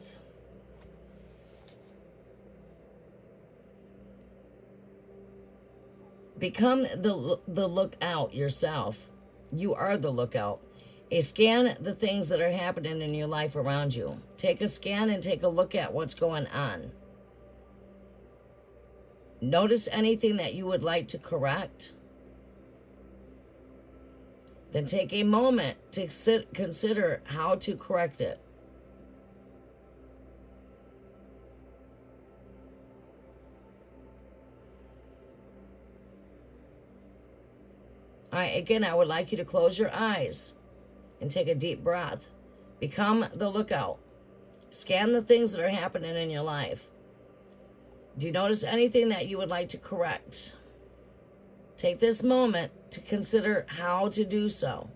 A: Become the lookout yourself. You are the lookout. Scan the things that are happening in your life around you. Take a scan and take a look at what's going on. Notice anything that you would like to correct. Then take a moment to consider how to correct it. All right, again, I would like you to close your eyes and take a deep breath. Become the lookout. Scan the things that are happening in your life. Do you notice anything that you would like to correct? Take this moment to consider how to do so.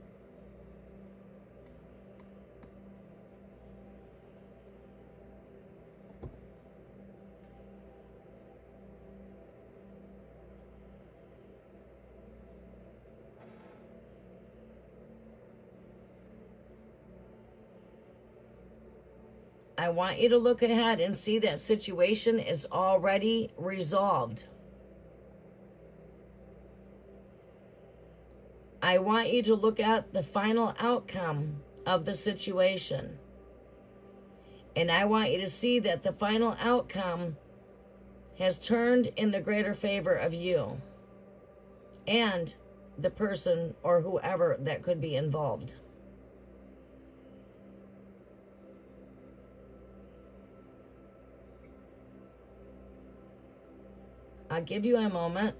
A: I want you to look ahead and see that situation is already resolved. I want you to look at the final outcome of the situation. And I want you to see that the final outcome has turned in the greater favor of you and the person or whoever that could be involved. I'll give you a moment.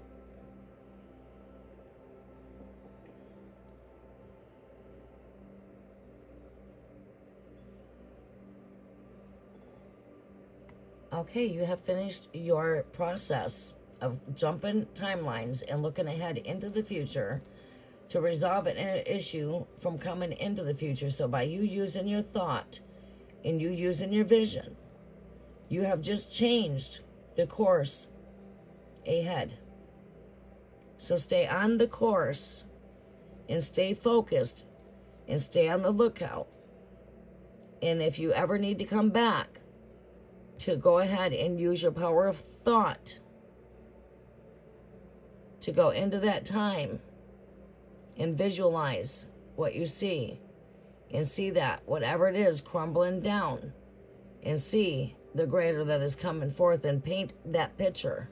A: Okay, you have finished your process of jumping timelines and looking ahead into the future to resolve an issue from coming into the future. So by you using your thought and you using your vision, you have just changed the course ahead. So stay on the course and stay focused and stay on the lookout. And if you ever need to come back, to go ahead and use your power of thought to go into that time and visualize what you see and see that whatever it is crumbling down and see the greater that is coming forth and paint that picture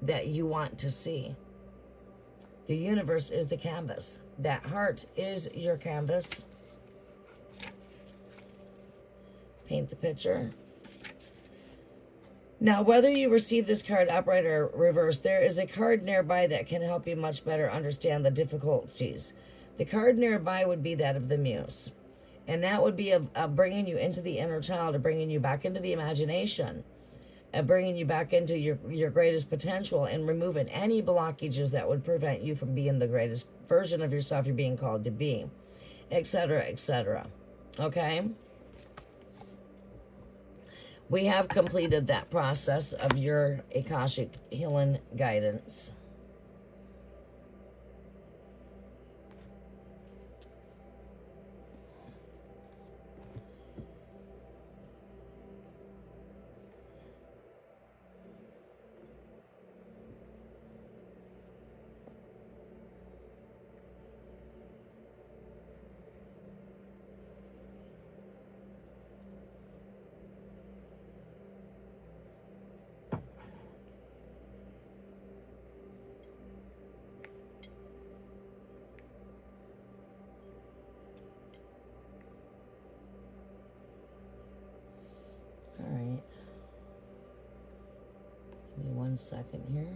A: that you want to see. The universe is the canvas. That heart is your canvas. Paint the picture. Now, whether you receive this card upright or reversed, there is a card nearby that can help you much better understand the difficulties. The card nearby would be that of the Muse. And that would be of bringing you into the inner child, of bringing you back into the imagination, of bringing you back into your greatest potential and removing any blockages that would prevent you from being the greatest version of yourself you're being called to be, etc., etc. Okay? We have completed that process of your Akashic healing guidance. All right. Give me 1 second here.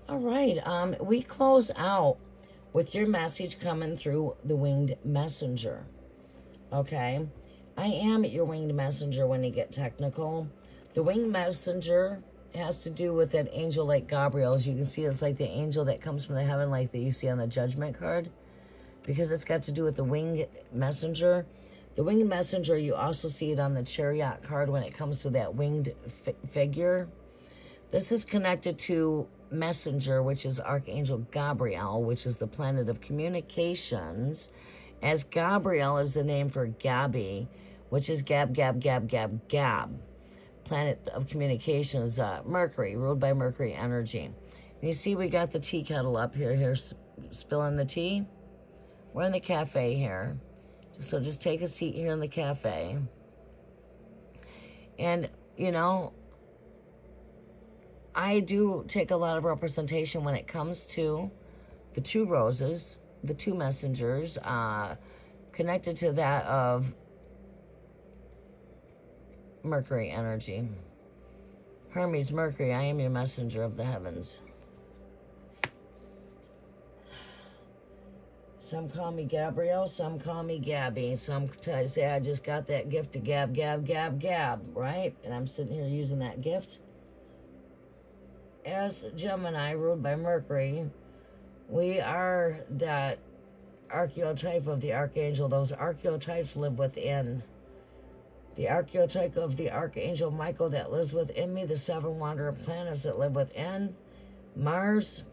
A: All right. We close out with your message coming through the winged messenger. Okay. I am your winged messenger when you get technical. The winged messenger has to do with an angel like Gabriel. As you can see, it's like the angel that comes from the heaven, like that you see on the judgment card, because it's got to do with the winged messenger. The winged messenger, you also see it on the chariot card when it comes to that winged figure. This is connected to messenger, which is Archangel Gabriel, which is the planet of communications, as Gabriel is the name for Gabby, which is Gab, Gab, Gab, Gab, Gab. Planet of communications, Mercury, ruled by Mercury energy. And you see we got the tea kettle up here. Here's spilling the tea. We're in the cafe here. So just take a seat here in the cafe. And, you know, I do take a lot of representation when it comes to the two roses, the two messengers, connected to that of Mercury energy. Hermes, Mercury, I am your messenger of the heavens. Some call me Gabrielle, some call me Gabby. Some say I just got that gift to Gab, Gab, Gab, Gab, right? And I'm sitting here using that gift. As Gemini, ruled by Mercury, we are that archetype of the archangel. Those archetypes live within. The archetype of the archangel Michael that lives within me, the seven wandering planets that live within. Mars,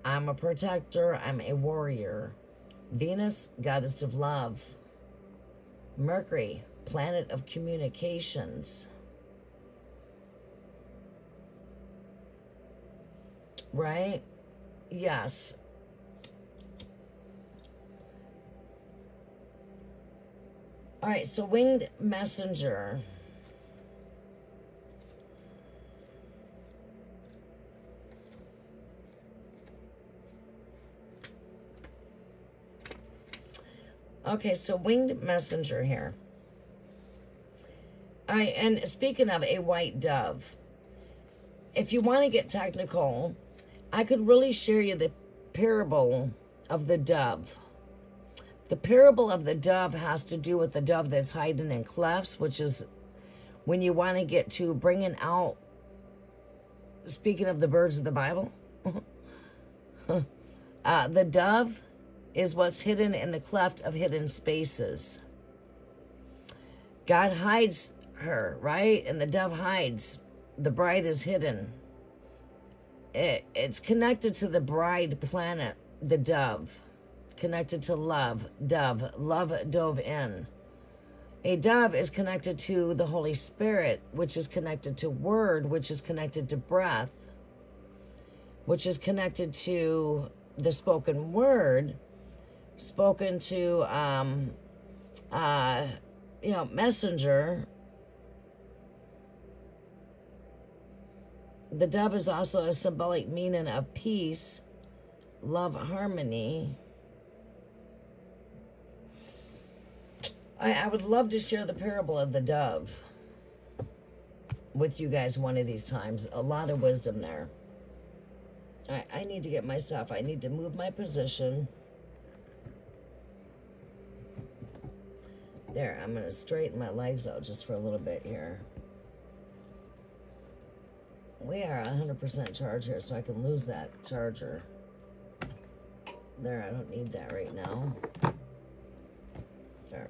A: I'm a protector, I'm a warrior. Venus, goddess of love. Mercury, planet of communications. Right? Yes. All right, so winged messenger. Okay, so winged messenger here. All right, and speaking of a white dove, if you want to get technical, I could really share you the parable of the dove. The parable of the dove has to do with the dove that's hiding in clefts, which is when you want to get to bringing out, speaking of the birds of the Bible, the dove is what's hidden in the cleft of hidden spaces. God hides her, right? And the dove hides. The bride is hidden. It's connected to the bride planet, the dove. Connected to love, dove. Love dove in. A dove is connected to the Holy Spirit, which is connected to word, which is connected to breath, which is connected to the spoken word, spoken to, messenger. The dove is also a symbolic meaning of peace, love, harmony. I would love to share the parable of the dove with you guys one of these times. A lot of wisdom there. I need to get my stuff. I need to move my position. There, I'm going to straighten my legs out just for a little bit here. We are 100% charge here, so I can lose that charger. There, I don't need that right now. There.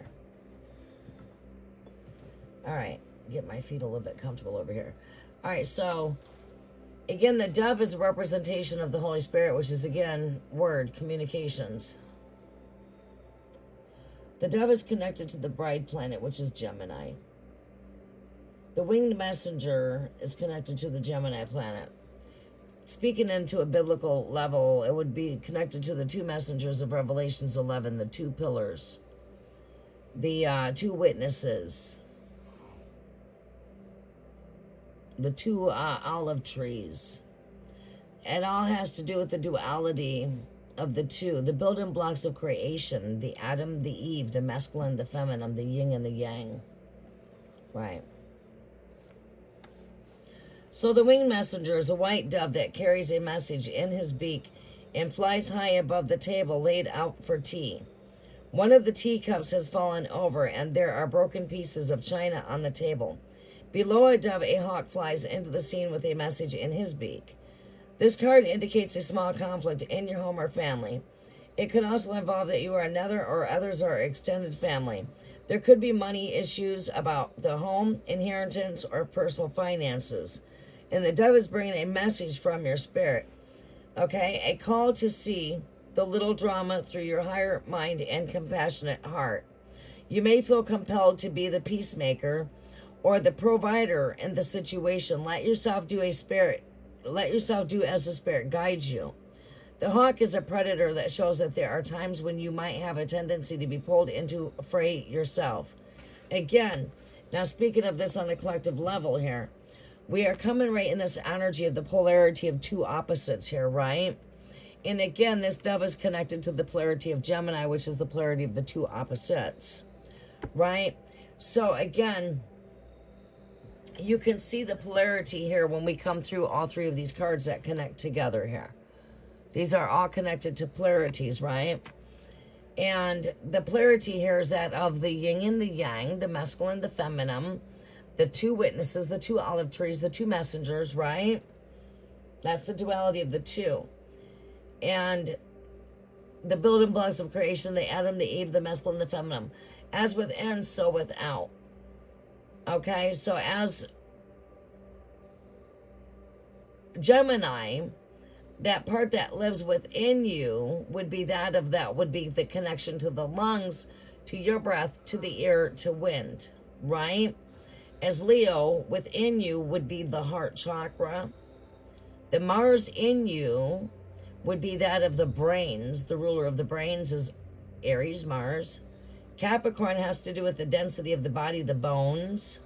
A: All right, get my feet a little bit comfortable over here. All right, so again, the dove is a representation of the Holy Spirit, which is, again, word, communications. The dove is connected to the bride planet, which is Gemini. The winged messenger is connected to the Gemini planet. Speaking into a biblical level, it would be connected to the two messengers of Revelations 11, the two pillars, the two witnesses, the two olive trees. It all has to do with the duality of the two, the building blocks of creation, the Adam, the Eve, the masculine, the feminine, the yin and the yang. Right. So the winged messenger is a white dove that carries a message in his beak and flies high above the table laid out for tea. One of the teacups has fallen over, and there are broken pieces of china on the table. Below a dove, a hawk flies into the scene with a message in his beak. This card indicates a small conflict in your home or family. It could also involve that you are another or others are extended family. There could be money issues about the home, inheritance, or personal finances. And the dove is bringing a message from your spirit. Okay, a call to see the little drama through your higher mind and compassionate heart. You may feel compelled to be the peacemaker or the provider in the situation. Let yourself do as the spirit guides you. The hawk is a predator that shows that there are times when you might have a tendency to be pulled into a fray yourself. Again, now speaking of this on a collective level here, we are coming right in this energy of the polarity of two opposites here, right? And again, this dove is connected to the polarity of Gemini, which is the polarity of the two opposites, right? So again, you can see the polarity here when we come through all three of these cards that connect together here. These are all connected to polarities, right? And the polarity here is that of the yin and the yang, the masculine, the feminine, the two witnesses, the two olive trees, the two messengers, right? That's the duality of the two. And the building blocks of creation, the Adam, the Eve, the masculine, the feminine. As within, so without. Okay, so as Gemini, that part that lives within you would be the connection to the lungs, to your breath, to the ear, to wind, right? As Leo, within you would be the heart chakra. The Mars in you would be that of the brains. The ruler of the brains is Aries, Mars. Capricorn has to do with the density of the body, the bones.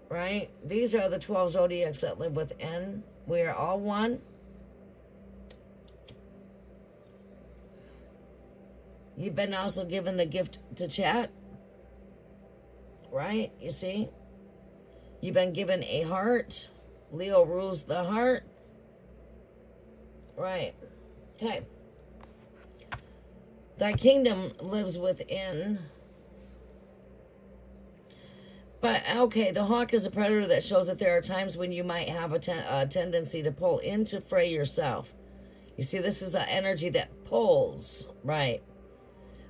A: Right? These are the 12 zodiacs that live within. We are all one. You've been also given the gift to chat. Right? You see? You've been given a heart. Leo rules the heart. Right. Okay. Thy kingdom lives within. But, okay, the hawk is a predator that shows that there are times when you might have a tendency to pull into fray yourself. You see, this is an energy that pulls. Right.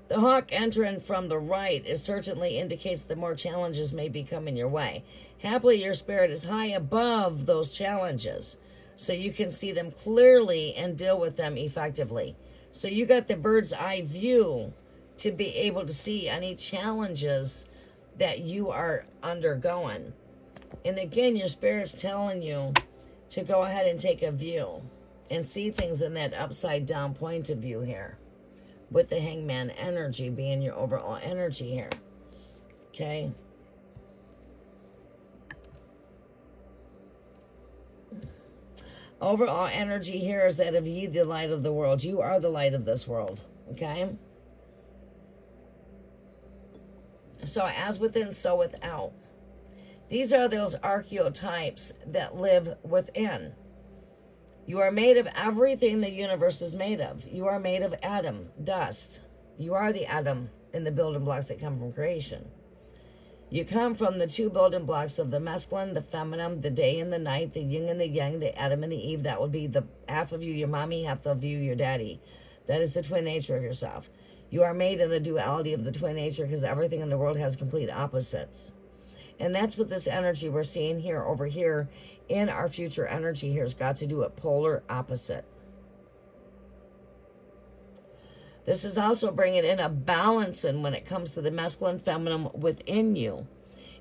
A: The hawk entering from the right certainly indicates that more challenges may be coming your way. Happily, your spirit is high above those challenges, so you can see them clearly and deal with them effectively. So you got the bird's eye view to be able to see any challenges that you are undergoing. And again, your spirit's telling you to go ahead and take a view and see things in that upside down point of view here, with the hangman energy being your overall energy here. Okay. Overall energy here is that of ye, the light of the world. You are the light of this world. Okay. So as within, so without. These are those archetypes that live within. You are made of everything the universe is made of. You are made of atom, dust. You are the atom in the building blocks that come from creation. You come from the two building blocks of the masculine, the feminine, the day and the night, the yin and the yang, the Adam and the Eve. That would be the half of you, your mommy, half of you, your daddy. That is the twin nature of yourself. You are made in the duality of the twin nature because everything in the world has complete opposites. And that's what this energy we're seeing here over here in our future energy here has got to do with polar opposite. This is also bringing in a balance in when it comes to the masculine, feminine within you.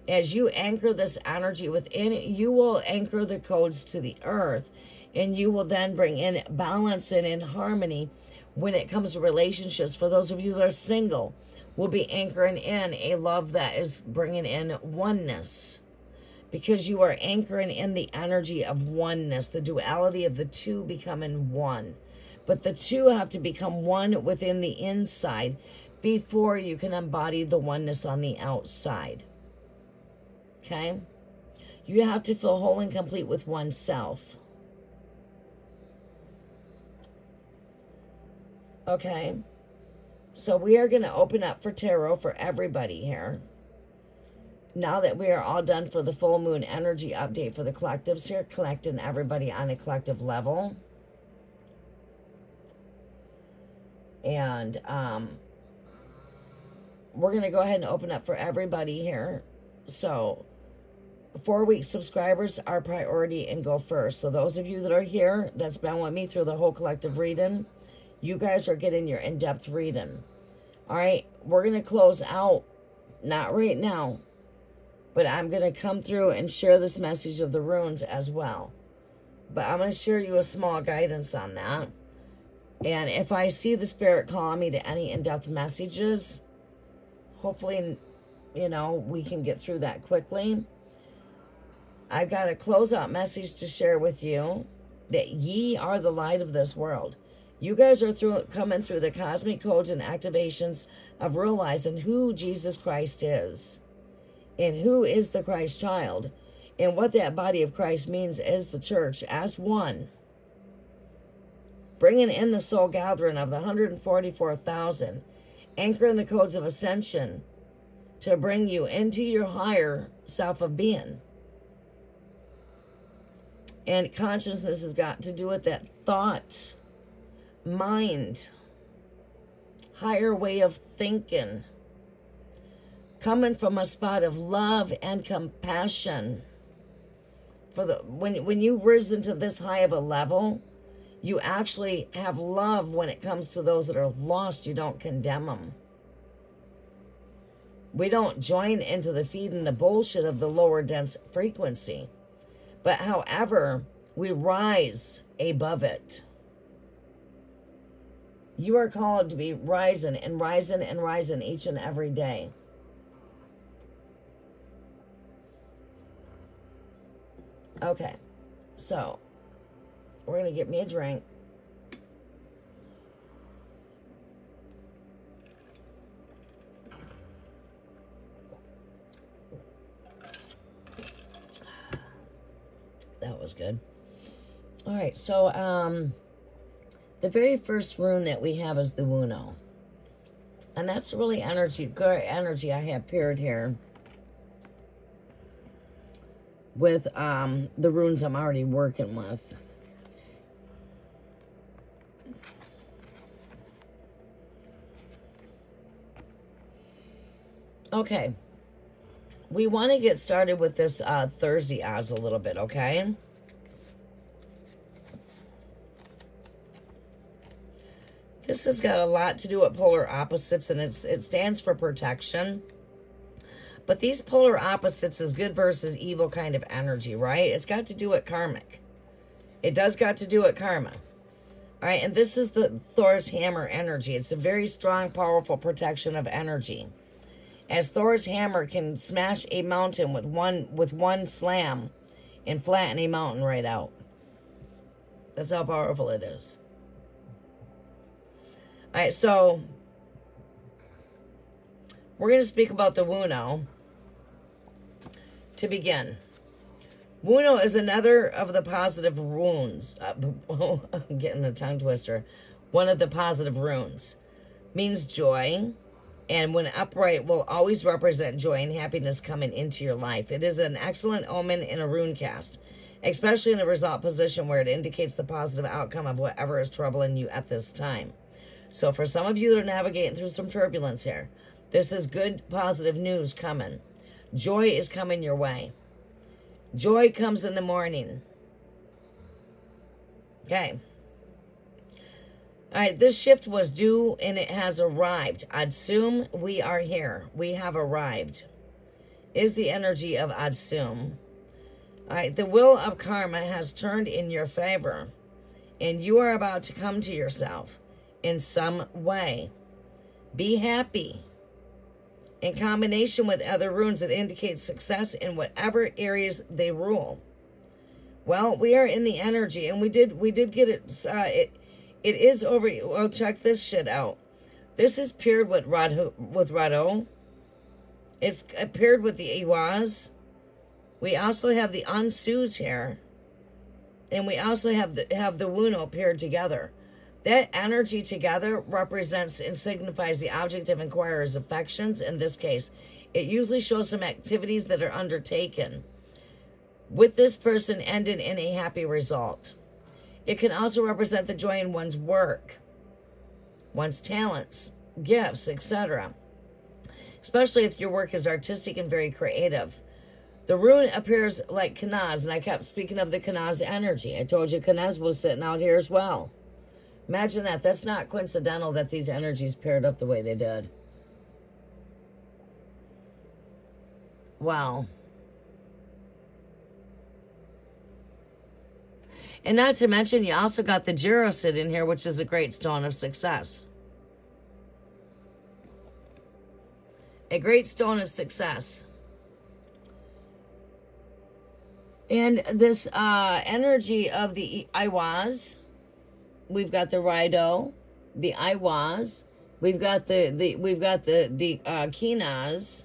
A: As you anchor this energy within, you will anchor the codes to the earth, and you will then bring in balance and in harmony when it comes to relationships. For those of you that are single, will be anchoring in a love that is bringing in oneness, because you are anchoring in the energy of oneness, the duality of the two becoming one. But the two have to become one within the inside, before you can embody the oneness on the outside. Okay? You have to feel whole and complete with oneself. Okay? So we are going to open up for tarot for everybody here. Now that we are all done for the full moon energy update for the collectives here, collecting everybody on a collective level. And we're going to go ahead and open up for everybody here. So 4-week subscribers are priority and go first. So those of you that are here, that's been with me through the whole collective reading, you guys are getting your in-depth reading. All right, we're going to close out, not right now, but I'm going to come through and share this message of the runes as well. But I'm going to share you a small guidance on that. And if I see the Spirit calling me to any in-depth messages, hopefully, you know, we can get through that quickly. I've got a closeout message to share with you, that ye are the light of this world. You guys are coming through the cosmic codes and activations of realizing who Jesus Christ is, and who is the Christ child, and what that body of Christ means as the church, as one. Bringing in the soul gathering of the 144,000, anchoring the codes of ascension to bring you into your higher self of being. And consciousness has got to do with that thoughts, mind, higher way of thinking, coming from a spot of love and compassion. For the when you risen to this high of a level, you actually have love when it comes to those that are lost. You don't condemn them. We don't join into the feed and the bullshit of the lower dense frequency. But however, we rise above it. You are called to be rising and rising and rising each and every day. Okay, so we're going to get me a drink. That was good. All right, so the very first rune that we have is the Uno. And that's really good energy I have paired here with the runes I'm already working with. Okay. We want to get started with this Thursday Oz a little bit, okay? This has got a lot to do with polar opposites, and it stands for protection. But these polar opposites is good versus evil kind of energy, right? It's got to do with karmic. It does got to do with karma. All right, and this is the Thor's hammer energy. It's a very strong, powerful protection of energy. As Thor's hammer can smash a mountain with one slam and flatten a mountain right out. That's how powerful it is. All right, so we're going to speak about the Wuno to begin. Wuno is another of the positive runes. I'm getting a tongue twister. One of the positive runes. Means joy. And when upright, will always represent joy and happiness coming into your life. It is an excellent omen in a rune cast, especially in the result position where it indicates the positive outcome of whatever is troubling you at this time. So for some of you that are navigating through some turbulence here, this is good, positive news coming. Joy is coming your way. Joy comes in the morning. Okay. All right, this shift was due and it has arrived. Adsum, we are here. We have arrived. Is the energy of Adsum. All right, the wheel of karma has turned in your favor, and you are about to come to yourself in some way. Be happy. In combination with other runes, it indicates success in whatever areas they rule. Well, we are in the energy, and we did get it. It is over. Well, check this shit out. This is paired with Rado. It's paired with the Iwaz. We also have the Ansus here. And we also have the Wuno paired together. That energy together represents and signifies the object of inquirer's affections. In this case, it usually shows some activities that are undertaken with this person ended in a happy result. It can also represent the joy in one's work, one's talents, gifts, etc. Especially if your work is artistic and very creative. The rune appears like Kanaz, and I kept speaking of the Kanaz energy. I told you Kanaz was sitting out here as well. Imagine that. That's not coincidental that these energies paired up the way they did. Wow. And not to mention, you also got the Jerosid in here, which is a great stone of success. A great stone of success. And this energy of the Iwaz, we've got the Rido, the Iwaz, we've got the Kinaz,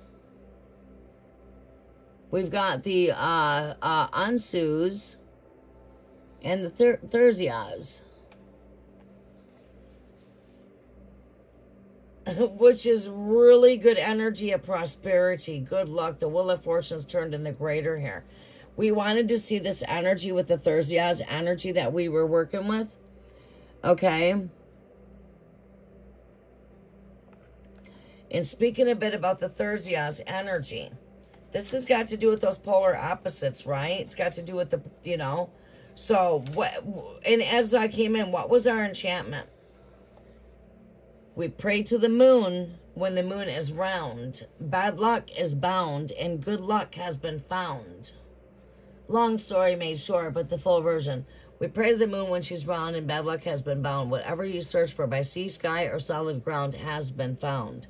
A: we've got the Ansus, and the Thurzias, which is really good energy of prosperity, good luck. The Wheel of Fortune's turned in the greater here. We wanted to see this energy with the Thurzias energy that we were working with. Okay. And speaking a bit about the Thurzias energy, this has got to do with those polar opposites, right? It's got to do with the, you know. So, and as I came in, what was our enchantment? We pray to the moon when the moon is round. Bad luck is bound, and good luck has been found. Long story made short, but the full version. We pray to the moon when she's round, and bad luck has been bound. Whatever you search for by sea, sky, or solid ground has been found.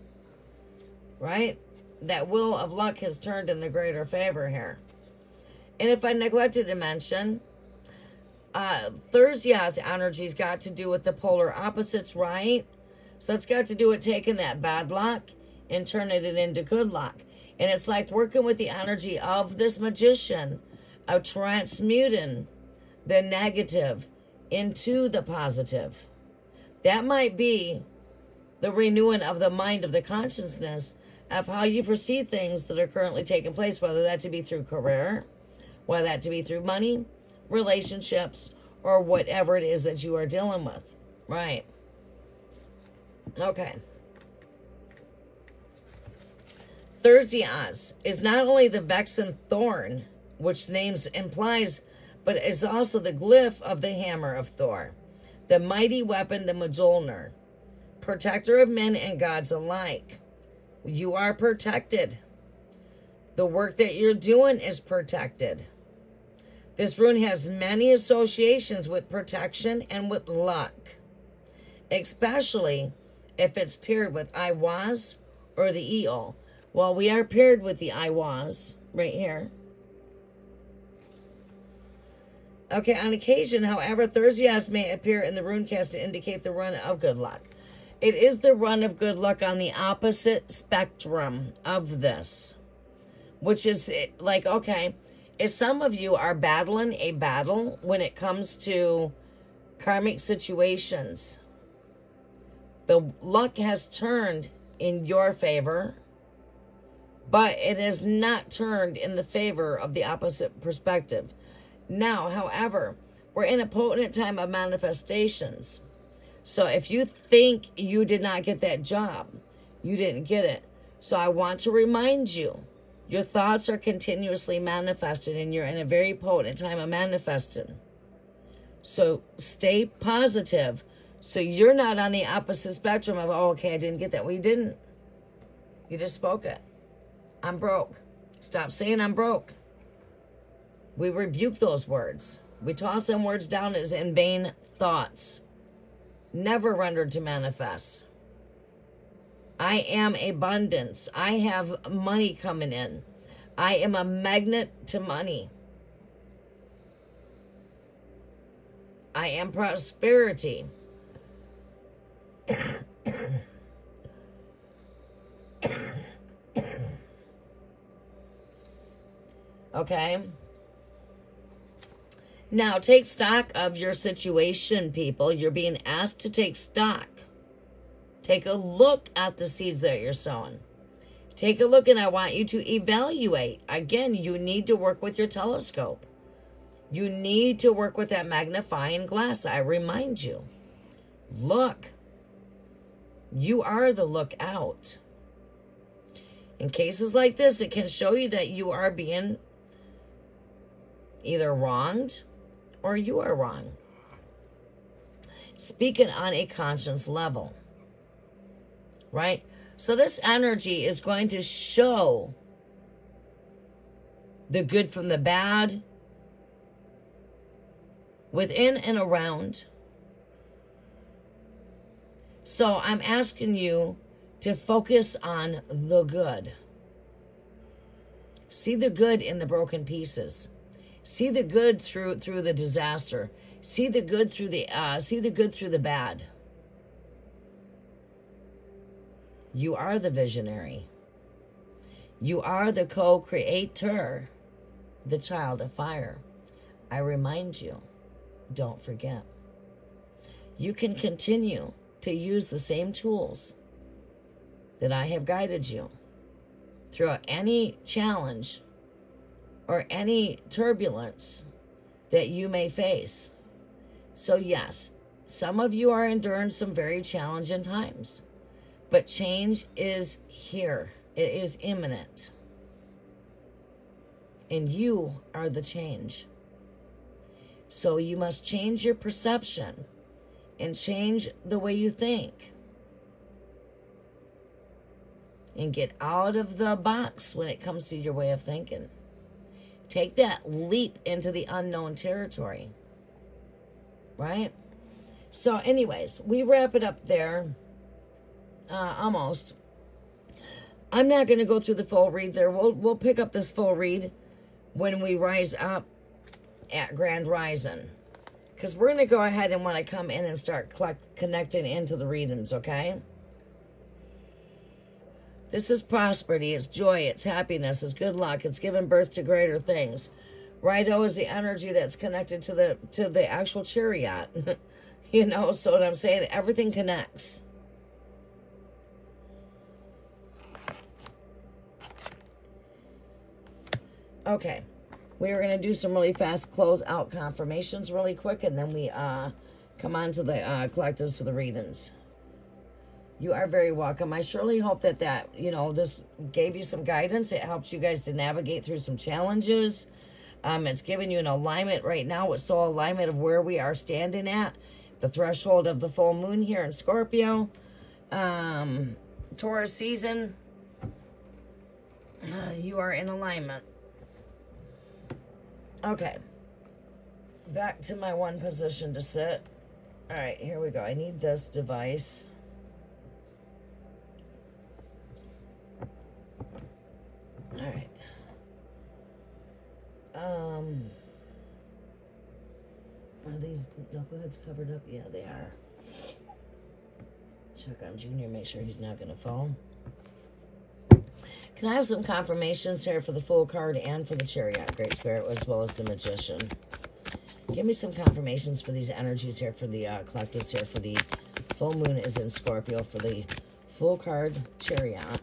A: Right? That wheel of luck has turned in the greater favor here. And if I neglected to mention, Thurzia's energy's got to do with the polar opposites, right? So it's got to do with taking that bad luck and turning it into good luck. And it's like working with the energy of this magician, of transmuting the negative into the positive. That might be the renewing of the mind, of the consciousness of how you perceive things that are currently taking place, whether that to be through career, whether that to be through money, relationships, or whatever it is that you are dealing with. Right. Okay. Thurzias is not only the vexen thorn, which names implies, but is also the glyph of the hammer of Thor, the mighty weapon, the Mjolnir, protector of men and gods alike. You are protected. The work that you're doing is protected. This rune has many associations with protection and with luck, especially if it's paired with Iwaz or the Eol. Well, we are paired with the Iwaz right here. Okay, on occasion, however, Thurzias may appear in the rune cast to indicate the run of good luck. It is the run of good luck on the opposite spectrum of this, which is like, okay, if some of you are battling a battle when it comes to karmic situations, the luck has turned in your favor, but it has not turned in the favor of the opposite perspective. Now, however, we're in a potent time of manifestations. So if you think you did not get that job, you didn't get it. So I want to remind you, your thoughts are continuously manifested, and you're in a very potent time of manifesting. So stay positive. So you're not on the opposite spectrum of, oh, okay, I didn't get that. Well, you didn't. You just spoke it. I'm broke. Stop saying I'm broke. We rebuke those words. We toss them words down as in vain thoughts, never rendered to manifest. I am abundance. I have money coming in. I am a magnet to money. I am prosperity. Okay? Now, take stock of your situation, people. You're being asked to take stock. Take a look at the seeds that you're sowing. Take a look, and I want you to evaluate. Again, you need to work with your telescope. You need to work with that magnifying glass. I remind you. Look. You are the lookout. In cases like this, it can show you that you are being either wronged or you are wrong. Speaking on a conscience level. Right? So this energy is going to show the good from the bad within and around. So I'm asking you to focus on the good. See the good in the broken pieces. See the good through the disaster. See the good through the bad. You are the visionary. You are the co-creator, the child of fire. I remind you, don't forget. You can continue to use the same tools that I have guided you through any challenge or any turbulence that you may face. So yes, some of you are enduring some very challenging times, but change is here. It is imminent. And you are the change. So you must change your perception and change the way you think. And get out of the box when it comes to your way of thinking. Take that leap into the unknown territory. Right? So anyways, we wrap it up there. Almost. I'm not going to go through the full read there. We'll pick up this full read when we rise up at Grand Rising. Because we're going to go ahead and when I come in and start connecting into the readings, okay? This is prosperity, it's joy, it's happiness, it's good luck, it's giving birth to greater things. Righto is the energy that's connected to the actual chariot. You know, so what I'm saying, everything connects. Okay, we are going to do some really fast close out confirmations really quick, and then we come on to the collectives for the readings. You are very welcome. I surely hope that this gave you some guidance. It helps you guys to navigate through some challenges. It's giving you an alignment right now with soul alignment of where we are standing at. The threshold of the full moon here in Scorpio. Taurus season. You are in alignment. Okay. Back to my one position to sit. Alright, here we go. I need this device. Alright. Are these knuckleheads covered up? Yeah, they are. Check on Junior, make sure he's not going to fall. Can I have some confirmations here for the Fool card and for the Chariot, Great Spirit, as well as the Magician? Give me some confirmations for these energies here, for the collectives here, for the full moon is in Scorpio, for the Fool card, Chariot.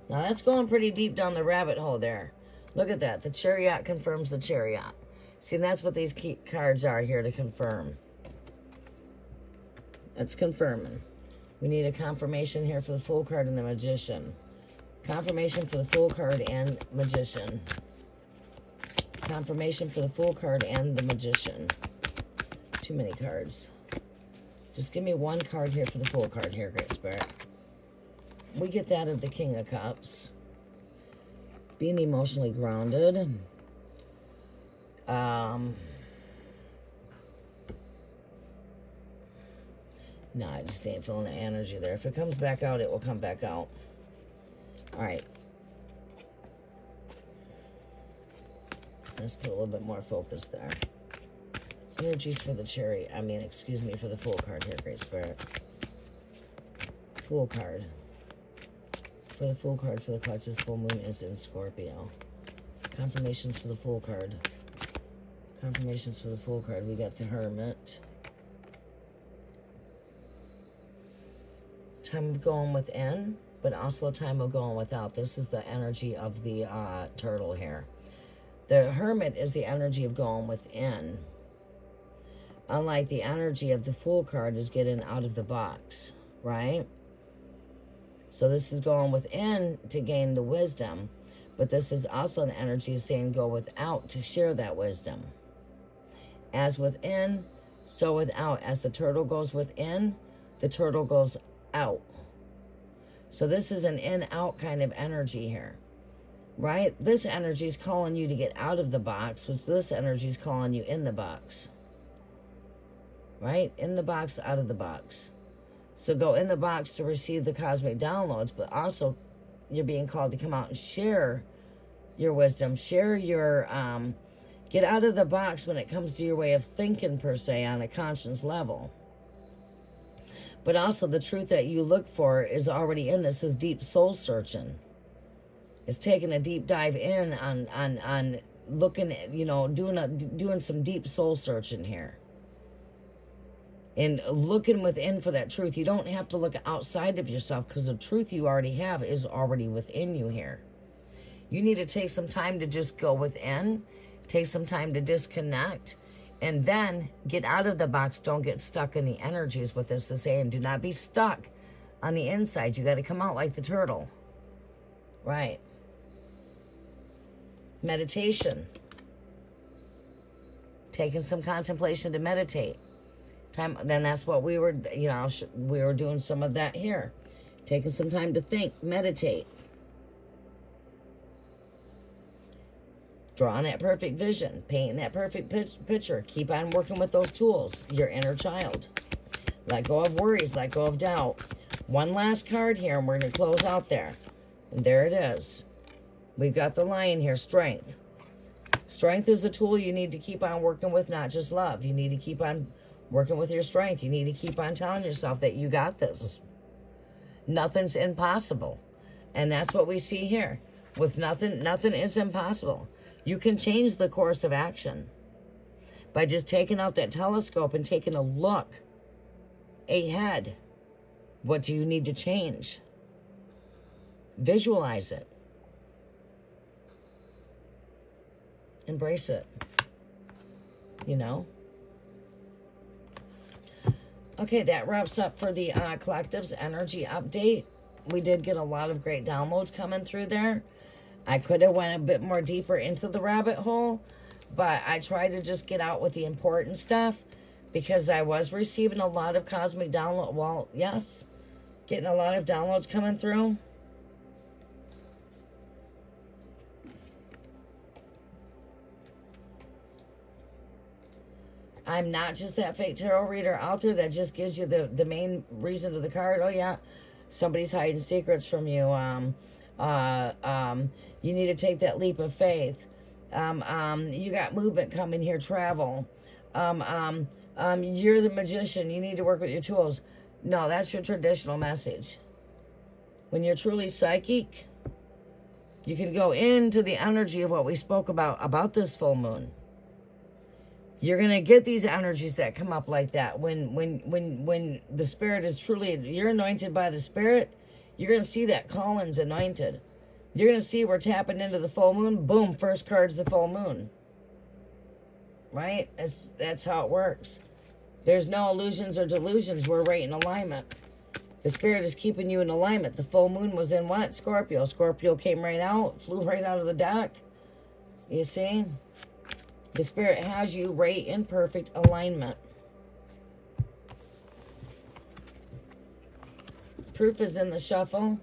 A: Now that's going pretty deep down the rabbit hole there. Look at that. The Chariot confirms the Chariot. See, that's what these key cards are here to confirm. That's confirming. We need a confirmation here for the Fool card and the Magician. Confirmation for the Fool card and Magician. Confirmation for the Fool card and the Magician. Too many cards. Just give me one card here for the Fool card here, Great Spirit. We get that of the King of Cups. Being emotionally grounded. No, I just ain't feeling the energy there. If it comes back out, it will come back out. Alright. Let's put a little bit more focus there. Energies for the for the Fool card here, Great Spirit. Fool card. For the Fool card for the collective full moon is in Scorpio. Confirmations for the Fool card. Confirmations for the Fool card. We got the Hermit. Time of going within, but also time of going without. This is the energy of the turtle here. The Hermit is the energy of going within. Unlike the energy of the Fool card is getting out of the box, right? So this is going within to gain the wisdom, but this is also an energy of saying go without to share that wisdom. As within, so without. As the turtle goes within, the turtle goes out. So this is an in-out kind of energy here, right? This energy is calling you to get out of the box, which this energy is calling you in the box. Right? In the box, out of the box. So go in the box to receive the cosmic downloads, but also you're being called to come out and share your wisdom, share your, get out of the box when it comes to your way of thinking, per se, on a conscience level. But also the truth that you look for is already in this, is deep soul searching. It's taking a deep dive in on looking at, you know, doing some deep soul searching here. And looking within for that truth. You don't have to look outside of yourself, because the truth you already have is already within you here. You need to take some time to just go within, take some time to disconnect, and then get out of the box. Don't get stuck in the energies, what this is saying. Do not be stuck on the inside. You got to come out like the turtle. Right. Meditation. Taking some contemplation to meditate. Then that's what we were, you know, we were doing some of that here. Taking some time to think, meditate. Drawing that perfect vision, painting that perfect picture. Keep on working with those tools, your inner child. Let go of worries, let go of doubt. One last card here, and we're going to close out there. And there it is. We've got the Lion here, strength. Strength is a tool you need to keep on working with, not just love. You need to keep on working with your strength. You need to keep on telling yourself that you got this. Nothing's impossible. And that's what we see here. With nothing is impossible. You can change the course of action by just taking out that telescope and taking a look ahead. What do you need to change? Visualize it. Embrace it. You know? Okay, that wraps up for the Collective's energy update. We did get a lot of great downloads coming through there. I could have went a bit more deeper into the rabbit hole, but I tried to just get out with the important stuff because I was receiving a lot of cosmic download. Well, yes, getting a lot of downloads coming through. I'm not just that fake tarot reader out there that just gives you the main reason to the card. Oh, yeah, somebody's hiding secrets from you. You need to take that leap of faith. You got movement coming here, travel. You're the magician. You need to work with your tools. No, that's your traditional message. When you're truly psychic, you can go into the energy of what we spoke about this full moon. You're going to get these energies that come up like that. When the Spirit is truly, you're anointed by the Spirit, you're going to see that Colin's anointed. You're going to see we're tapping into the full moon. Boom, first card's the full moon. Right? That's how it works. There's no illusions or delusions. We're right in alignment. The Spirit is keeping you in alignment. The full moon was in what? Scorpio. Scorpio came right out, flew right out of the deck. You see? The Spirit has you right in perfect alignment. Proof is in the shuffle.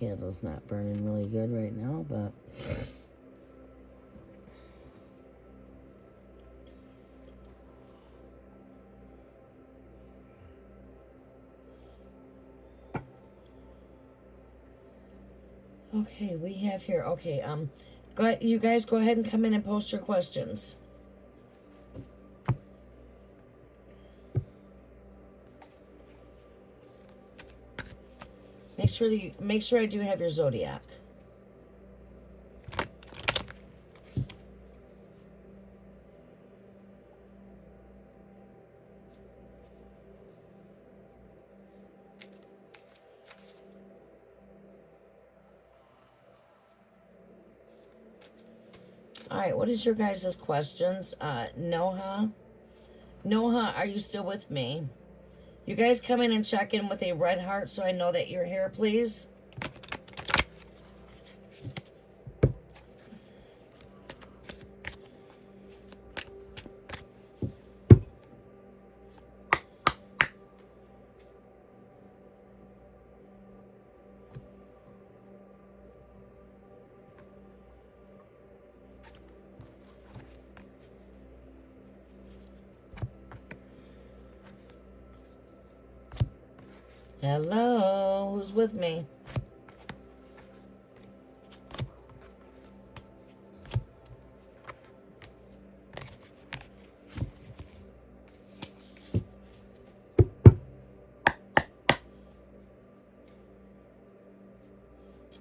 A: candle's not burning really good right now, but okay, we have here. Okay, you guys go ahead and come in and post your questions. Make sure I do have your zodiac. All right, what is your guys' questions? Noha, are you still with me? You guys come in and check in with a red heart so I know that you're here, please. Hello, who's with me?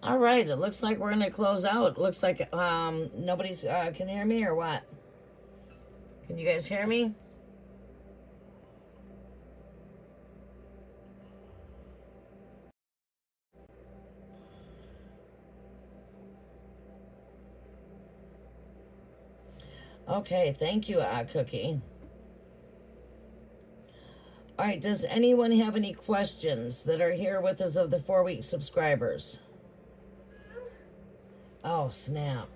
A: All right, it looks like we're gonna close out. Looks like nobody's can hear me or what? Can you guys hear me? Okay, thank you, Cookie. All right, does anyone have any questions that are here with us of the 4-week subscribers? Oh, snap.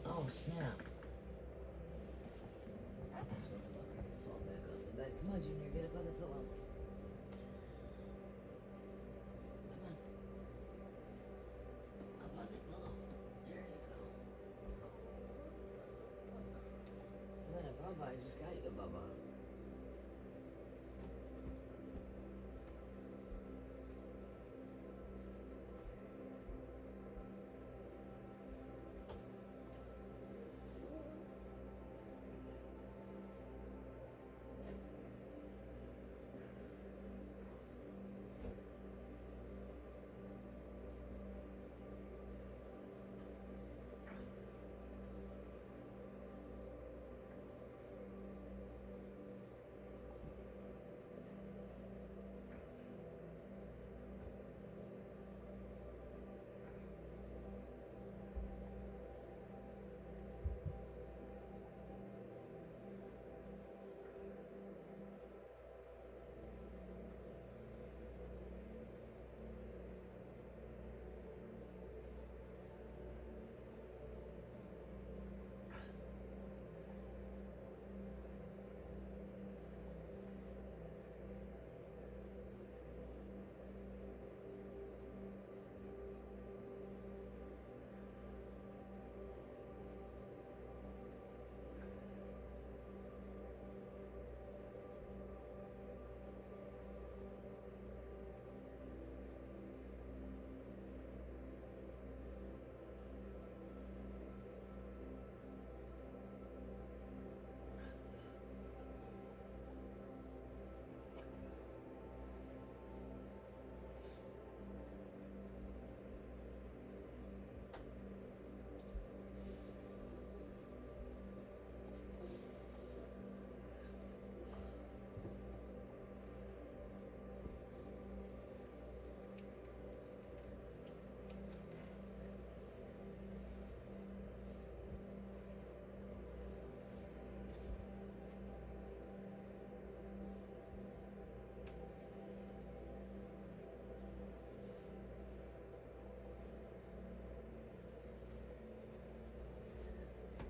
A: Oh, snap. Fall back off the bed. Come on, Junior, get up on the pillow. Come on. Up on the pillow. There you go. What a Bubba, I just got you, Bubba.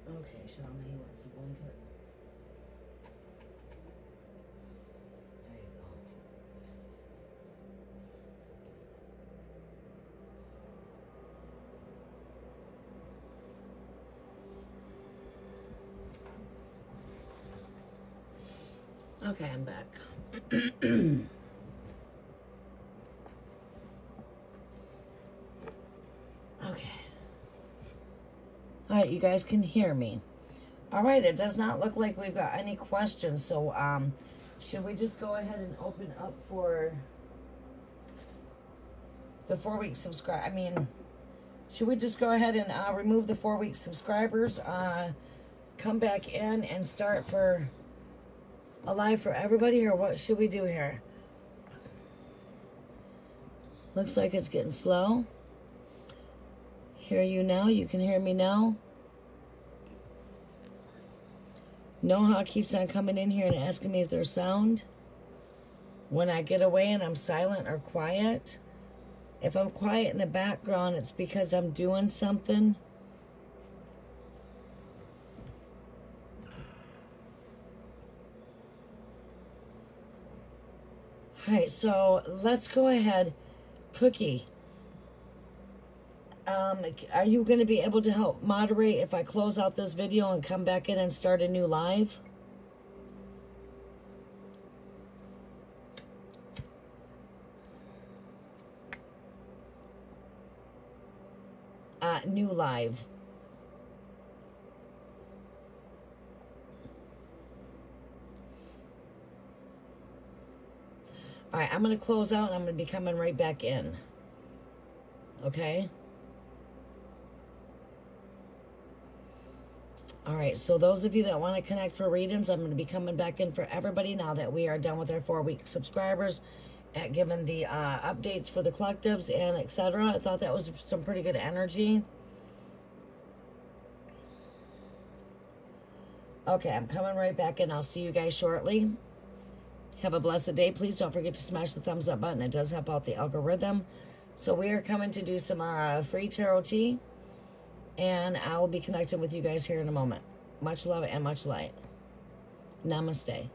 A: Okay, Shauna, you want some blanket? There you go. Okay, I'm back. Okay. All right, you guys can hear me. All right, it does not look like we've got any questions, so should we just go ahead and open up for the 4-week subscribe? I mean, should we just go ahead and remove the 4-week subscribers, come back in and start for a live for everybody, or what should we do here? Looks like it's getting slow. Hear you now. You can hear me now. Noha keeps on coming in here and asking me if there's sound. When I get away and I'm silent or quiet, if I'm quiet in the background, it's because I'm doing something. All right, so let's go ahead. Cookie, are you going to be able to help moderate if I close out this video and come back in and start a new live? New live. All right, I'm going to close out and I'm going to be coming right back in. Okay? All right, so those of you that want to connect for readings, I'm going to be coming back in for everybody now that we are done with our 4-week subscribers, at given the updates for the collectives and etc. I thought that was some pretty good energy. Okay, I'm coming right back in. I'll see you guys shortly. Have a blessed day. Please don't forget to smash the thumbs up button. It does help out the algorithm. So we are coming to do some free tarot tea. And I will be connecting with you guys here in a moment. Much love and much light. Namaste.